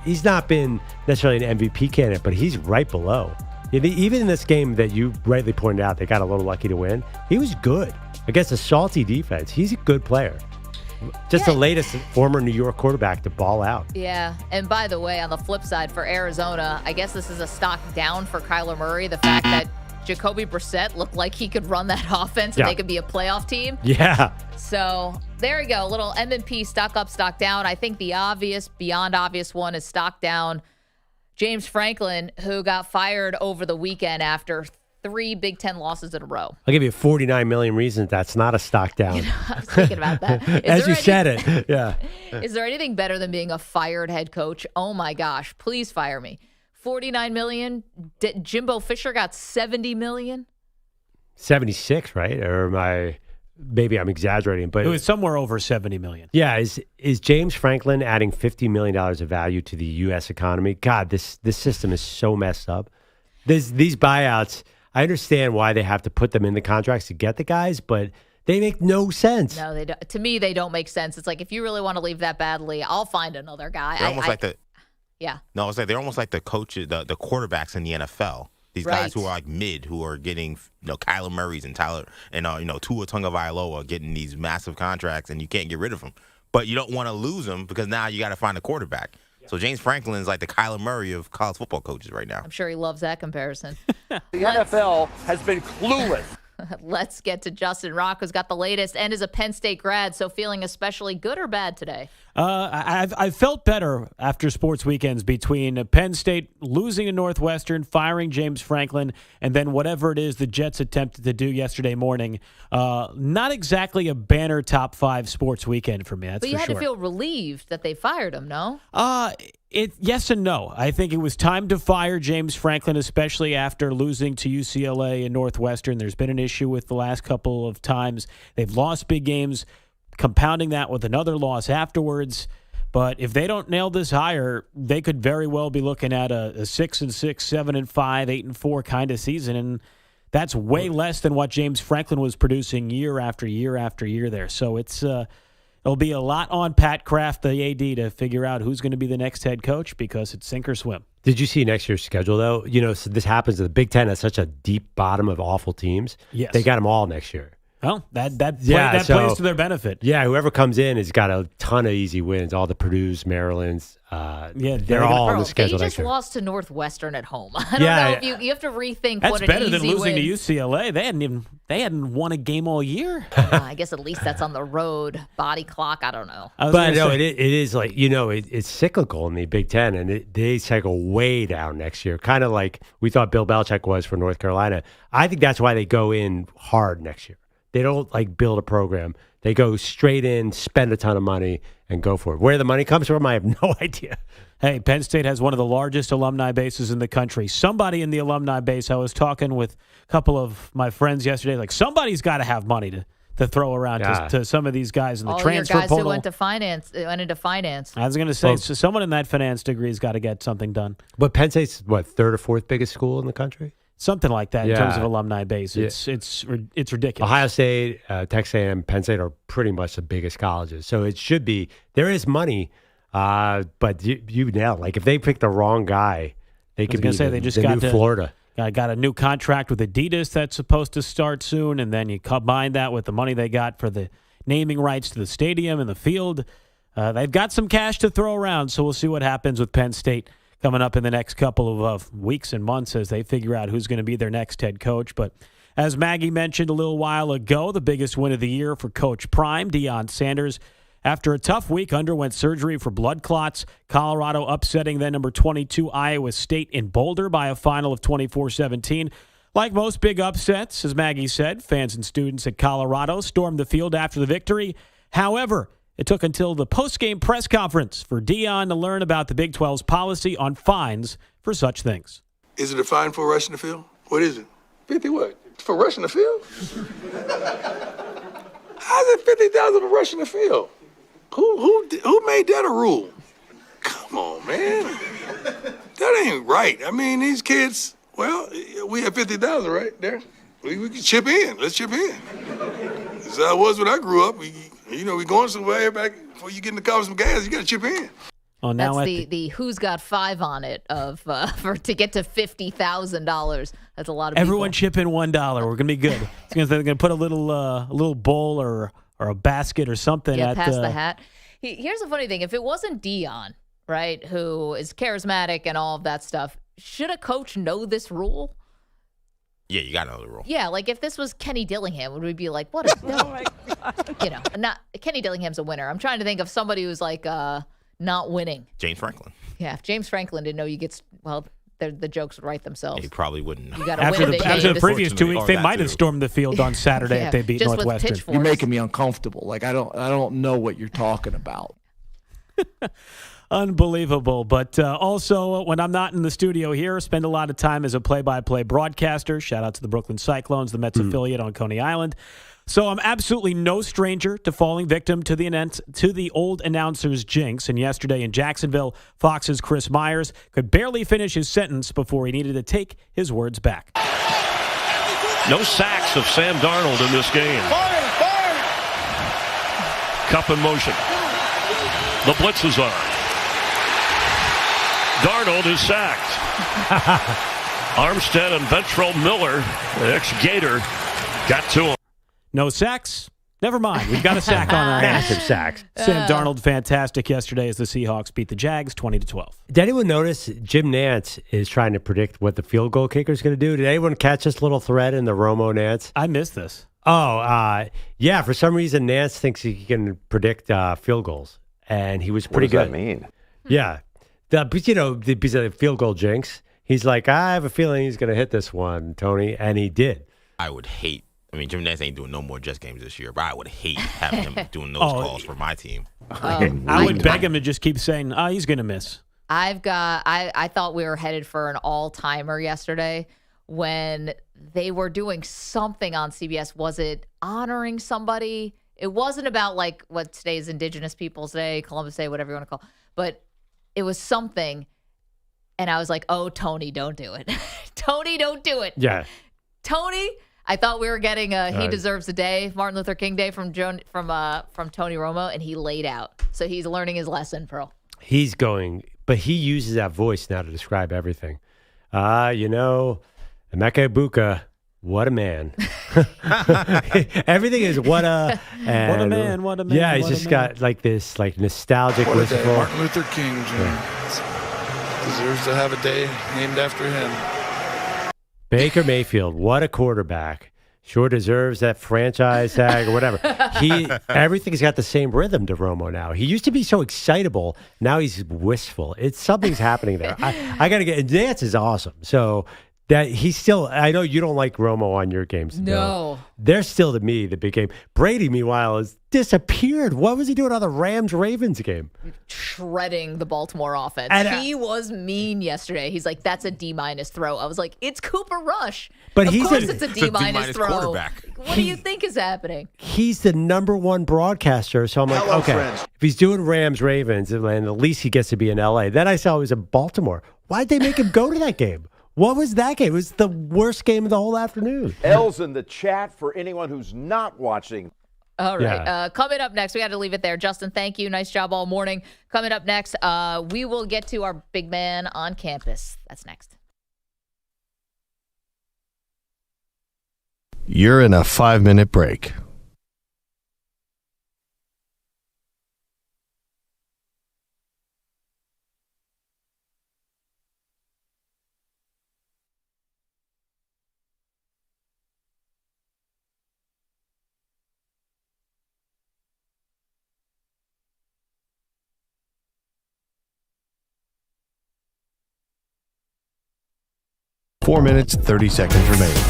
E: he's not been necessarily an MVP candidate, but he's right below. Even in this game that you rightly pointed out, they got a little lucky to win. He was good against a salty defense. He's a good player. Just the latest former New York quarterback to ball out.
D: Yeah, and by the way, on the flip side for Arizona, I guess this is a stock down for Kyler Murray. The fact that Jacoby Brissett looked like he could run that offense and they could be a playoff team.
E: Yeah.
D: So there you go, a little M&P stock up, stock down. I think the obvious, beyond obvious one is stock down. James Franklin, who got fired over the weekend after 3 Big Ten losses in a row.
E: I'll give you 49 million reasons that's not a stock down.
D: I was thinking about that.
E: As you said it. Yeah.
D: Is there anything better than being a fired head coach? Oh my gosh, please fire me. 49 million. Jimbo Fisher got 70 million.
E: 76, right? Or maybe I'm exaggerating, but
I: it was somewhere over 70 million.
E: Yeah, is James Franklin adding $50 million of value to the U.S. economy? God, this system is so messed up. These buyouts, I understand why they have to put them in the contracts to get the guys, but they make no sense.
D: No, they don't. To me, they don't make sense. It's like, if you really want to leave that badly, I'll find another guy.
F: They're almost like
D: No,
F: it's like they're almost like the coaches, the quarterbacks in the NFL. These guys who are like mid, who are getting, Kyler Murray's and Tyler and TuaTagovailoa getting these massive contracts, and you can't get rid of them. But you don't want to lose them because now you got to find a quarterback. So James Franklin is like the Kyler Murray of college football coaches right now.
D: I'm sure he loves that comparison.
G: The NFL has been clueless.
D: Let's get to Justin Rocke, who's got the latest and is a Penn State grad, so feeling especially good or bad today?
I: I've felt better after sports weekends between Penn State losing to Northwestern, firing James Franklin, and then whatever it is the Jets attempted to do yesterday morning. Not exactly a banner top 5 sports weekend for me, that's for sure.
D: But you had to feel relieved that they fired him, no?
I: Yes and no. I think it was time to fire James Franklin, especially after losing to UCLA and Northwestern. There's been an issue with the last couple of times. They've lost big games, compounding that with another loss afterwards. But if they don't nail this hire, they could very well be looking at a 6-6, 7-5, 8-4 kind of season. And that's way less than what James Franklin was producing year after year after year there. So it'll be a lot on Pat Kraft, the AD, to figure out who's going to be the next head coach because it's sink or swim.
E: Did you see next year's schedule, though? So this happens. The Big Ten has such a deep bottom of awful teams.
I: Yes.
E: They got them all next year.
I: Well, that plays to their benefit.
E: Yeah, whoever comes in has got a ton of easy wins. All the Purdue's, Maryland's. They're all on the schedule
D: they
E: next year.
D: just lost to Northwestern at home. I don't know if you have to rethink
I: that's
D: what an
I: better
D: easy
I: than losing
D: win.
I: to UCLA. They hadn't won a game all year.
D: I guess at least that's on the road. Body clock, I don't know.
E: But no, it is like, it's cyclical in the Big Ten, and they cycle way down next year, kind of like we thought Bill Belichick was for North Carolina. I think that's why they go in hard next year. They don't build a program. They go straight in, spend a ton of money, and go for it. Where the money comes from, I have no idea.
I: Hey, Penn State has one of the largest alumni bases in the country. Somebody in the alumni base, I was talking with a couple of my friends yesterday, somebody's got to have money to to throw around to some of these guys in the
D: All
I: transfer
D: your guys
I: portal.
D: who went into finance.
I: I was going to say, so someone in that finance degree's got to get something done.
E: But Penn State's, third or fourth biggest school in the country?
I: Something like that in terms of alumni base. It's ridiculous.
E: Ohio State, Texas A&M, Penn State are pretty much the biggest colleges. So it should be. There is money, but you nailed it. Like, if they pick the wrong guy, they could be
I: they just
E: the
I: got
E: new Florida.
I: Got a new contract with Adidas that's supposed to start soon, and then you combine that with the money they got for the naming rights to the stadium and the field. They've got some cash to throw around, so we'll see what happens with Penn State coming up in the next couple of weeks and months as they figure out who's going to be their next head coach. But as Maggie mentioned a little while ago, the biggest win of the year for Coach Prime, Deion Sanders, after a tough week, underwent surgery for blood clots. Colorado upsetting then number 22 Iowa State in Boulder by a final of 24-17. Like most big upsets, as Maggie said, fans and students at Colorado stormed the field after the victory. However, it took until the post-game press conference for Deion to learn about the Big 12's policy on fines for such things.
K: Is it a fine for rushing the field? What is it? 50 what? For rushing the field? How's it 50,000 for rushing the field? Who made that a rule? Come on, man. That ain't right. I mean, these kids, well, we have 50,000 right there. We can chip in. Let's chip in. That's how it was when I grew up. We going somewhere back before you get in the car with some gas, you got to chip in.
I: Oh, now
D: that's the who's got five on it of to get to $50,000. That's a lot of
I: Everyone
D: people.
I: chip in $1. We're gonna be good. They're gonna put a little bowl or a basket or something.
D: Yeah, pass the hat. Here's the funny thing: if it wasn't Deion, right, who is charismatic and all of that stuff, should a coach know this rule?
F: Yeah, you got to know the rule.
D: Yeah, like if this was Kenny Dillingham, would we be like, what a oh my God. Not Kenny Dillingham's a winner. I'm trying to think of somebody who's like not winning.
F: James Franklin.
D: Yeah, if James Franklin didn't know you get the jokes would write themselves.
F: Yeah, he probably wouldn't.
D: You got
I: after the previous 2 weeks, they might have stormed the field on Saturday if they beat Northwestern.
T: You're making me uncomfortable. Like I don't know what you're talking about.
I: Unbelievable. But also, when I'm not in the studio here, I spend a lot of time as a play-by-play broadcaster. Shout out to the Brooklyn Cyclones, the Mets affiliate on Coney Island. So I'm absolutely no stranger to falling victim to the old announcer's jinx. And yesterday in Jacksonville, Fox's Chris Myers could barely finish his sentence before he needed to take his words back.
M: No sacks of Sam Darnold in this game.
K: Fire!
M: Cup in motion. The blitz is on. Darnold is sacked. Armstead and Ventrell Miller, the ex-Gator, got to him.
I: No sacks? Never mind. We've got a sack on our hands.
E: Massive sacks.
I: Sam Darnold, fantastic yesterday as the Seahawks beat the Jags 20-12.
E: Did anyone notice Jim Nantz is trying to predict what the field goal kicker is going to do? Did anyone catch this little thread in the Romo Nantz?
I: I missed this.
E: Oh, yeah. For some reason, Nantz thinks he can predict field goals, and he was pretty good.
N: What does that mean?
E: Yeah. Because of the field goal jinx, he's like, I have a feeling he's going to hit this one, Tony, and he did.
F: Jim Nantz ain't doing no more Jets games this year, but I would hate having him doing those calls for my team.
I: I would beg him to just keep saying, he's going to miss.
D: I thought we were headed for an all-timer yesterday when they were doing something on CBS. Was it honoring somebody? It wasn't about like what today is Indigenous Peoples Day, Columbus Day, whatever you want to call it. But it was something, and I was like, oh, Tony, don't do it. Tony, don't do it.
E: Yeah.
D: Tony, I thought we were getting He Deserves a Day, Martin Luther King Day from Tony Romo, and he laid out. So he's learning his lesson, Pearl.
E: He's going, but he uses that voice now to describe everything. Emeka Ibuka, what a man. Everything is what a man. Yeah, he's just got like this like nostalgic wistful.
K: Martin Luther King deserves to have a day named after him.
E: Baker Mayfield, what a quarterback. Sure deserves that franchise tag or whatever. Everything's got the same rhythm to Romo now. He used to be so excitable. Now he's wistful. Something's happening there. I got to get – Nantz is awesome. So that he's still, I know you don't like Romo on your games.
D: No.
E: They're still, to me, the big game. Brady, meanwhile, has disappeared. What was he doing on the Rams-Ravens game?
D: Shredding the Baltimore offense.
E: And,
D: he was mean yesterday. He's like, that's a D- throw. I was like, it's Cooper Rush.
E: But
D: of
E: he's
D: course
E: a-
D: it's a
E: it's
D: D-
E: a D-
D: throw.
E: quarterback.
D: What do you think is happening?
E: He's the number one broadcaster. So I'm like,
D: Hello,
E: okay,
D: friends.
E: if he's doing Rams-Ravens, and at least he gets to be in L.A. Then I saw he was in Baltimore. Why'd they make him go to that game? What was that game? It was the worst game of the whole afternoon.
J: L's in the chat for anyone who's not watching.
D: All right.
E: Yeah.
D: Coming up next, we got to leave it there. Justin, thank you. Nice job all morning. Coming up next, we will get to our big man on campus. That's next.
A: You're in a 5-minute break. Four minutes, 30 seconds remaining.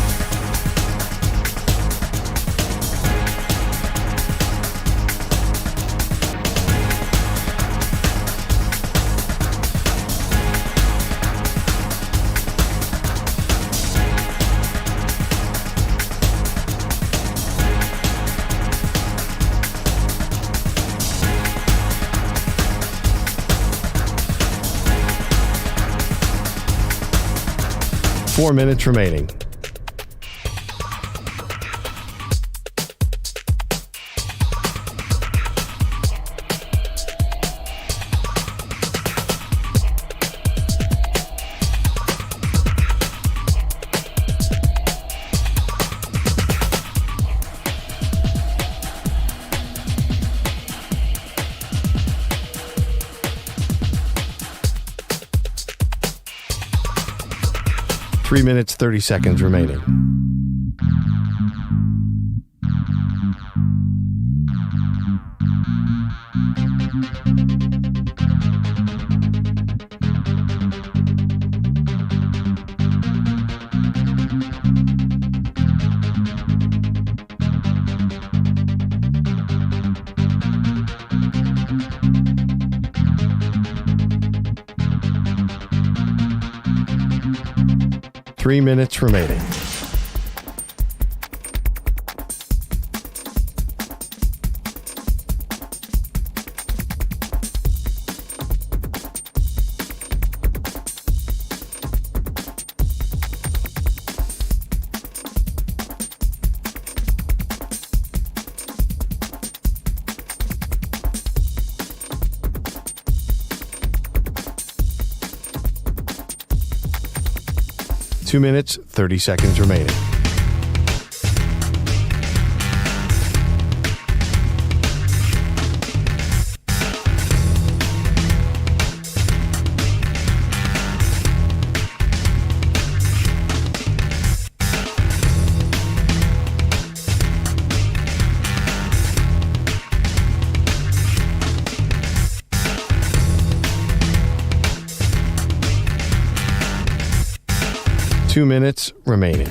A: Four minutes remaining. Three minutes, 30 seconds remaining. Three minutes remaining. Two minutes, 30 seconds remaining. Two minutes remaining.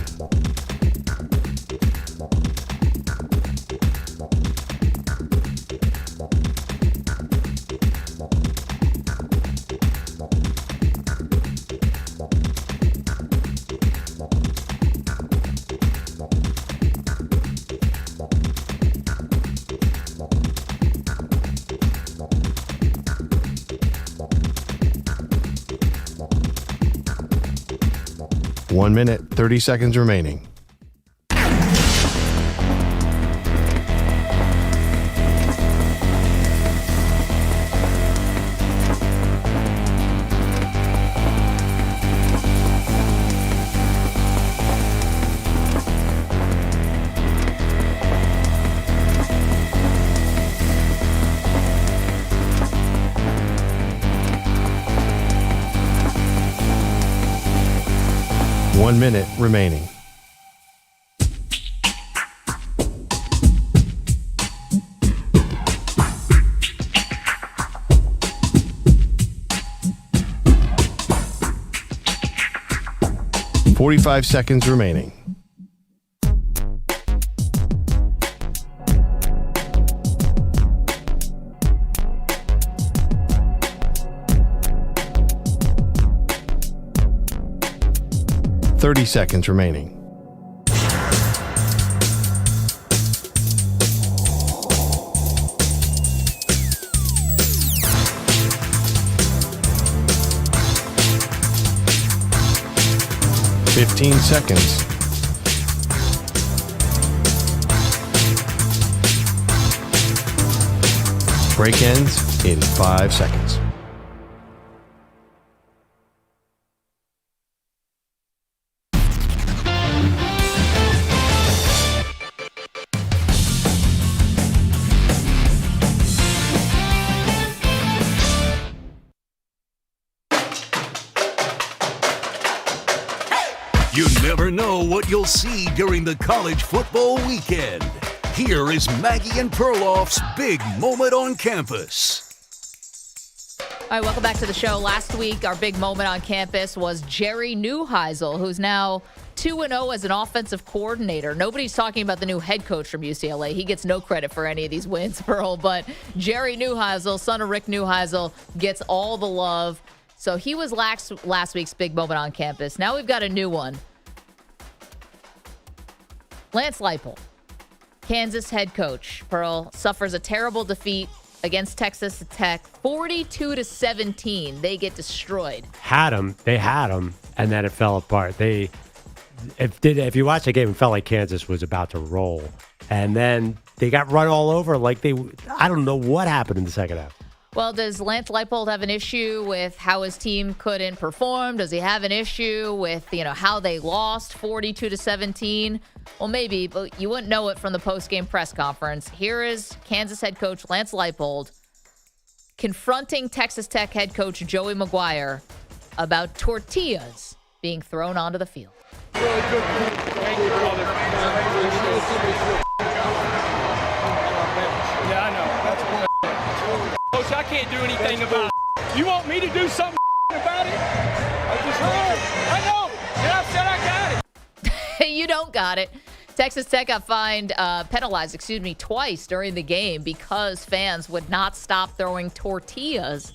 A: One minute, 30 seconds remaining. One minute remaining. 45 seconds remaining. Thirty seconds remaining. Fifteen seconds. Break ends in 5 seconds.
B: You never know what you'll see during the college football weekend. Here is Maggie and Perloff's big moment on campus.
D: All right, welcome back to the show. Last week, our big moment on campus was Jerry Neuheisel, who's now 2-0 as an offensive coordinator. Nobody's talking about the new head coach from UCLA. He gets no credit for any of these wins, Pearl, but Jerry Neuheisel, son of Rick Neuheisel, gets all the love. So he was last week's big moment on campus. Now we've got a new one. Lance Leipold, Kansas head coach, Pearl, suffers a terrible defeat against Texas Tech, 42-17. They get destroyed.
E: They had them, and then it fell apart. If you watch the game, it felt like Kansas was about to roll, and then they got run all over. I don't know what happened in the second half.
D: Well, does Lance Leipold have an issue with how his team couldn't perform? Does he have an issue with, how they lost 42-17? Well, maybe, but you wouldn't know it from the post-game press conference. Here is Kansas head coach Lance Leipold confronting Texas Tech head coach Joey McGuire about tortillas being thrown onto the field.
O: Coach, I can't do anything about it. You want me to do something about it? I just heard. I know. And I said I got it.
D: You don't got it. Texas Tech got penalized, twice during the game because fans would not stop throwing tortillas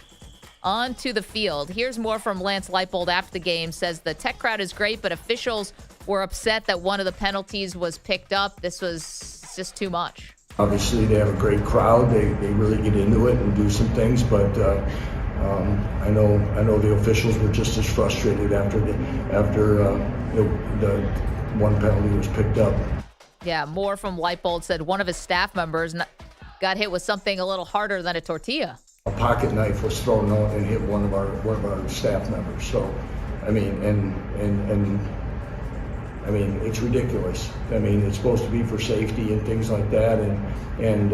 D: onto the field. Here's more from Lance Leipold after the game. Says the Tech crowd is great, but officials were upset that one of the penalties was picked up. This was just too much.
U: Obviously, they have a great crowd. They really get into it and do some things, but I know the officials were just as frustrated after the one penalty was picked up.
D: Yeah, more from Leipold said one of his staff members got hit with something a little harder than a tortilla.
U: A pocket knife was thrown out and hit one of our staff members. So, it's ridiculous. It's supposed to be for safety and things like that, and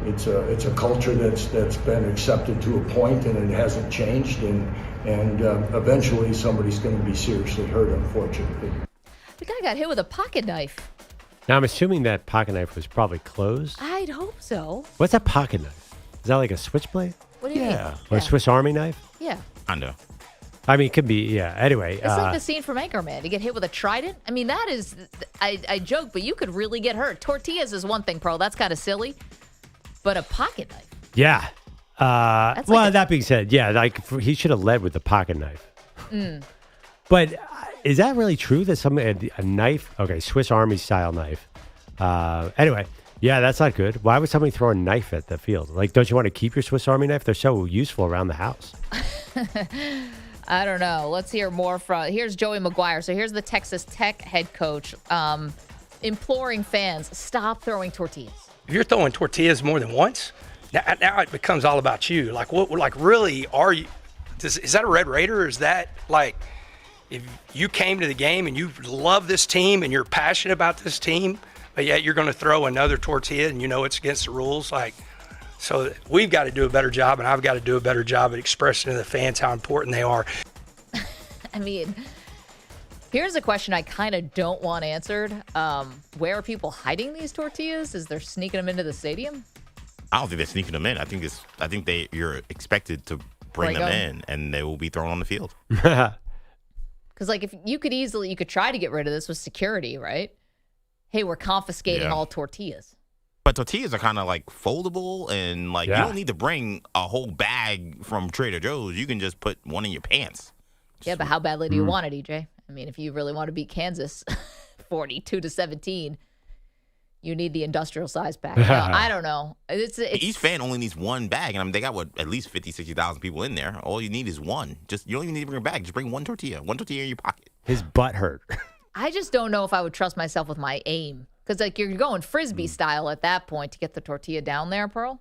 U: it's a culture that's been accepted to a point, and it hasn't changed, and eventually somebody's going to be seriously hurt, unfortunately.
D: The guy got hit with a pocket knife.
E: Now I'm assuming that pocket knife was probably closed.
D: I'd hope so.
E: What's a pocket knife? Is that like a switchblade?
D: What do you mean?
E: Or a Swiss Army knife?
D: Yeah.
F: I know.
E: I mean, it could be, yeah. Anyway.
D: It's like the scene from Anchorman. To get hit with a trident. I mean, that is, I joke, but you could really get hurt. Tortillas is one thing, Pearl. That's kind of silly. But a pocket knife.
E: Yeah. That being said, yeah, he should have led with the pocket knife. But is that really true that somebody, a knife, okay, Swiss Army style knife. Anyway, yeah, that's not good. Why would somebody throw a knife at the field? Don't you want to keep your Swiss Army knife? They're so useful around the house.
D: I don't know. Let's hear more here's Joey McGuire. So here's the Texas Tech head coach imploring fans, stop throwing tortillas.
O: If you're throwing tortillas more than once, now it becomes all about you. Really are you? Is that a Red Raider? Or is that if you came to the game and you love this team and you're passionate about this team, but yet you're going to throw another tortilla and it's against the rules? So we've got to do a better job, and I've got to do a better job at expressing to the fans how important they are.
D: I mean, here's a question I kind of don't want answered. Where are people hiding these tortillas? Is they're sneaking them into the stadium?
F: I don't think they're sneaking them in. I think you're expected to bring them in, and they will be thrown on the field.
D: Because, like, if you could try to get rid of this with security, right? Hey, we're confiscating all tortillas.
F: But tortillas are kind of like foldable, and like you don't need to bring a whole bag from Trader Joe's. You can just put one in your pants.
D: Yeah, but how badly do you want it, EJ? I mean, if you really want to beat Kansas 42-17, you need the industrial size pack. No, I don't know. It's
F: Each fan only needs one bag, and I mean, they got at least 50, 60,000 people in there. All you need is one. You don't even need to bring a bag. Just bring one tortilla in your pocket.
E: His butt hurt.
D: I just don't know if I would trust myself with my aim. Because, like, you're going Frisbee style at that point to get the tortilla down there, Pearl?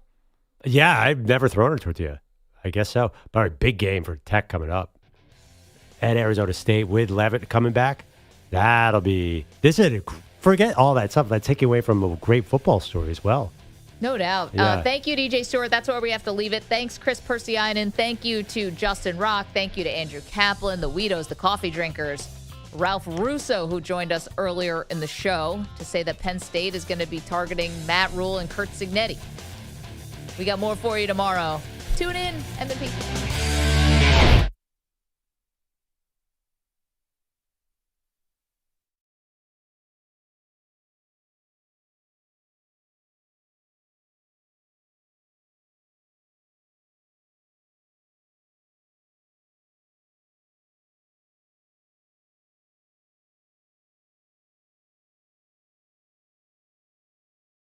E: Yeah, I've never thrown a tortilla. I guess so. But a big game for Tech coming up. At Arizona State with Levitt coming back. Forget all that stuff. That's taking away from a great football story as well.
D: No doubt.
E: Yeah.
D: Thank you, DJ Stewart. That's where we have to leave it. Thanks, Chris Persianen. Thank you to Justin Rocke. Thank you to Andrew Kaplan, the Weedos, the Coffee Drinkers. Ralph Russo, who joined us earlier in the show to say that Penn State is going to be targeting Matt Rule and Curt Cignetti. We got more for you tomorrow. Tune in, MVP.